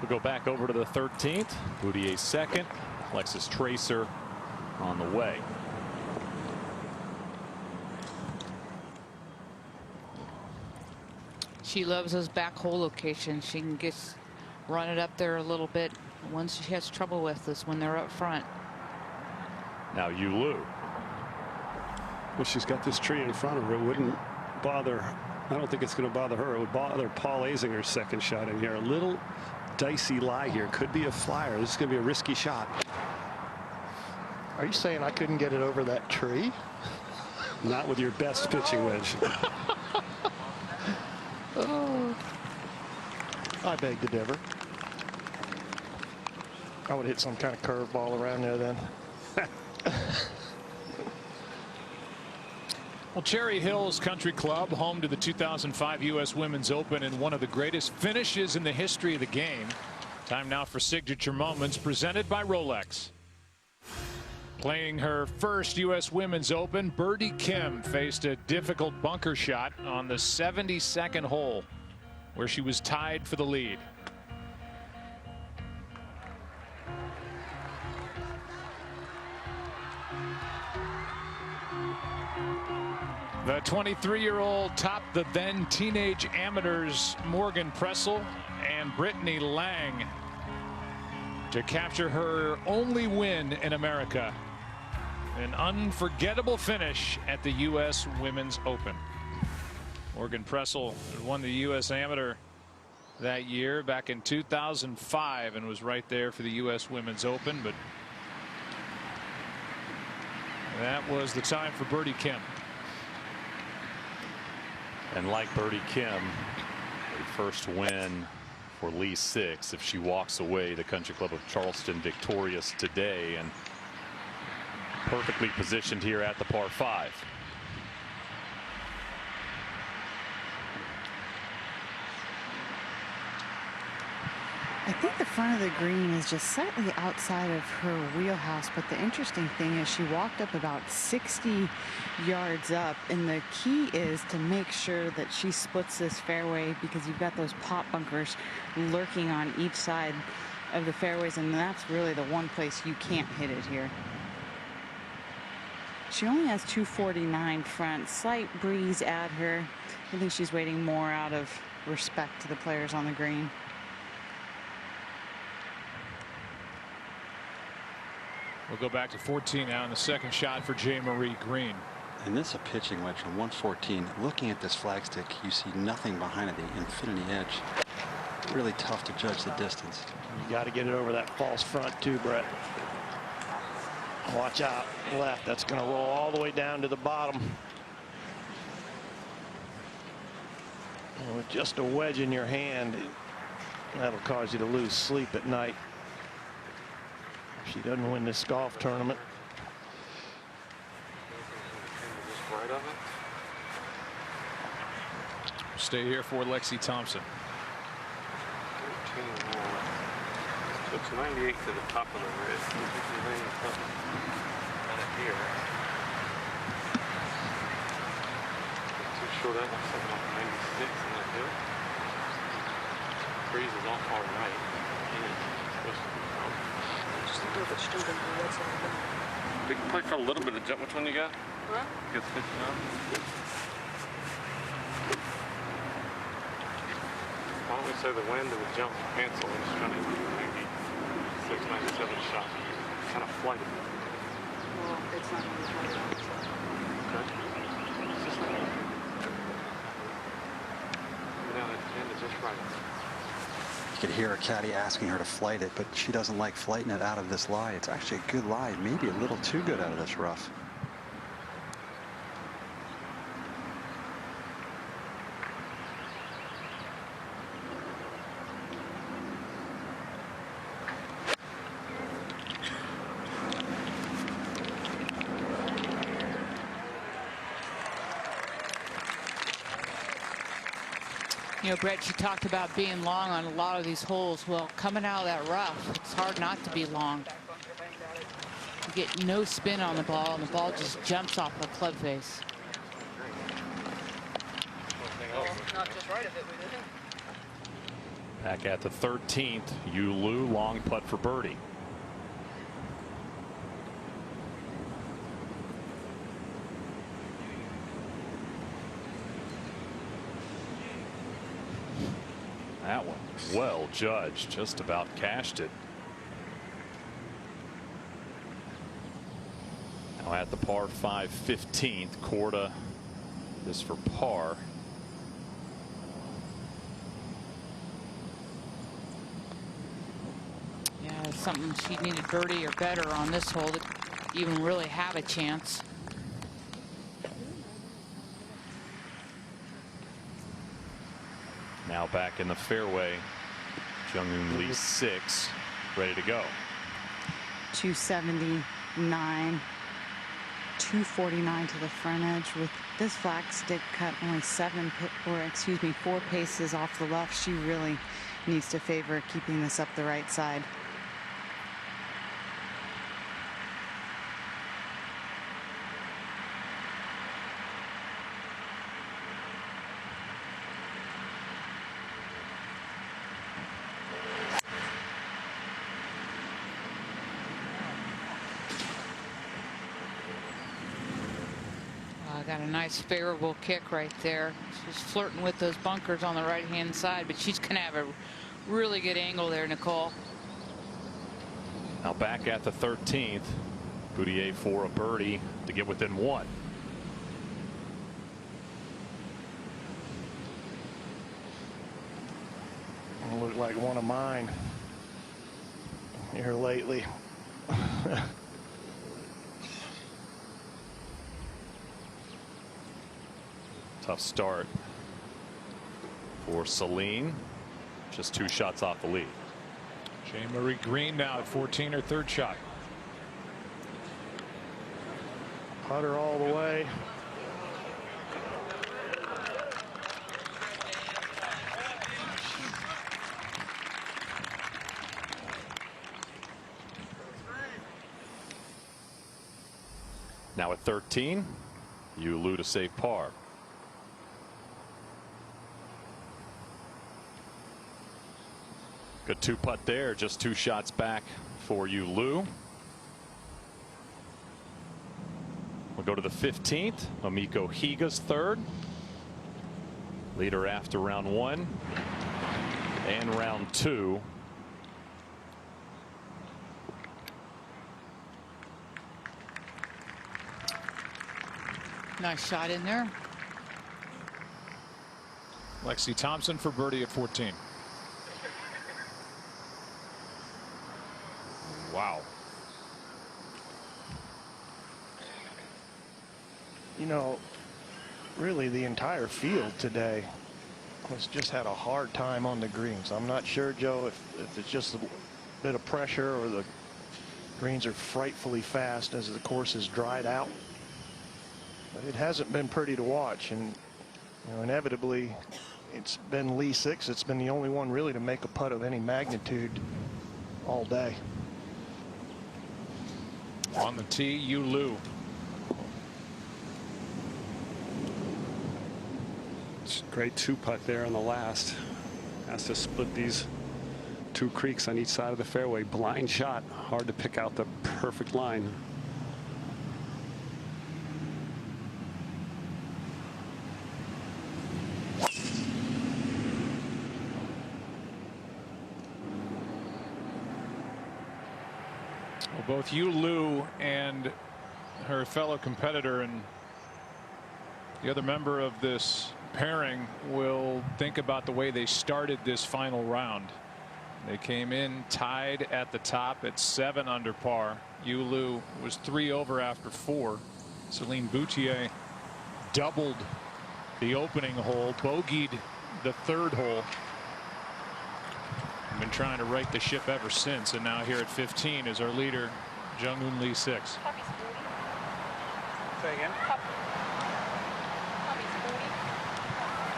We'll go back over to the 13th. Boudier second. Alexis Tracer on the way. She loves those back hole locations. She can just run it up there a little bit. The ones she has trouble with is when they're up front. Now Yulu. Well, she's got this tree in front of her. It wouldn't bother. I don't think it's going to bother her. It would bother Paul Azinger's second shot in here. A little dicey lie here. Could be a flyer. This is going to be a risky shot. Are you saying I couldn't get it over that tree? Not with your best pitching wedge. Oh, I beg to differ. I would hit some kind of curveball around there then. Well, Cherry Hills Country Club, home to the 2005 U.S. Women's Open and one of the greatest finishes in the history of the game. Time now for Signature Moments presented by Rolex. Playing her first U.S. Women's Open, Birdie Kim faced a difficult bunker shot on the 72nd hole, where she was tied for the lead. The 23-year-old topped the then teenage amateurs Morgan Pressel and Brittany Lang to capture her only win in America. An unforgettable finish at the U.S. Women's Open. Morgan Pressel won the U.S. Amateur that year back in 2005 and was right there for the U.S. Women's Open, but that was the time for Birdie Kim. And like Birdie Kim, a first win for Lee Six if she walks away the Country Club of Charleston victorious today, and perfectly positioned here at the par 5. I think the front of the green is just slightly outside of her wheelhouse, but the interesting thing is she walked up about 60 yards up, and the key is to make sure that she splits this fairway, because you've got those pot bunkers lurking on each side of the fairways, and that's really the one place you can't hit it here. She only has 249 front, slight breeze at her. I think she's waiting more out of respect to the players on the green. We'll go back to 14 now in the second shot for J. Marie Green. And this is a pitching wedge from 114. Looking at this flagstick, you see nothing behind it, the infinity edge. Really tough to judge the distance. You got to get it over that false front too, Brett. Watch out left. That's going to roll all the way down to the bottom. And with just a wedge in your hand, that'll cause you to lose sleep at night. If she doesn't win this golf tournament. Stay here for Lexi Thompson. So it's 98 to the top of the ridge. Kind of here. Too sure that looks like about 96 in that hill. Breeze is off hard right. We can play for a little bit of jump. Which one you got? Huh? Good pitch now. Why don't we say the wind and the jump cancel? We're just trying to 96, 97 shot. Kind of flighted. Well, it's not going to be flighted. Okay. It's just like now that wind is just right. You could hear her caddy asking her to flight it, but she doesn't like flighting it out of this lie. It's actually a good lie, maybe a little too good out of this rough. know, Brett, you talked about being long on a lot of these holes. Well, coming out of that rough, it's hard not to be long. You get no spin on the ball, and the ball just jumps off the club face. Not just right of it, we didn't. Back at the 13th, Yu Lu, long putt for birdie. That one well judged, just about cashed it. Now at the par 5 15th, Korda is for par. Yeah, it's something she needed birdie or better on this hole to even really have a chance. Now back in the fairway, Jung-Hoon Lee 6, ready to go. 279, 249 to the front edge. With this flag stick cut only 4 paces off the left, she really needs to favor keeping this up the right side. Got a nice favorable kick right there. She's flirting with those bunkers on the right hand side, but she's going to have a really good angle there, Nicole. Now back at the 13th, Boudier for a birdie to get within 1. Looked like one of mine here lately. Tough start for Celine. Just 2 shots off the lead. Jane Marie Green now at 14, her 3rd shot. Putter all the way. Now at 13, Yu Lu to save par. Good 2-putt there, just 2 shots back for Yu Lu. We'll go to the 15th. Omiko Higa's 3rd. Leader after round 1 and round 2. Nice shot in there. Lexi Thompson for birdie at 14. Wow. You know, really the entire field today has just had a hard time on the greens. I'm not sure, Joe, if it's just a bit of pressure or the greens are frightfully fast as the course has dried out. But it hasn't been pretty to watch, and you know, inevitably it's been Lee 6. It's been the only one really to make a putt of any magnitude all day. On the tee, Yu Lu. It's a great 2-putt there on the last. Has to split these 2 creeks on each side of the fairway. Blind shot. Hard to pick out the perfect line. Well, both Yu Lu and her fellow competitor and the other member of this pairing will think about the way they started this final round. They came in tied at the top at 7 under par. Yu Lu was 3 over after 4. Celine Boutier doubled the opening hole, bogeyed the 3rd hole. Been trying to right the ship ever since, and now here at 15 is our leader, Jung-Hoon Lee 6. Say again?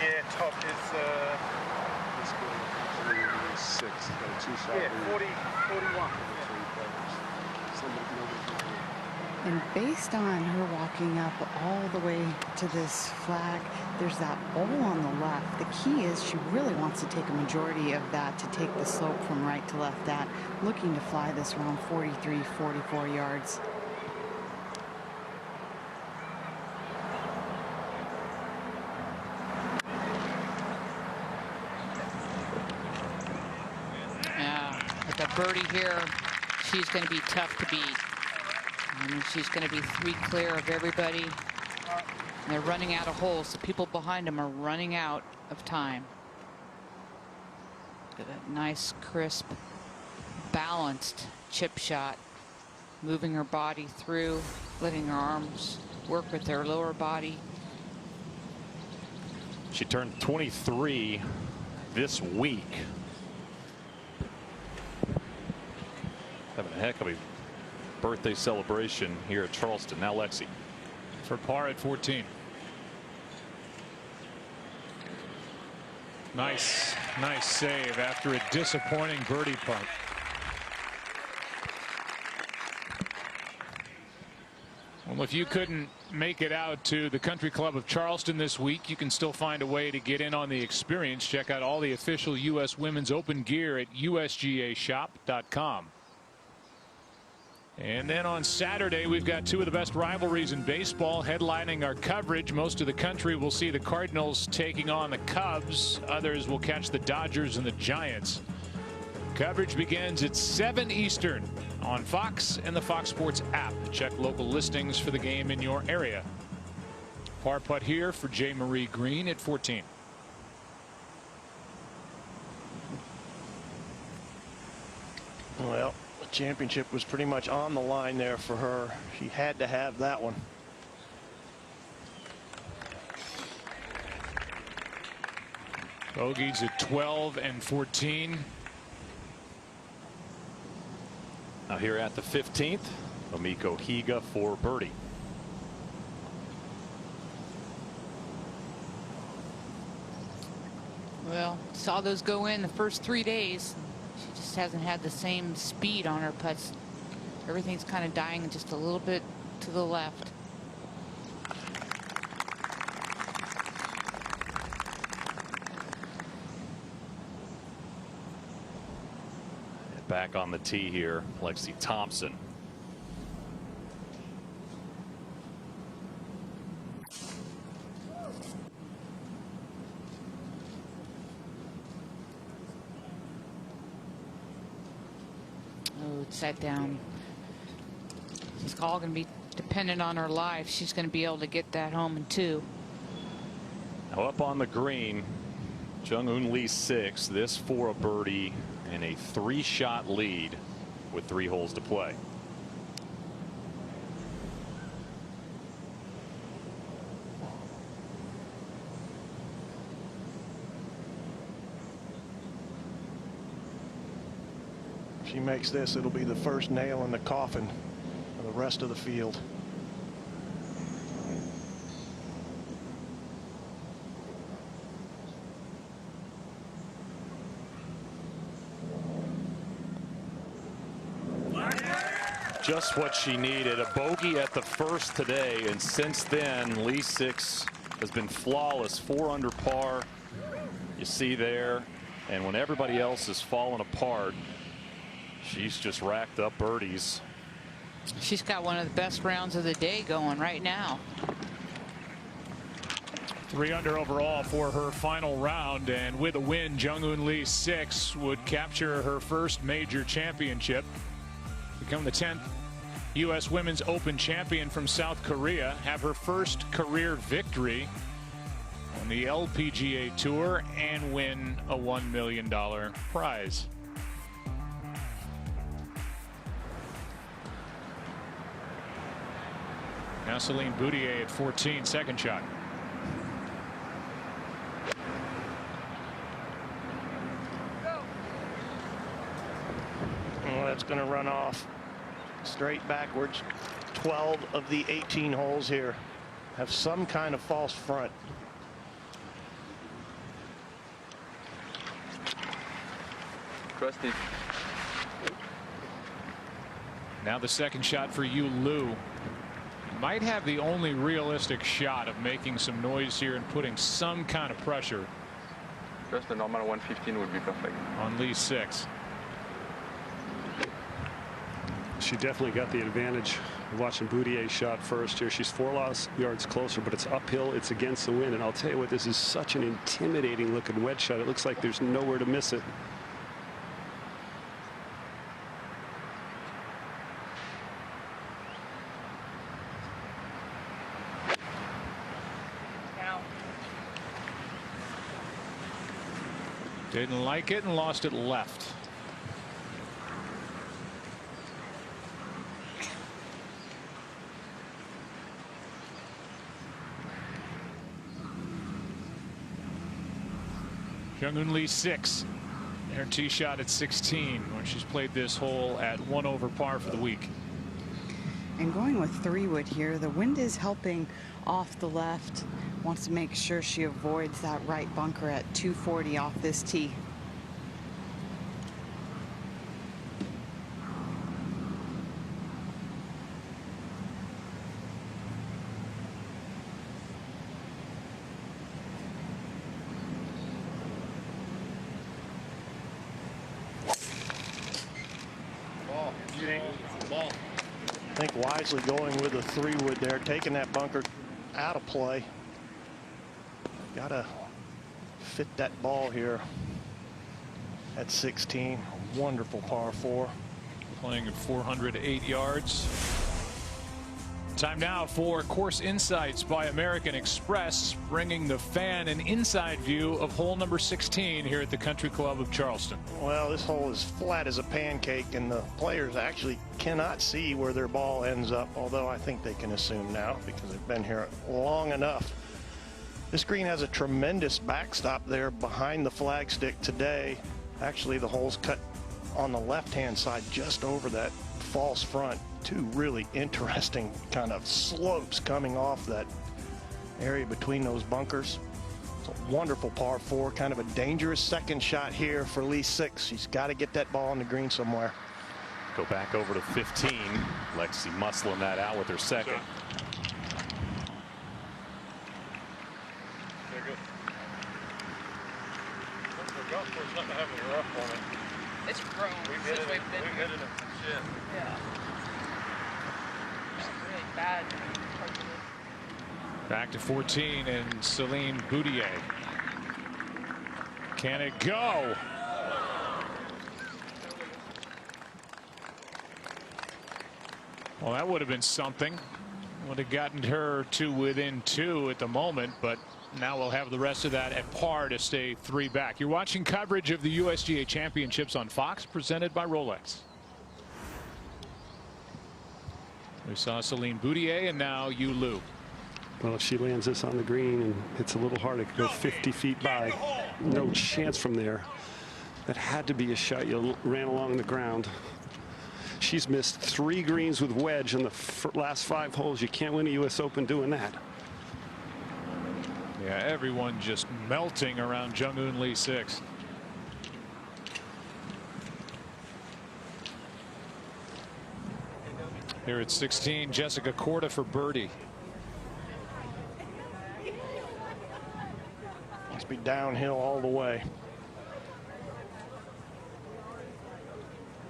Yeah, top is 6. Got a 2-shot Yeah, lead. 40, 41. And based on her walking up all the way to this flag, there's that bowl on the left. The key is she really wants to take a majority of that to take the slope from right to left at, looking to fly this around 43, 44 yards. Yeah, with the birdie here, she's going to be tough to beat. I mean, she's going to be 3 clear of everybody. And they're running out of holes. The people behind them are running out of time. Look at that nice, crisp, balanced chip shot. Moving her body through, letting her arms work with their lower body. She turned 23 this week. Having a heck of a birthday celebration here at Charleston. Now Lexi. For par at 14. Nice save after a disappointing birdie putt. Well, if you couldn't make it out to the Country Club of Charleston this week, you can still find a way to get in on the experience. Check out all the official U.S. Women's Open gear at usgashop.com. And then on Saturday, we've got 2 of the best rivalries in baseball headlining our coverage. Most of the country will see the Cardinals taking on the Cubs. Others will catch the Dodgers and the Giants. Coverage begins at 7 Eastern on Fox and the Fox Sports app. Check local listings for the game in your area. Par putt here for J. Marie Green at 14. Well, the championship was pretty much on the line there for her. She had to have that one. Bogeys at 12 and 14. Now here at the 15th, Omiko Higa for birdie. Well, saw those go in the first 3 days. She just hasn't had the same speed on her putts. Everything's kind of dying just a little bit to the left. Back on the tee here, Lexi Thompson. Oh, it's set down. It's all going to be dependent on her life. She's going to be able to get that home in 2. Now up on the green, Jung-Hoon Lee 6. This for a birdie and a 3-shot lead with 3 holes to play. If she makes this, it'll be the first nail in the coffin for the rest of the field. Just what she needed. A bogey at the first today, and since then Lee 6 has been flawless. 4 under par, you see there, and when everybody else is falling apart, she's just racked up birdies. She's got one of the best rounds of the day going right now. 3 under overall for her final round, and with a win, Jung-Hoon Lee 6 would capture her first major championship, become the 10th U.S. Women's Open champion from South Korea, have her first career victory on the LPGA Tour, and win a $1 million prize. Now Celine Boutier at 14, second shot. Well, that's going to run off straight backwards. 12 of the 18 holes here have some kind of false front. Trust it. Now the second shot for Yu Lu. Might have the only realistic shot of making some noise here and putting some kind of pressure. Just a normal 115 would be perfect. On Lee 6. She definitely got the advantage of watching Boutier shot first here. She's 4 yards closer, but it's uphill. It's against the wind. And I'll tell you what, this is such an intimidating looking wedge shot. It looks like there's nowhere to miss it. Didn't like it and lost it left. Jung-Hoon Lee 6. Her tee shot at 16 when she's played this hole at 1 over par for the week. And going with 3-wood here, the wind is helping off the left. Wants to make sure she avoids that right bunker at 240 off this tee. I think wisely going with a 3-wood there, taking that bunker out of play. Got to fit that ball here at 16. Wonderful par 4. Playing at 408 yards. Time now for Course Insights by American Express, bringing the fan an inside view of hole number 16 here at the Country Club of Charleston. Well, this hole is flat as a pancake, and the players actually cannot see where their ball ends up, although I think they can assume now because they've been here long enough. This green has a tremendous backstop there behind the flagstick today. Actually, the hole's cut on the left-hand side just over that false front. Two really interesting kind of slopes coming off that area between those bunkers. It's a wonderful par 4, kind of a dangerous second shot here for Lee 6. She's got to get that ball on the green somewhere. Go back over to 15. Lexi muscling that out with her second. The golf course not to have any rough on it. It's grown since we've been here. We've hit it and shit. Yeah. It's really bad. Back to 14 and Celine Boutier. Can it go? Well, that would have been something. Would have gotten her to within 2 at the moment, but now we'll have the rest of that at par to stay 3 back. You're watching coverage of the USGA Championships on Fox, presented by Rolex. We saw Celine Boutier and now Yu Lu. Well, if she lands this on the green and it's a little hard, it could go 50 feet by. No chance from there. That had to be a shot. You ran along the ground. She's missed 3 greens with wedge in the last 5 holes. You can't win a U.S. Open doing that. Yeah, everyone just melting around Jung-Hoon Lee 6. Here at 16, Jessica Korda for birdie. Must be downhill all the way.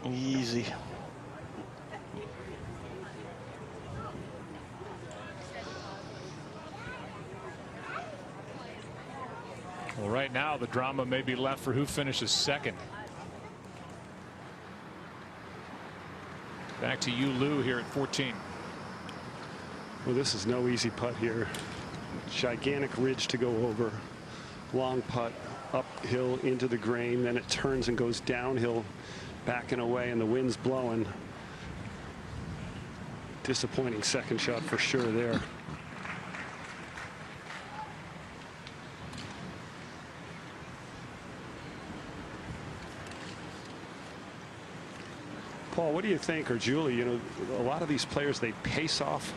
Easy. Well, right now the drama may be left for who finishes second. Back to Yu Lu here at 14. Well, this is no easy putt here. Gigantic ridge to go over. Long putt uphill into the green. Then it turns and goes downhill, backing away, and the wind's blowing. Disappointing second shot for sure there. Paul, what do you think, or Julie? You know, a lot of these players, they pace off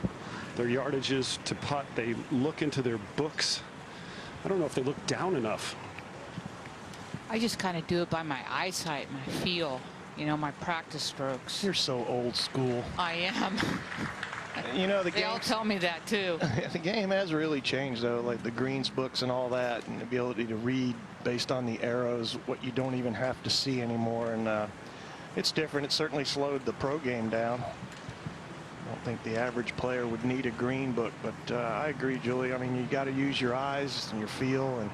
their yardages to putt. They look into their books. I don't know if they look down enough. I just kind of do it by my eyesight, my feel, you know, my practice strokes. You're so old school. I am. You know, they all tell me that too. The game has really changed, though, like the greens books and all that, and the ability to read based on the arrows, what you don't even have to see anymore. And it's different. It certainly slowed the pro game down. I don't think the average player would need a green book, but I agree, Julie. I mean, you got to use your eyes and your feel, and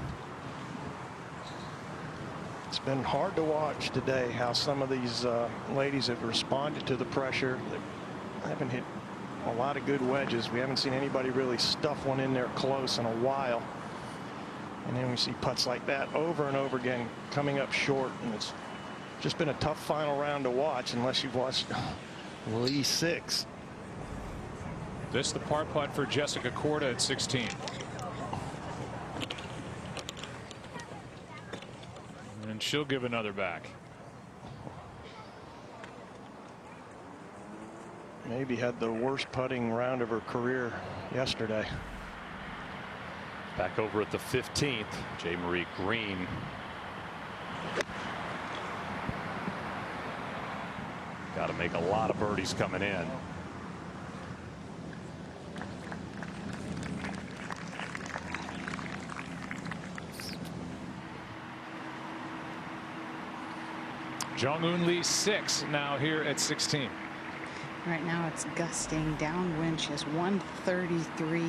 it's been hard to watch today how some of these ladies have responded to the pressure. They haven't hit a lot of good wedges. We haven't seen anybody really stuff one in there close in a while. And then we see putts like that over and over again coming up short, and it's just been a tough final round to watch unless you've watched Lee 6. This the par putt for Jessica Korda at 16. And she'll give another back. Maybe had the worst putting round of her career yesterday. Back over at the 15th, J. Marie Green. Got to make a lot of birdies coming in. Jung-Hoon Lee 6 now here at 16. Right now it's gusting downwind. She has 133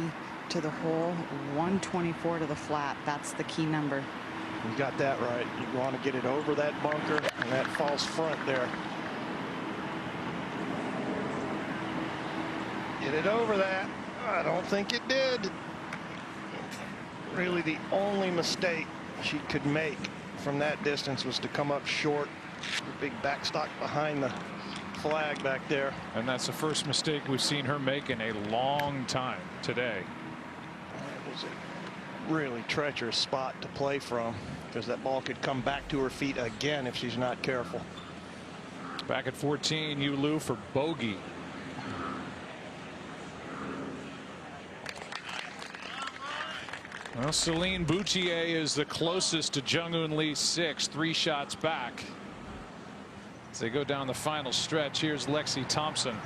to the hole, 124 to the flat. That's the key number. You got that right. You want to get it over that bunker and that false front there. Get it over that. I don't think it did. Really, the only mistake she could make from that distance was to come up short. The big backstop behind the flag back there. And that's the first mistake we've seen her make in a long time today. It was a really treacherous spot to play from, because that ball could come back to her feet again if she's not careful. Back at 14, Yu Liu for bogey. Well, Celine Boutier is the closest to Jung-Hoon Lee 6, 3 shots back. As they go down the final stretch, here's Lexi Thompson.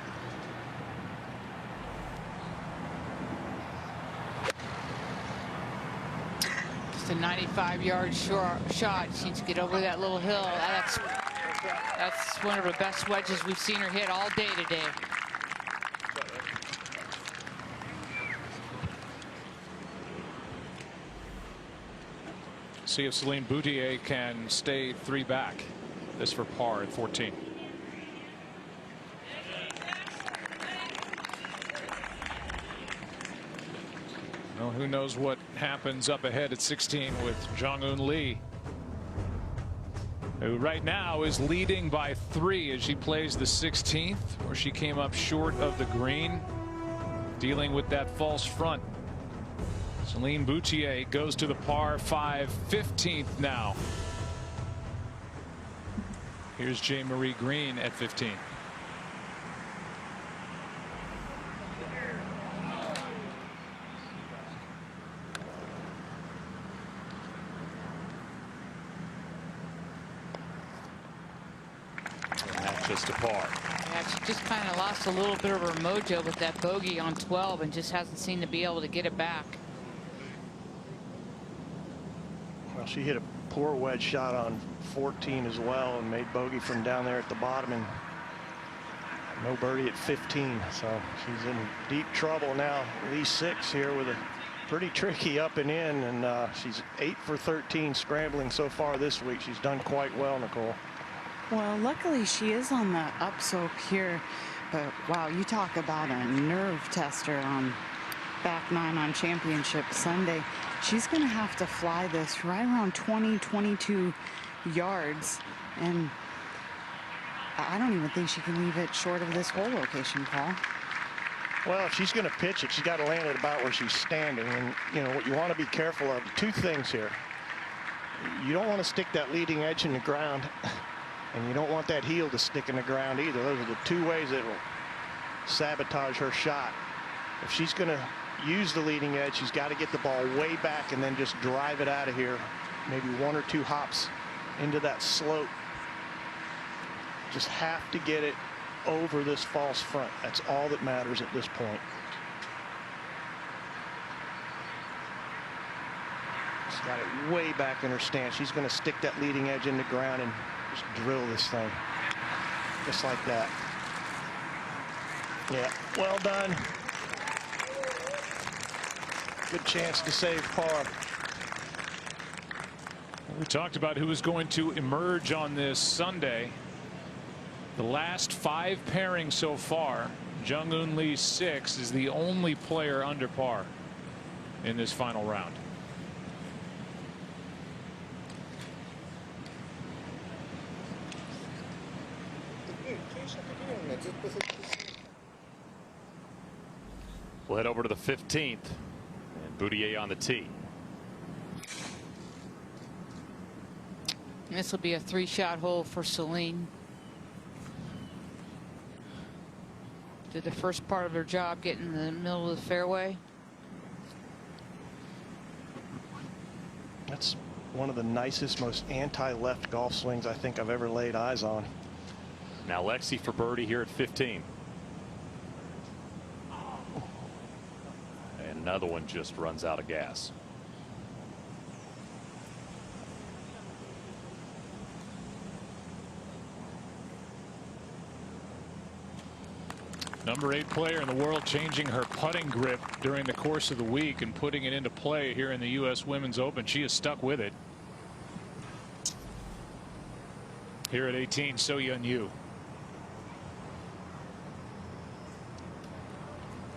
Just a 95-yard shot. She needs to get over that little hill. That's one of the best wedges we've seen her hit all day today. See if Celine Boutier can stay 3 back. This for par at 14. Well, who knows what happens up ahead at 16 with Jung-Hoon Lee, who right now is leading by 3 as she plays the 16th, where she came up short of the green, dealing with that false front. Celine Boutier goes to the par 5, 15th now. Here's J. Marie Green at 15. And that's just a par. Yeah, she just kind of lost a little bit of her mojo with that bogey on 12 and just hasn't seemed to be able to get it back. Well, she hit a poor wedge shot on 14 as well and made bogey from down there at the bottom, and no birdie at 15. So she's in deep trouble now. Lee 6 here with a pretty tricky up and in, and she's 8 for 13 scrambling so far this week. She's done quite well, Nicole. Well, luckily she is on the upslope here, but wow, you talk about a nerve tester on back 9 on Championship Sunday. She's going to have to fly this right around 20-22 yards, and I don't even think she can leave it short of this hole location, Paul. Well, if she's going to pitch it, she's got to land it about where she's standing. And, you know, what you want to be careful of, 2 things here. You don't want to stick that leading edge in the ground, and you don't want that heel to stick in the ground either. Those are the 2 ways that will sabotage her shot. If she's going to use the leading edge, she's got to get the ball way back and then just drive it out of here. Maybe 1 or 2 hops into that slope. Just have to get it over this false front. That's all that matters at this point. She's got it way back in her stance. She's going to stick that leading edge in the ground and just drill this thing. Just like that. Yeah, well done. Good chance to save par. We talked about who was going to emerge on this Sunday. The last 5 pairings so far, Jung Eun Lee 6 is the only player under par in this final round. We'll head over to the 15th, and Boutier on the tee. This will be a 3-shot hole for Celine. Did the first part of her job getting in the middle of the fairway. That's one of the nicest, most anti-left golf swings I think I've ever laid eyes on. Now Lexi for birdie here at 15. And another one just runs out of gas. Number 8 player in the world changing her putting grip during the course of the week and putting it into play here in the U.S. Women's Open. She is stuck with it. Here at 18, So Yeon Yu.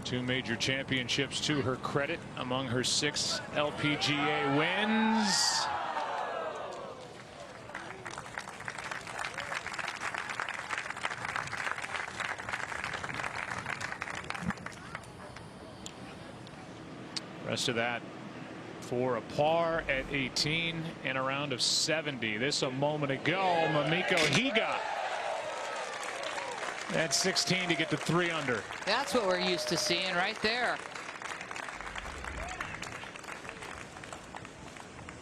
2 major championships to her credit among her 6 LPGA wins. Rest of that for a par at 18 in a round of 70. This a moment ago. Mamiko Higa at 16 to get to 3 under. That's what we're used to seeing right there.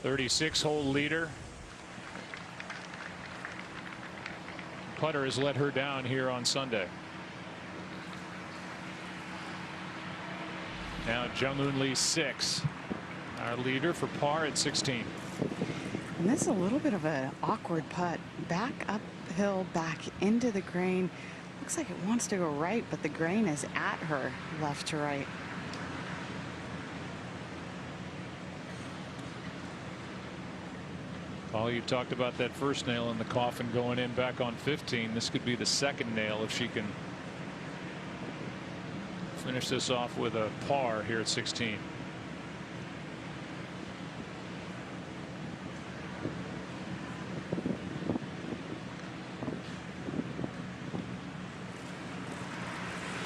36-hole leader. Putter has let her down here on Sunday. Now Jung Eun Lee 6, our leader for par at 16. And this is a little bit of an awkward putt. Back uphill, back into the grain. Looks like it wants to go right, but the grain is at her left to right. Paul, you talked about that first nail in the coffin going in back on 15. This could be the second nail if she can finish this off with a par here at 16.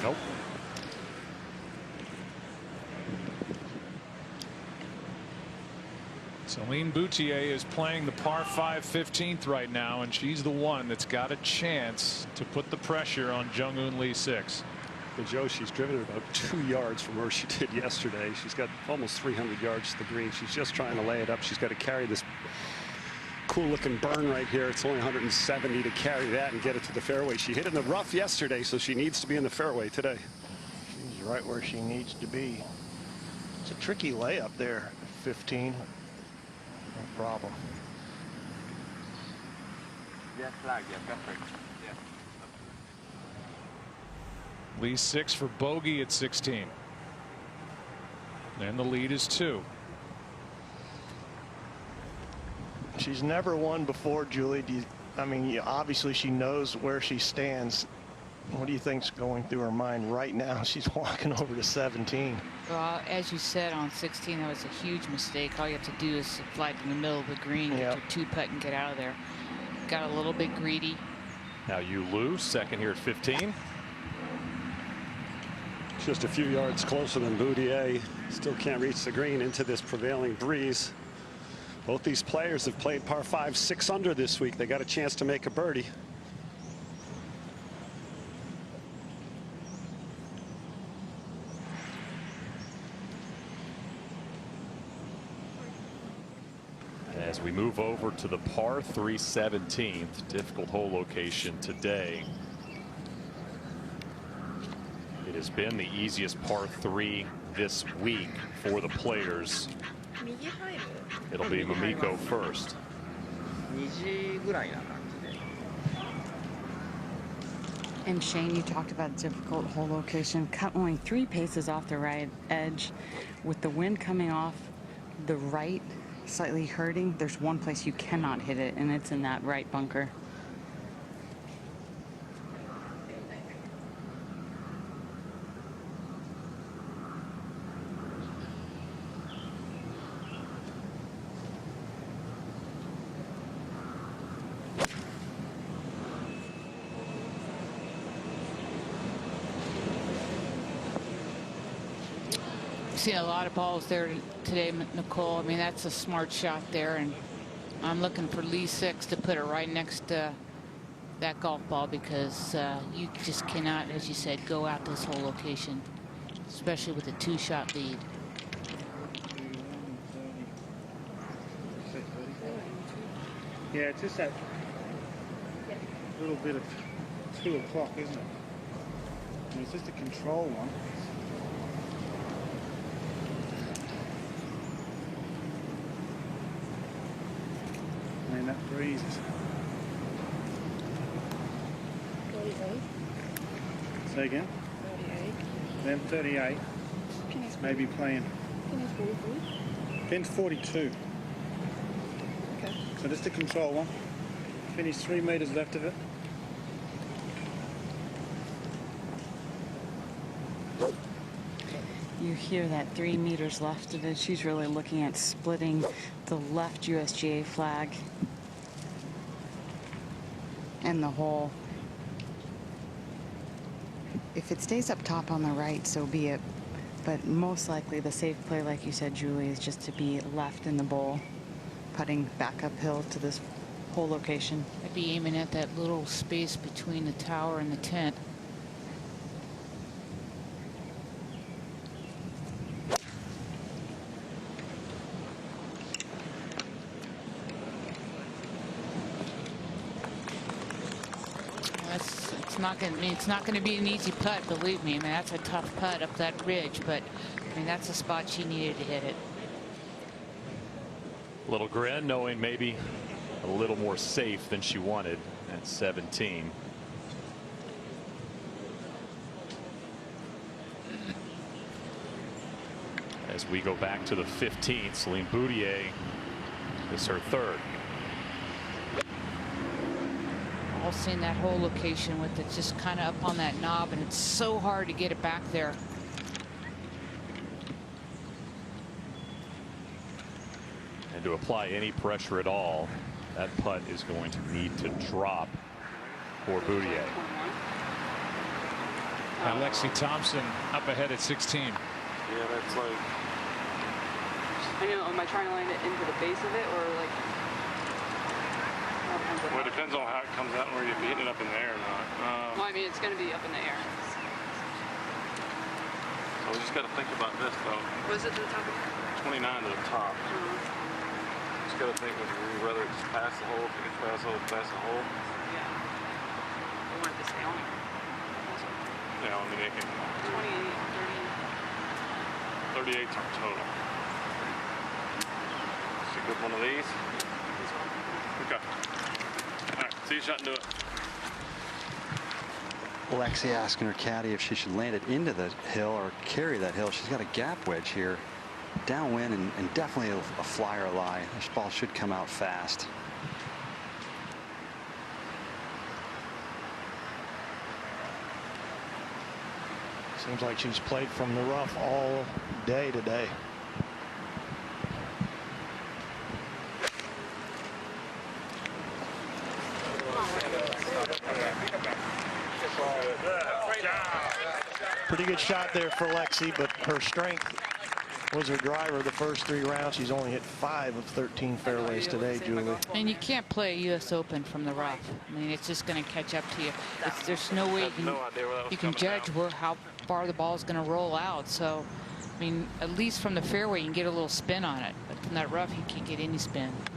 Nope. Celine Boutier is playing the par 5 15th right now, and she's the one that's got a chance to put the pressure on Jung Eun Lee 6. But Joe, she's driven it about 2 yards from where she did yesterday. She's got almost 300 yards to the green. She's just trying to lay it up. She's got to carry this cool looking burn right here. It's only 170 to carry that and get it to the fairway. She hit in the rough yesterday, so she needs to be in the fairway today. She's right where she needs to be. It's a tricky layup there. 15. No problem. Yeah, flag, yeah, perfect. Yeah. Lee 6 for bogey at 16. And the lead is 2. She's never won before, Julie. I mean, obviously she knows where she stands. What do you think's going through her mind right now? She's walking over to 17. Well, as you said on 16, that was a huge mistake. All you have to do is fly in the middle of the green, get your 2-putt and get out of there. Got a little bit greedy. Now Yu Lu, second here at 15. Just a few yards closer than Boutier. Still can't reach the green into this prevailing breeze. Both these players have played par 5 6 under this week. They got a chance to make a birdie. As we move over to the par 3 17th, difficult hole location today. It has been the easiest par 3 this week for the players. It'll be Momiko first. And Shane, you talked about difficult hole location. Cut only 3 paces off the right edge. With the wind coming off the right, slightly hurting, there's one place you cannot hit it, and it's in that right bunker. Seen a lot of balls there today, Nicole. I mean, that's a smart shot there, and I'm looking for Lee 6 to put it right next to that golf ball, because you just cannot, as you said, go out this whole location, especially with a 2-shot lead. Yeah, it's just that little bit of 2 o'clock, isn't it? And it's just a control one. I mean, that breeze is... 38. Say again? 38. Then 38. Maybe playing. Pin is 43. Pin's 42. Okay. So just a control one. Finish 3 meters left of it. You hear that 3 meters left of it. She's really looking at splitting the left USGA flag and the hole. If it stays up top on the right, so be it. But most likely the safe play, like you said, Julie, is just to be left in the bowl, putting back uphill to this hole location. I'd be aiming at that little space between the tower and the tent. It's not going to be an easy putt, believe me. I mean, that's a tough putt up that ridge, but I mean, that's the spot she needed to hit it. A little grin, knowing maybe a little more safe than she wanted at 17. As we go back to the 15th, Celine Boutier is her 3rd. All seen that whole location with it just kind of up on that knob, and it's so hard to get it back there. And to apply any pressure at all, that putt is going to need to drop for Boutier. Lexi Thompson up ahead at 16. Yeah, that's like... I know, am I trying to land it into the base of it, or like... Well, it depends on how it comes out and where you're hitting it up in the air or not. Well, I mean, it's going to be up in the air. So we just got to think about this, though. Was it to the top? 29 to the top. Just got to think whether it's past the hole, if it gets past the hole, past the hole. Yeah. I want it to stay on there. Yeah, I mean, it can... 28, 30. 38's our total. It's a good one of these. Okay. All right, see you shot and do it. Lexi asking her caddy if she should land it into the hill or carry that hill. She's got a gap wedge here, downwind, and definitely a flyer lie. This ball should come out fast. Seems like she's played from the rough all day today. Pretty good shot there for Lexi, but her strength was her driver the first 3 rounds. She's only hit 5 of 13 fairways today, Julie. And you can't play a U.S. Open from the rough. I mean, it's just going to catch up to you. There's no way you can judge how far the ball is going to roll out. So, I mean, at least from the fairway, you can get a little spin on it. But from that rough, you can't get any spin.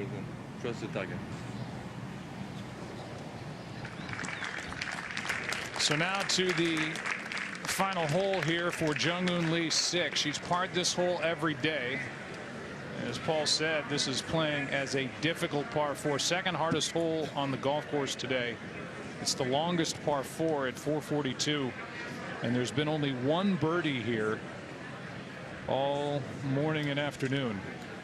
everything. Trust the target. So now to the final hole here for Jung-Hoon Lee 6. She's parred this hole every day. As Paul said, this is playing as a difficult par 4, second hardest hole on the golf course today. It's the longest par 4 at 442, and there's been only one birdie here all morning and afternoon.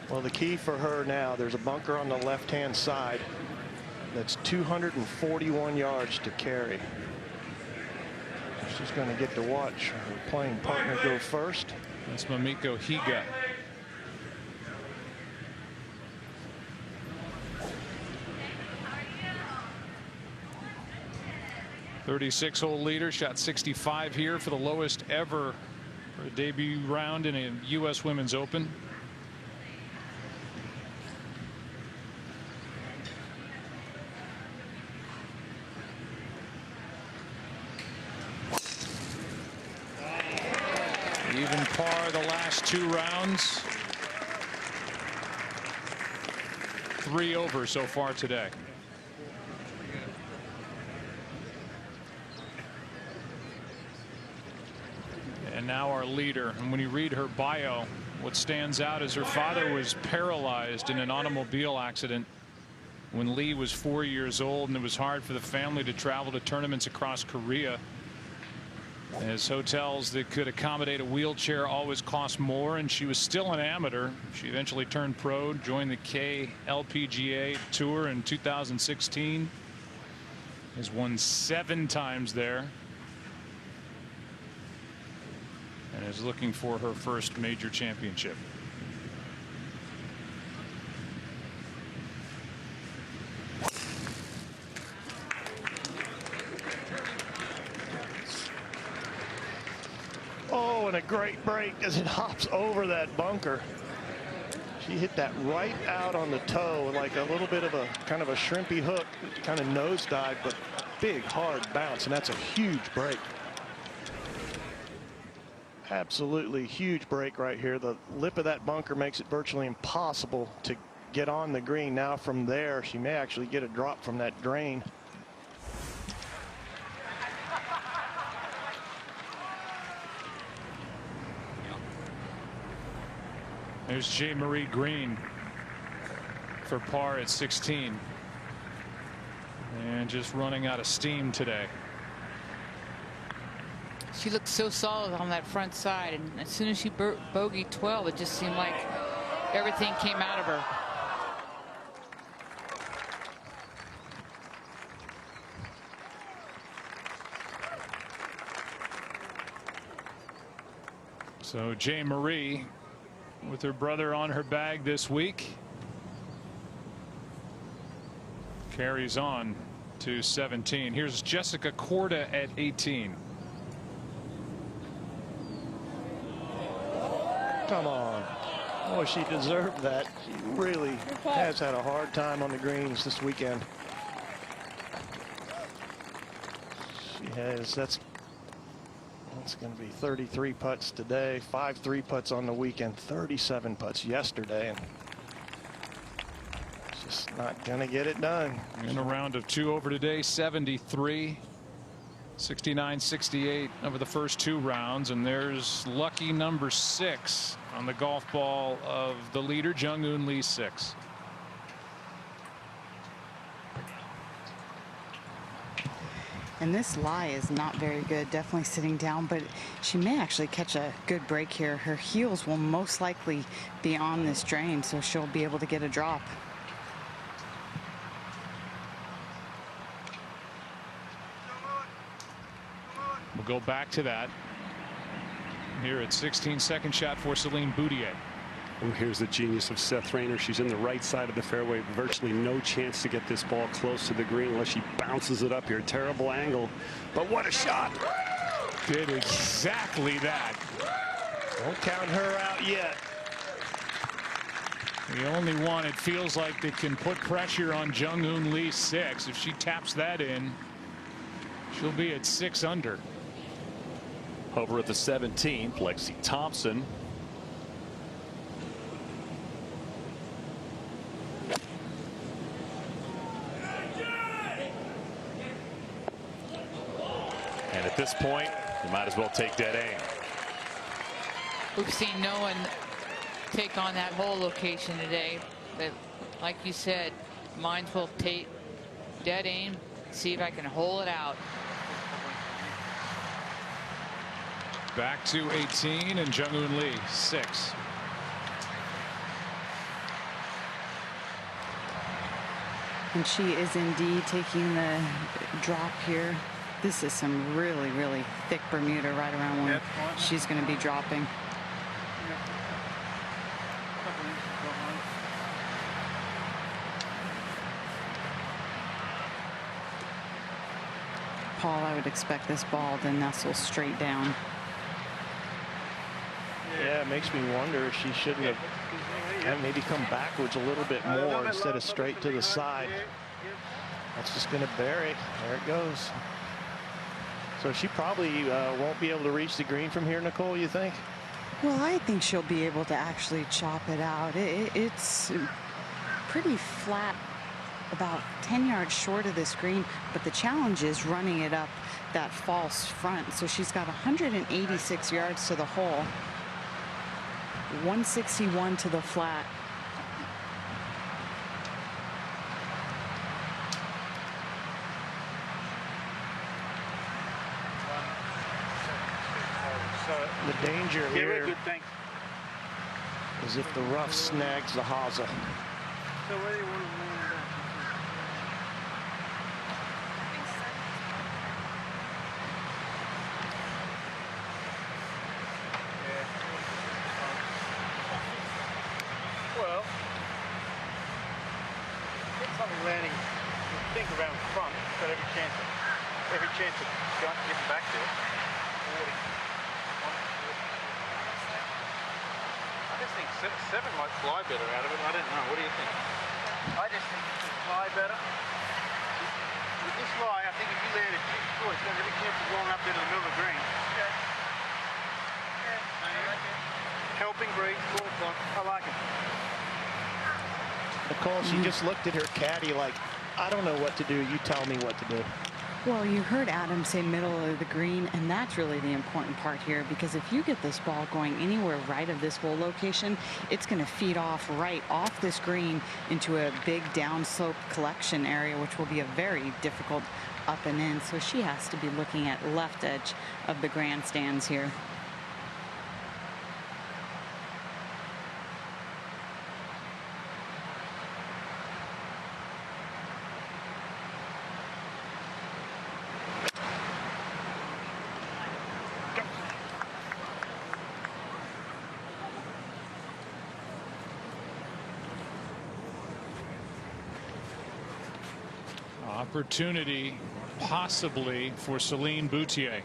Well, the key for her now, there's a bunker on the left-hand side that's 241 yards to carry. She's going to get to watch her playing partner go first. That's Mamiko Higa. .36-hole leader, shot 65 here for the lowest ever for a debut round in a U.S. Women's Open. Even par the last 2 rounds. 3 over so far today. And now our leader. And when you read her bio, what stands out is her father was paralyzed in an automobile accident when Lee was 4 years old, and it was hard for the family to travel to tournaments across Korea, as hotels that could accommodate a wheelchair always cost more. And she was still an amateur. She eventually turned pro, joined the KLPGA Tour in 2016, has won 7 times there, and is looking for her first major championship. Oh, and a great break as it hops over that bunker. She hit that right out on the toe, like a little bit of a kind of a shrimpy hook, kind of nosedive, but big hard bounce, and that's a huge break. Absolutely huge break right here. The lip of that bunker makes it virtually impossible to get on the green. Now from there, she may actually get a drop from that drain. There's J. Marie Green for par at 16, and just running out of steam today. She looked so solid on that front side, and as soon as she bogeyed 12, it just seemed like everything came out of her. So J. Marie with her brother on her bag this week carries on to 17. Here's Jessica Korda at 18. Come on. Oh, she deserved that. She really has had a hard time on the greens this weekend. She has, that's going to be 33 putts today, 5 3-putts on the weekend, 37 putts yesterday, and just not going to get it done. In a round of 2 over today, 73, 69, 68 over the first 2 rounds, and there's lucky number 6 on the golf ball of the leader, Jung-Hoon Lee 6. And this lie is not very good, definitely sitting down, but she may actually catch a good break here. Her heels will most likely be on this drain, so she'll be able to get a drop. We'll go back to that here at 16. Second shot for Celine Boutier. Oh, here's the genius of Seth Rayner. She's in the right side of the fairway. Virtually no chance to get this ball close to the green unless she bounces it up here. Terrible angle, but what a shot. Did exactly that. Don't count her out yet. The only one it feels like that can put pressure on Jung-Hoon Lee 6. If she taps that in, she'll be at 6 under. Over at the 17th, Lexi Thompson. this point, you might as well take dead aim. We've seen no one take on that whole location today, but like you said, might as well take dead aim, see if I can hole it out. Back to 18 and Jung-Hoon Lee 6. And she is indeed taking the drop here. This is some really, really thick Bermuda right around when she's going to be dropping. Paul, I would expect this ball to nestle straight down. Yeah, it makes me wonder if she shouldn't have maybe come backwards a little bit more instead of straight to the side. That's just going to bury. There it goes. So she probably won't be able to reach the green from here, Nicole, you think? Well, I think she'll be able to actually chop it out. It's pretty flat, about 10 yards short of this green, but the challenge is running it up that false front. So she's got 186 yards to the hole, 161 to the flat. The danger here is if the rough snags the hosel. So where do you want to land that? Well, get something landing, think around front, but every chance of getting back there. 40. I just think 7 might fly better out of it. I don't know. What do you think? I just think it could fly better. With this lie, I think if you land it too short, it's got every chance of going up into the middle of the green. Okay. Helping break, 4 o'clock. I like it. Nicole, she just looked at her caddy like, I don't know what to do. You tell me what to do. Well, you heard Adam say middle of the green, and that's really the important part here, because if you get this ball going anywhere right of this hole location, it's going to feed off right off this green into a big downslope collection area, which will be a very difficult up and in. So she has to be looking at left edge of the grandstands here. Opportunity possibly for Celine Boutier.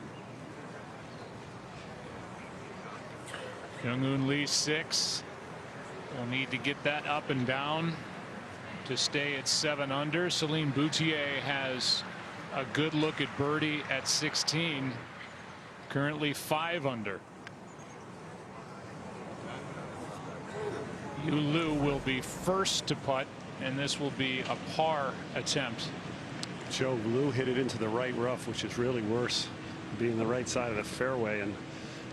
Jung-Hoon Lee 6 will need to get that up and down to stay at 7 under. Celine Boutier has a good look at birdie at 16, currently 5 under. Yu Liu will be first to putt, and this will be a par attempt. Joe Liu hit it into the right rough, which is really worse, being the right side of the fairway, and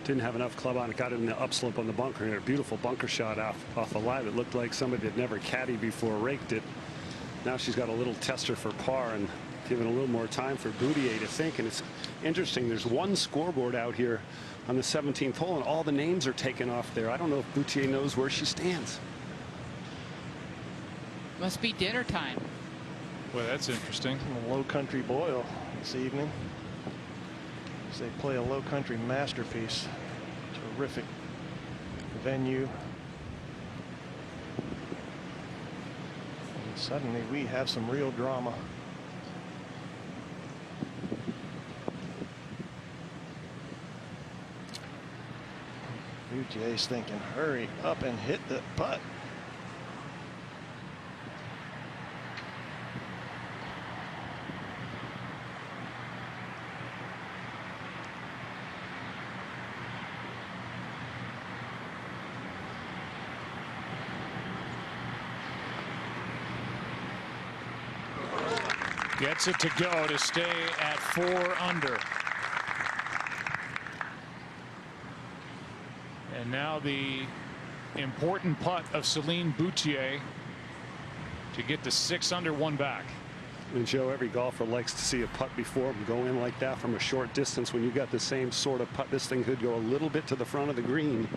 didn't have enough club on it. Got it in the upslope on the bunker, and a beautiful bunker shot off the lie that looked like somebody that never caddied before raked it. Now she's got a little tester for par and giving a little more time for Boutier to think. And it's interesting, there's one scoreboard out here on the 17th hole, and all the names are taken off there. I don't know if Boutier knows where she stands. Must be dinner time. Well, that's interesting. A Low Country Boil this evening as they play a Low Country masterpiece. Terrific venue. And suddenly we have some real drama. Boutier's thinking, hurry up and hit the putt. Gets it to go to stay at 4 under. And now the important putt of Celine Boutier to get to 6 under, 1 back. And Joe, every golfer likes to see a putt before him go in like that from a short distance. When you got the same sort of putt, this thing could go a little bit to the front of the green.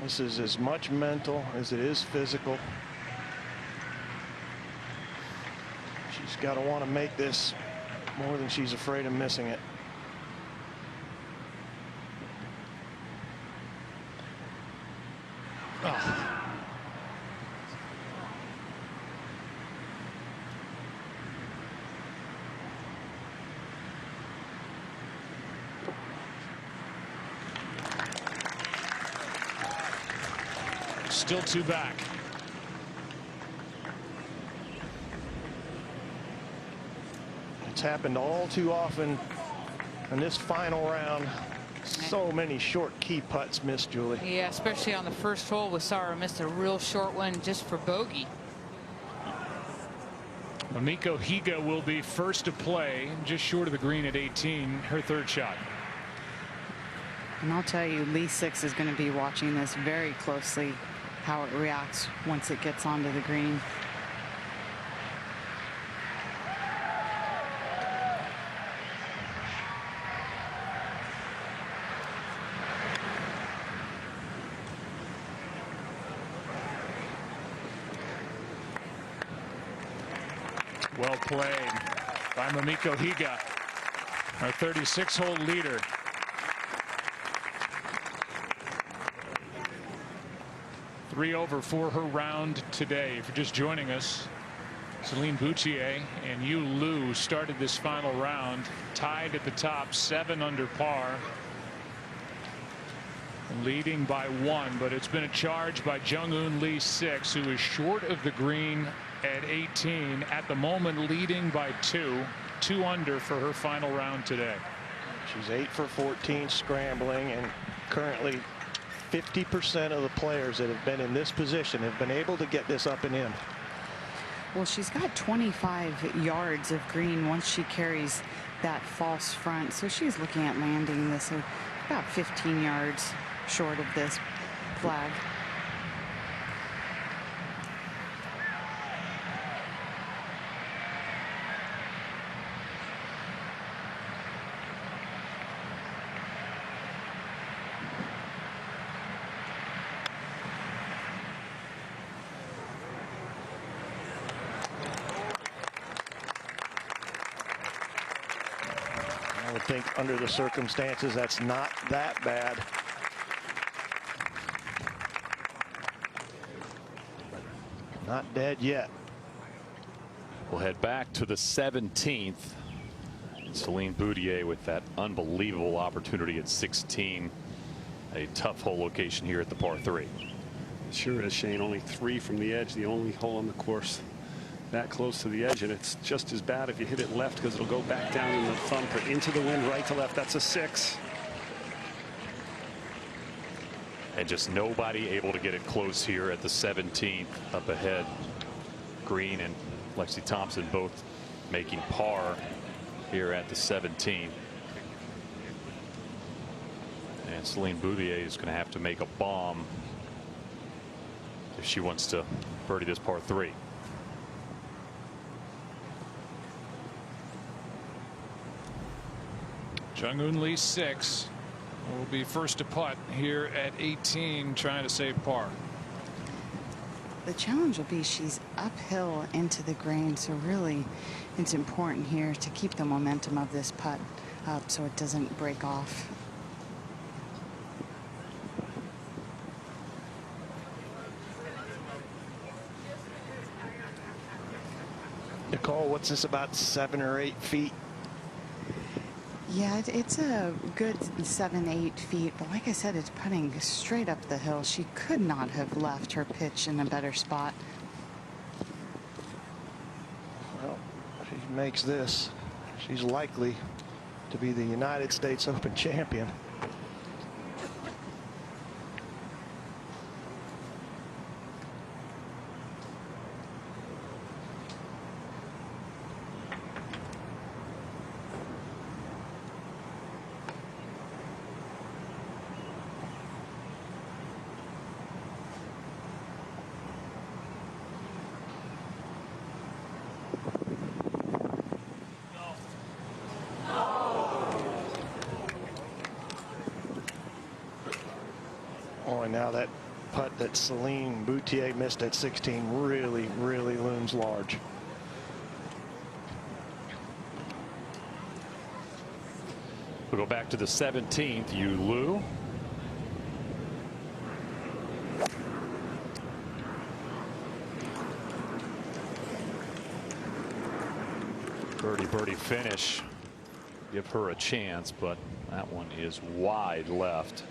This is as much mental as it is physical. She's got to want to make this more than she's afraid of missing it. Oh. Still 2 back. It's happened all too often in this final round. So many short key putts missed, Julie. Yeah, especially on the first hole with Sarah missed a real short one just for bogey. Miko Higa will be first to play, just short of the green at 18, her 3rd shot. And I'll tell you, Lee Six is going to be watching this very closely, how it reacts once it gets onto the green. Well played by Mamiko Higa, our 36-hole leader. Three over for her round today. If you're just joining us, Celine Boutier and Yu Liu started this final round tied at the top, 7 under par, leading by 1, but it's been a charge by Jung-Eun Lee 6, who is short of the green at 18, at the moment leading by 2 under for her final round today. She's 8 for 14 scrambling, and currently 50% of the players that have been in this position have been able to get this up and in. Well, she's got 25 yards of green once she carries that false front, so she's looking at landing this about 15 yards short of this flag. I would think under the circumstances that's not that bad. Not dead yet. We'll head back to the 17th. Celine Boutier with that unbelievable opportunity at 16. A tough hole location here at the par 3. Sure is, Shane. Only 3 from the edge, the only hole on the course that close to the edge, and it's just as bad if you hit it left because it'll go back down in the thumb or into the wind right to left. That's a 6. And just nobody able to get it close here at the 17th. Up ahead, Green and Lexi Thompson both making par here at the 17th. And Celine Boutier is going to have to make a bomb if she wants to birdie this par 3. Jung-Eun Lee 6 will be first to putt here at 18, trying to save par. The challenge will be she's uphill into the green, so really it's important here to keep the momentum of this putt up so it doesn't break off. Nicole, what's this, about 7 or 8 feet? Yeah, it's a good 7-8 feet, but like I said, it's putting straight up the hill. She could not have left her pitch in a better spot. Well, if she makes this, she's likely to be the United States Open champion. Oh, and now that putt that Celine Boutier missed at 16 really looms large. We'll go back to the 17th. Yu Lu. Birdie finish. Give her a chance, but that one is wide left.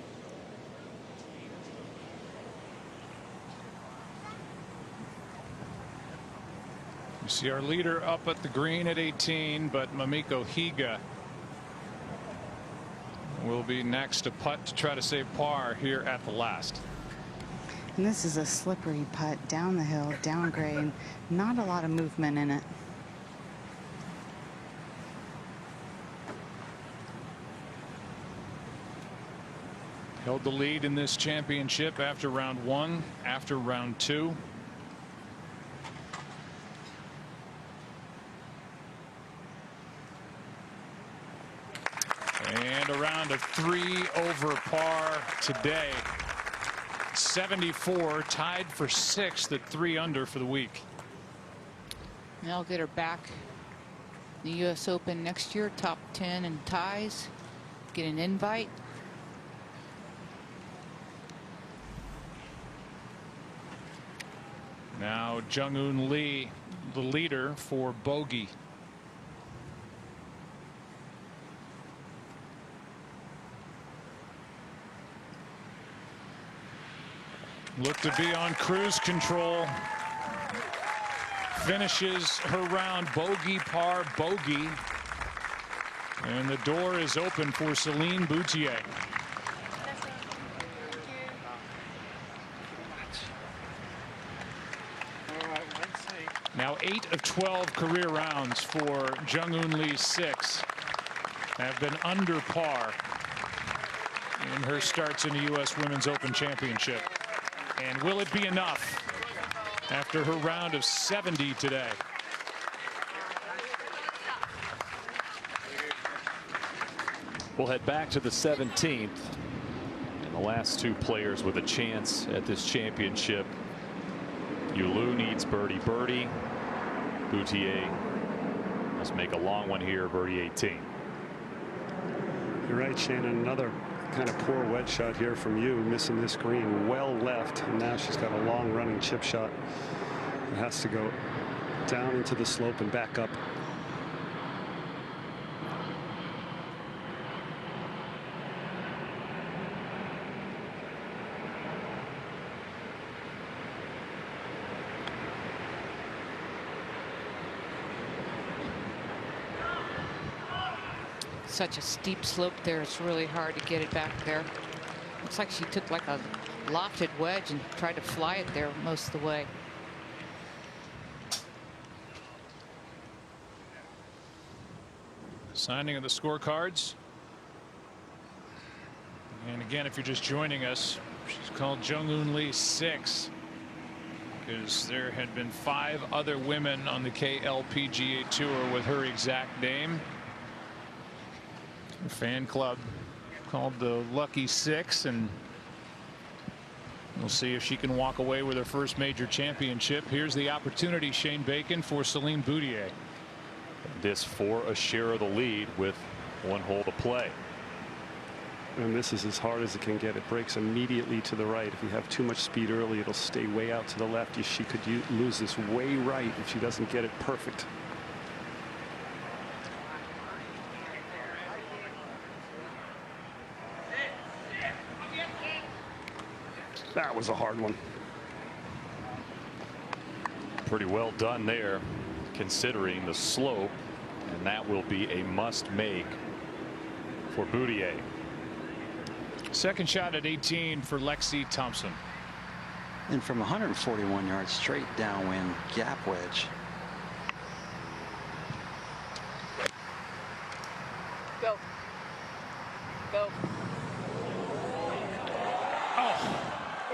You see our leader up at the green at 18, but Mamiko Higa will be next to putt to try to save par here at the last. And this is a slippery putt down the hill, downgrade, not a lot of movement in it. Held the lead in this championship after round 1, after round 2. And a round of 3 over par today. 74, tied for 6th at 3 under for the week. And I'll get her back the U.S. Open next year, top 10 in ties, get an invite. Now Jung-Eun Lee, the leader for bogey. Look to be on cruise control. Finishes her round bogey, par, bogey. And the door is open for Celine Boutier. Now 8 of 12 career rounds for Jung-Eun Lee's 6 have been under par in her starts in the U.S. Women's Open Championship. And will it be enough after her round of 70 today? We'll head back to the 17th. And the last 2 players with a chance at this championship. Yu Lu needs birdie. Boutier must make a long one here, birdie 18. You're right, Shannon. Another kind of poor wedge shot here from Yu, missing this green well left, and now she's got a long running chip shot. It has to go down into the slope and back up. Such a steep slope there. It's really hard to get it back there. Looks like she took like a lofted wedge and tried to fly it there most of the way. Signing of the scorecards. And again, if you're just joining us, she's called Jung-Eun Lee 6 because there had been 5 other women on the KLPGA Tour with her exact name. Her fan club called the Lucky 6, and we'll see if she can walk away with her first major championship. Here's the opportunity, Shane Bacon, for Celine Boutier. This for a share of the lead with 1 hole to play. And this is as hard as it can get. It breaks immediately to the right. If you have too much speed early, it'll stay way out to the left. She could lose this way right if she doesn't get it perfect. That was a hard one. Pretty well done there, considering the slope, and that will be a must make for Boutier. Second shot at 18 for Lexi Thompson. And from 141 yards straight downwind, gap wedge. Go. Go.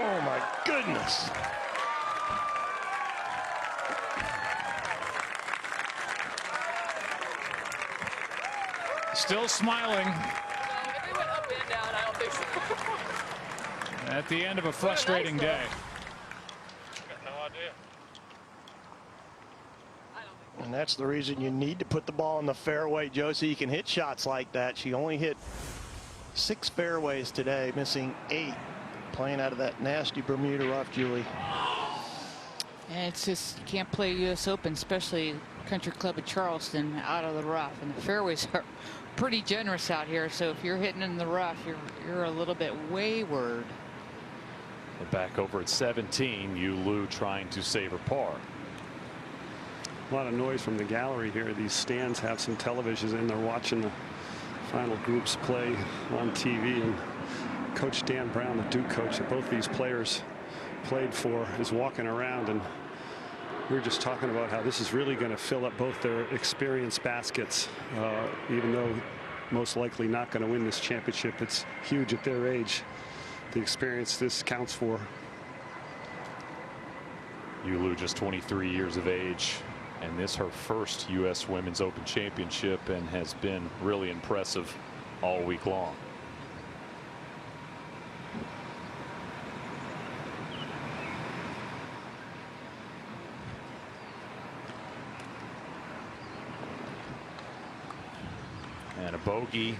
Oh my goodness. Still smiling. If it went up and down, I don't think so. At the end of a frustrating day. Got no idea. And that's the reason you need to put the ball in the fairway, Joe, so you can hit shots like that. She only hit 6 fairways today, missing 8, playing out of that nasty Bermuda rough, Julie. And it's just, you can't play U.S. Open, especially Country Club of Charleston, out of the rough. And the fairways are pretty generous out here. So if you're hitting in the rough, you're a little bit wayward. We're back over at 17. Yu Lu trying to save her par. A lot of noise from the gallery here. These stands have some televisions in. They're watching the final groups play on TV. And Coach Dan Brown, the Duke coach that both these players played for, is walking around, and we were just talking about how this is really going to fill up both their experience baskets, even though most likely not going to win this championship. It's huge at their age, the experience this counts for. Yu Lu just 23 years of age, and this her first U.S. Women's Open Championship, and has been really impressive all week long. And a bogey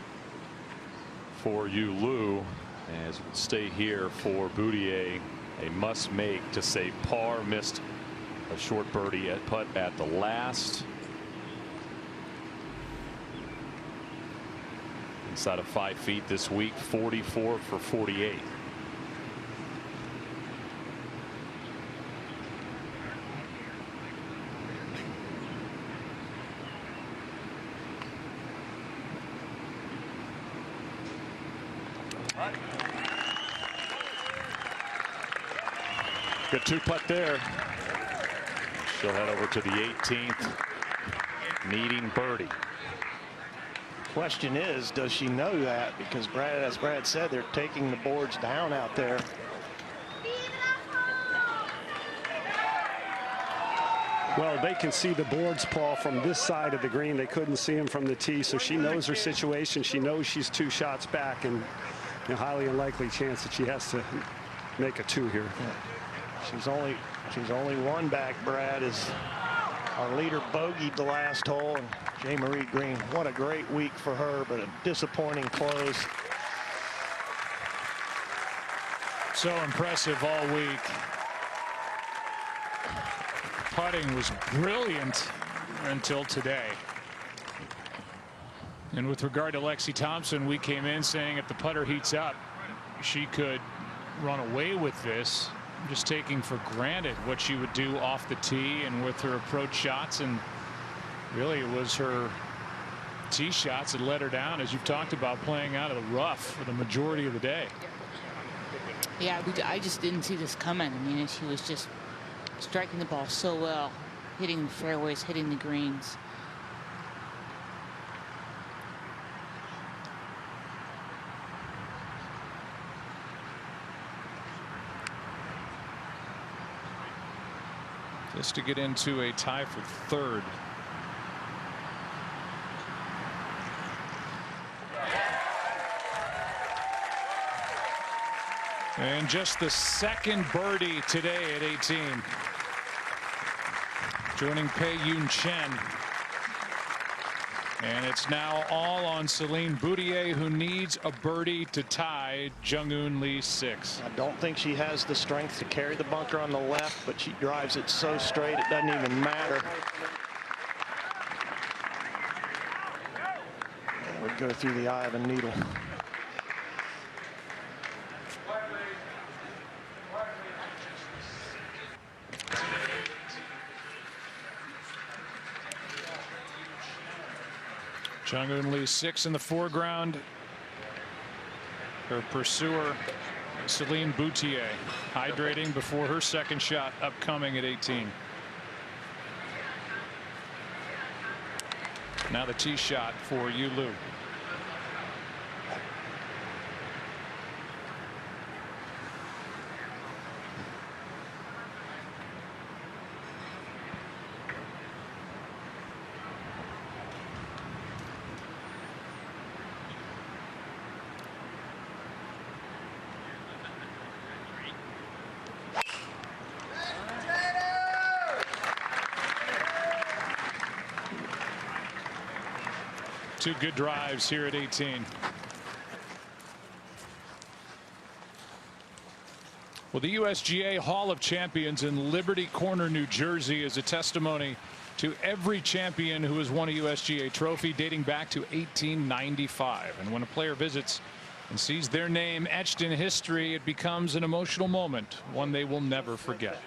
for Yu Lu, as we stay here for Boutier. A must make to save par. Missed a short birdie at putt at the last. Inside of 5 feet this week, 44 for 48. Good 2-putt there. She'll head over to the 18th, needing birdie. Question is, does she know that? Because as Brad said, they're taking the boards down out there. Well, they can see the boards, Paul, from this side of the green. They couldn't see them from the tee, so she knows her situation. She knows she's 2 shots back, and a highly unlikely chance that she has to make a 2 here. Yeah. She's only 1 back, Brad, as our leader bogeyed the last hole. And Jay Marie Green, what a great week for her, but a disappointing close. So impressive all week. Putting was brilliant until today. And with regard to Lexi Thompson, we came in saying if the putter heats up, she could run away with this. Just taking for granted what she would do off the tee and with her approach shots, and really it was her tee shots that let her down, as you've talked about, playing out of the rough for the majority of the day. Yeah, I just didn't see this coming. I mean, she was just striking the ball so well, hitting the fairways, hitting the greens. Just to get into a tie for 3rd. And just the 2nd birdie today at 18. Joining Pei Yun Chen. And it's now all on Celine Boutier, who needs a birdie to tie Jung-Eun Lee 6. I don't think she has the strength to carry the bunker on the left, but she drives it so straight it doesn't even matter. It would go through the eye of a needle. Jung-Eun Lee 6 in the foreground. Her pursuer, Celine Boutier, hydrating before her 2nd shot upcoming at 18. Now the tee shot for Yu Lu. 2 good drives here at 18. Well, the USGA Hall of Champions in Liberty Corner, New Jersey is a testimony to every champion who has won a USGA trophy dating back to 1895. And when a player visits and sees their name etched in history, it becomes an emotional moment, one they will never forget.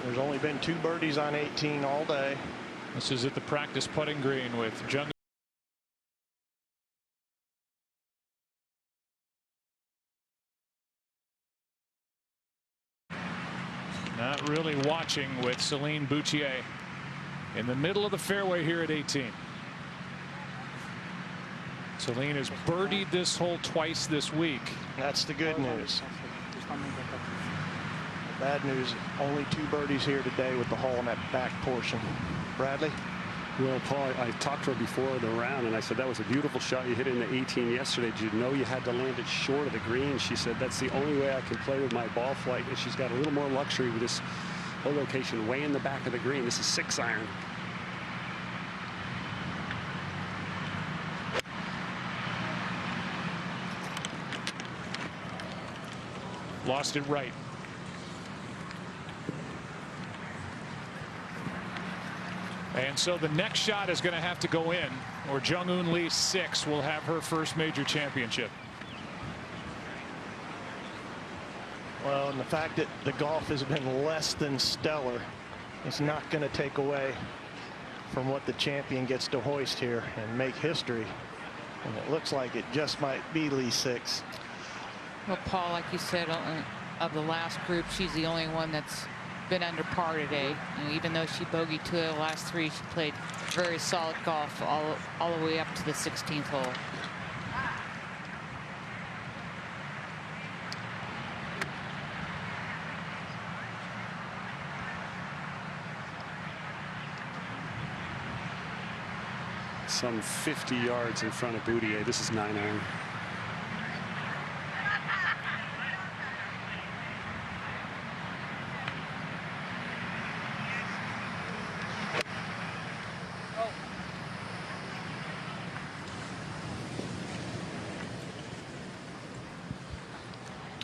There's only been 2 birdies on 18 all day. This is at the practice putting green with Jung. Not really watching with Celine Boutier in the middle of the fairway here at 18. Celine has birdied this hole twice this week. That's the good news. Bad news, only 2 birdies here today with the hole in that back portion. Bradley? Well, Paul, I talked to her before the round, and I said, that was a beautiful shot you hit in the 18 yesterday. Did you know you had to land it short of the green? She said, that's the only way I can play with my ball flight. And she's got a little more luxury with this hole location way in the back of the green. This is 6-iron. Lost it right. And so the next shot is going to have to go in, or Jung-Hoon Lee 6 will have her first major championship. Well, and the fact that the golf has been less than stellar is not going to take away from what the champion gets to hoist here and make history. And it looks like it just might be Lee 6. Well, Paul, like you said, of the last group, she's the only one that's been under par today. And even though she bogeyed 2 of the last 3, she played very solid golf all the way up to the 16th hole. Some 50 yards in front of Boutier. This is 9-iron.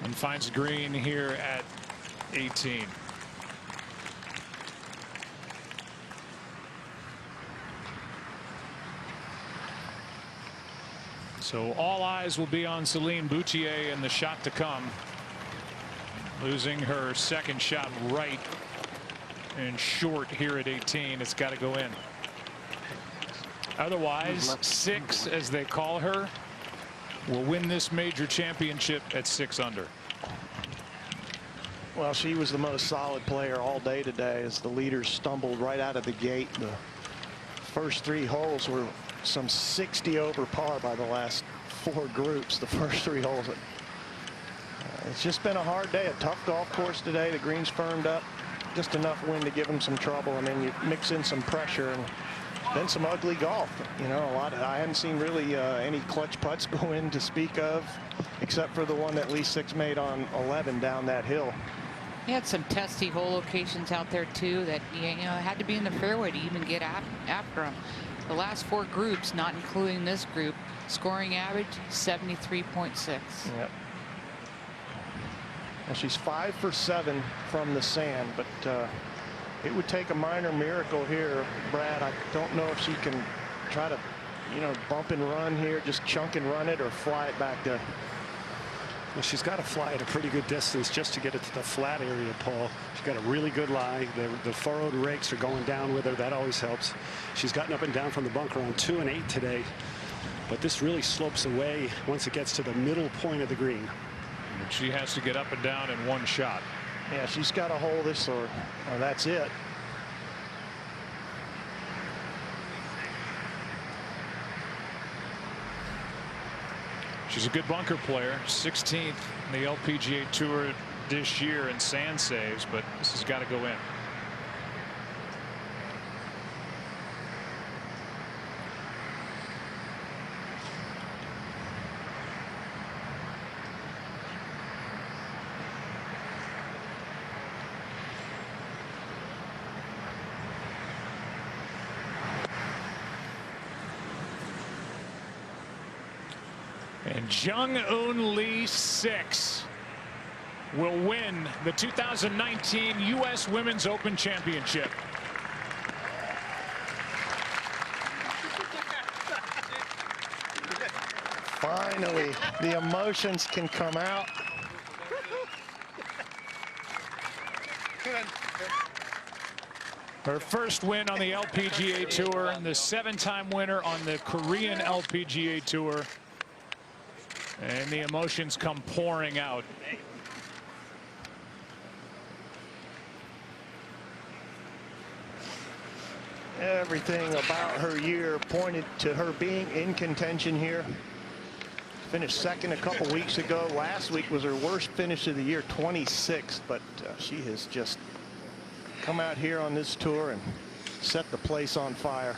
And finds green here at 18. So all eyes will be on Celine Boutier and the shot to come. Losing her second shot right and short here at 18. It's got to go in. Otherwise, 6, as they call her, will win this major championship at 6 under. Well, she was the most solid player all day today as the leaders stumbled right out of the gate. The first 3 holes were some 60 over par by the last 4 groups. The first 3 holes. It's just been a hard day, a tough golf course today. The greens firmed up, just enough wind to give them some trouble, and then you mix in some pressure and then some ugly golf. You know, I haven't seen really any clutch putts go in to speak of, except for the one that Lee Six made on 11 down that hill. He had some testy hole locations out there too that had to be in the fairway to even get after him. The last 4 groups, not including this group, scoring average 73.6. Yep. Well, she's 5 for 7 from the sand, but it would take a minor miracle here, Brad. I don't know if she can try to, bump and run here, just chunk and run it, or fly it back to. Well, she's got to fly at a pretty good distance just to get it to the flat area, Paul. She's got a really good lie. The furrowed rakes are going down with her. That always helps. She's gotten up and down from the bunker on 2 and 8 today, but this really slopes away once it gets to the middle point of the green. And she has to get up and down in 1 shot. Yeah, she's got to hold this or that's it. She's a good bunker player, 16th in the LPGA Tour this year in sand saves, but this has got to go in. And Jung-Eun Lee 6 will win the 2019 U.S. Women's Open Championship. Finally, the emotions can come out. Her first win on the LPGA Tour and the 7-time winner on the Korean LPGA Tour. And the emotions come pouring out. Everything about her year pointed to her being in contention here. Finished second a couple weeks ago. Last week was her worst finish of the year, 26th, but she has just come out here on this tour and set the place on fire.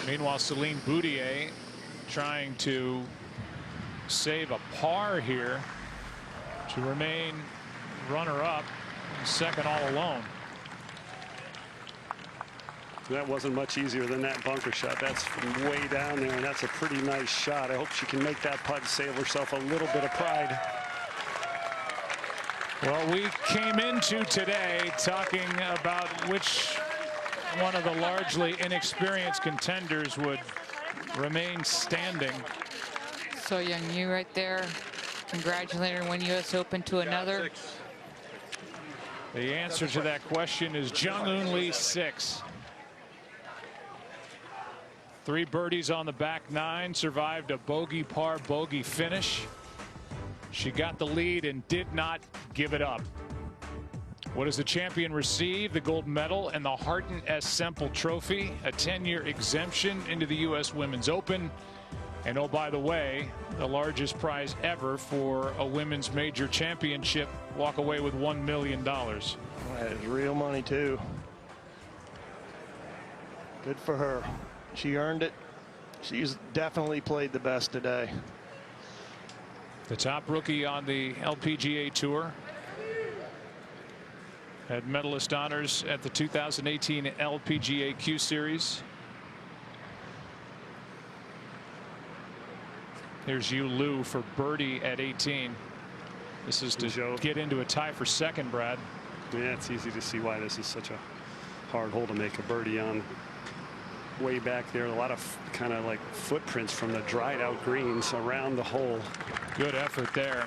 Meanwhile, Celine Boutier trying to save a par here to remain runner-up, second all alone. That wasn't much easier than that bunker shot. That's from way down there, and that's a pretty nice shot. I hope she can make that putt and save herself a little bit of pride. Well, we came into today talking about which one of the largely inexperienced contenders would remain standing. So Young Yu right there, congratulating her win U.S. Open to another. The answer to that question is Jung-Eun Lee 6. 3 birdies on the back 9, survived a bogey par bogey finish. She got the lead and did not give it up. What does the champion receive? The gold medal and the Harton S. Semple Trophy, a 10-year exemption into the U.S. Women's Open. And oh, by the way, the largest prize ever for a women's major championship. Walk away with $1 million. That is real money, too. Good for her. She earned it. She's definitely played the best today. The top rookie on the LPGA Tour. Had medalist honors at the 2018 LPGA Q Series. Here's Yu Liu for birdie at 18. This is to get into a tie for second, Brad. Yeah, it's easy to see why this is such a hard hole to make a birdie on. Way back there, a lot of kind of like footprints from the dried out greens around the hole. Good effort there.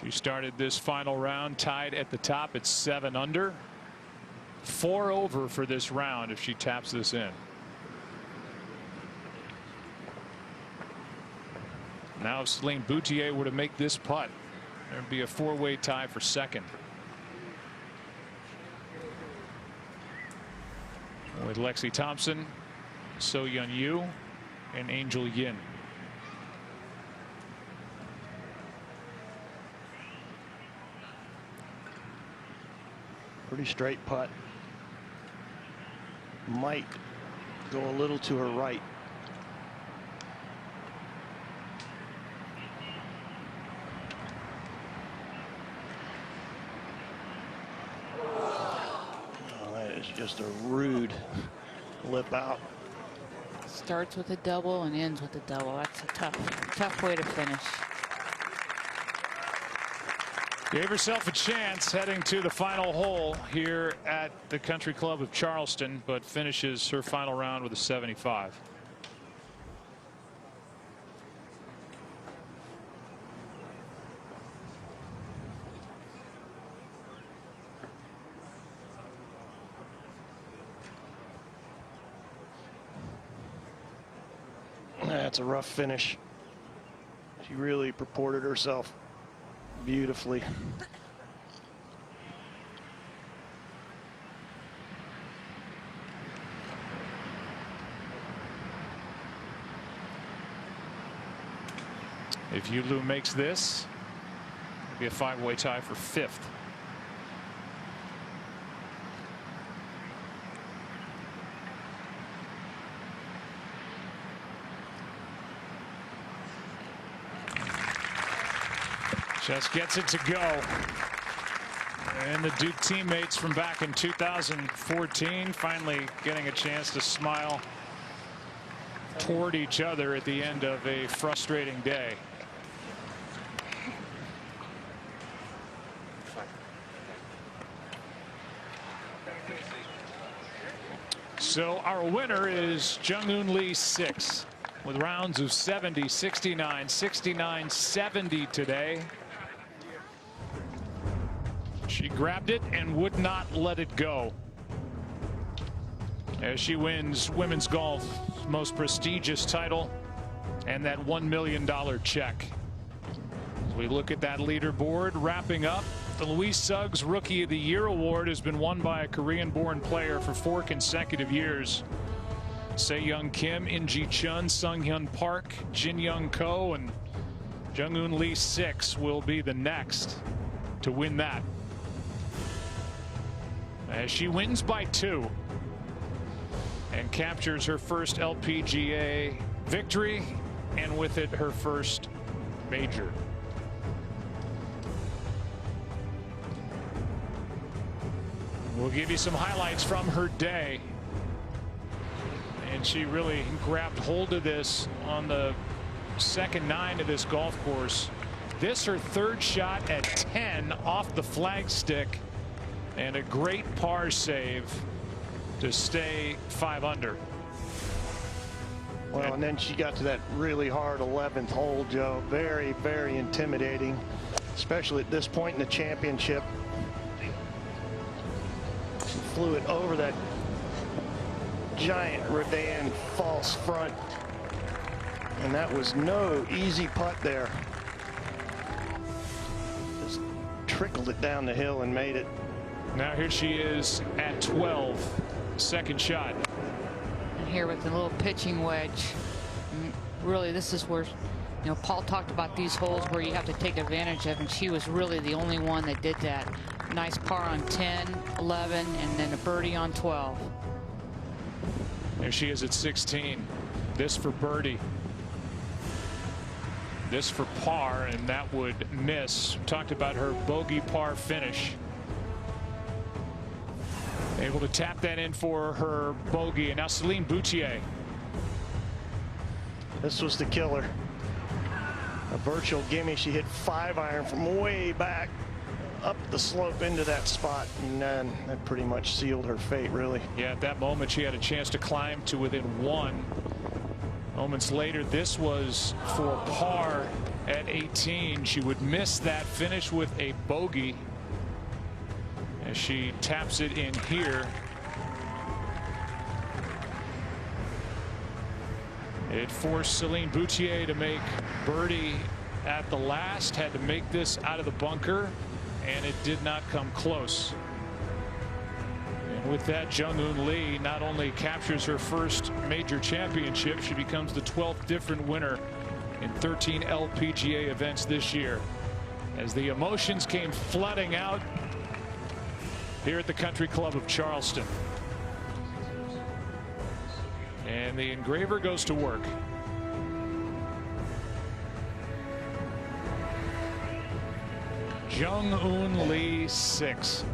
She started this final round tied at the top at 7 under. 4 over for this round if she taps this in. Now if Celine Boutier were to make this putt, there'd be a 4-way tie for second. With Lexi Thompson, So-Yeon Yu, and Angel Yin. Pretty straight putt. Might go a little to her right. Just a rude lip out. Starts with a double and ends with a double. That's a tough way to finish. Gave herself a chance heading to the final hole here at the Country Club of Charleston, but finishes her final round with a 75. That's a rough finish. She really purported herself beautifully. If Yu Liu makes this, it'll be a 5-way tie for 5th. Just gets it to go. And the Duke teammates from back in 2014 finally getting a chance to smile toward each other at the end of a frustrating day. So our winner is Jung-Hoon Lee 6 with rounds of 70, 69, 69, 70 today. She grabbed it and would not let it go as she wins women's golf's most prestigious title and that $1 million check. As we look at that leaderboard wrapping up, the Louise Suggs Rookie of the Year award has been won by a Korean-born player for 4 consecutive years. Se-Young Kim, In-Ji Chun, Sung-Hyun Park, Jin-Young Ko, and Jung-Hoon Lee 6 will be the next to win that. As she wins by 2 and captures her first LPGA victory, and with it her first major. We'll give you some highlights from her day. And she really grabbed hold of this on the second 9 of this golf course. This her 3rd shot at 10 off the flagstick, and a great par save to stay 5 under. Well, and then she got to that really hard 11th hole, Joe. Very, very intimidating, especially at this point in the championship. She flew it over that giant Redan false front, and that was no easy putt there. Just trickled it down the hill and made it. Now here she is at 12, second shot. And here with a little pitching wedge. Really, this is where, you know, Paul talked about these holes where you have to take advantage of, and she was really the only one that did that. Nice par on 10, 11, and then a birdie on 12. There she is at 16. This for birdie. This for par, and that would miss. Talked about her bogey par finish. Able to tap that in for her bogey. And now Celine Boutier This was the killer. A virtual gimme. She hit 5-iron from way back up the slope into that spot, and that pretty much sealed her fate, really. Yeah, at that moment she had a chance to climb to within 1. Moments later, this was for par at 18. She would miss that, finish with a bogey as she taps it in here. It forced Celine Boutier to make birdie at the last, had to make this out of the bunker, and it did not come close. And with that, Jung-Hoon Lee not only captures her first major championship, she becomes the 12th different winner in 13 LPGA events this year. As the emotions came flooding out here at the Country Club of Charleston. And the engraver goes to work. Jung-Hoon Lee 6.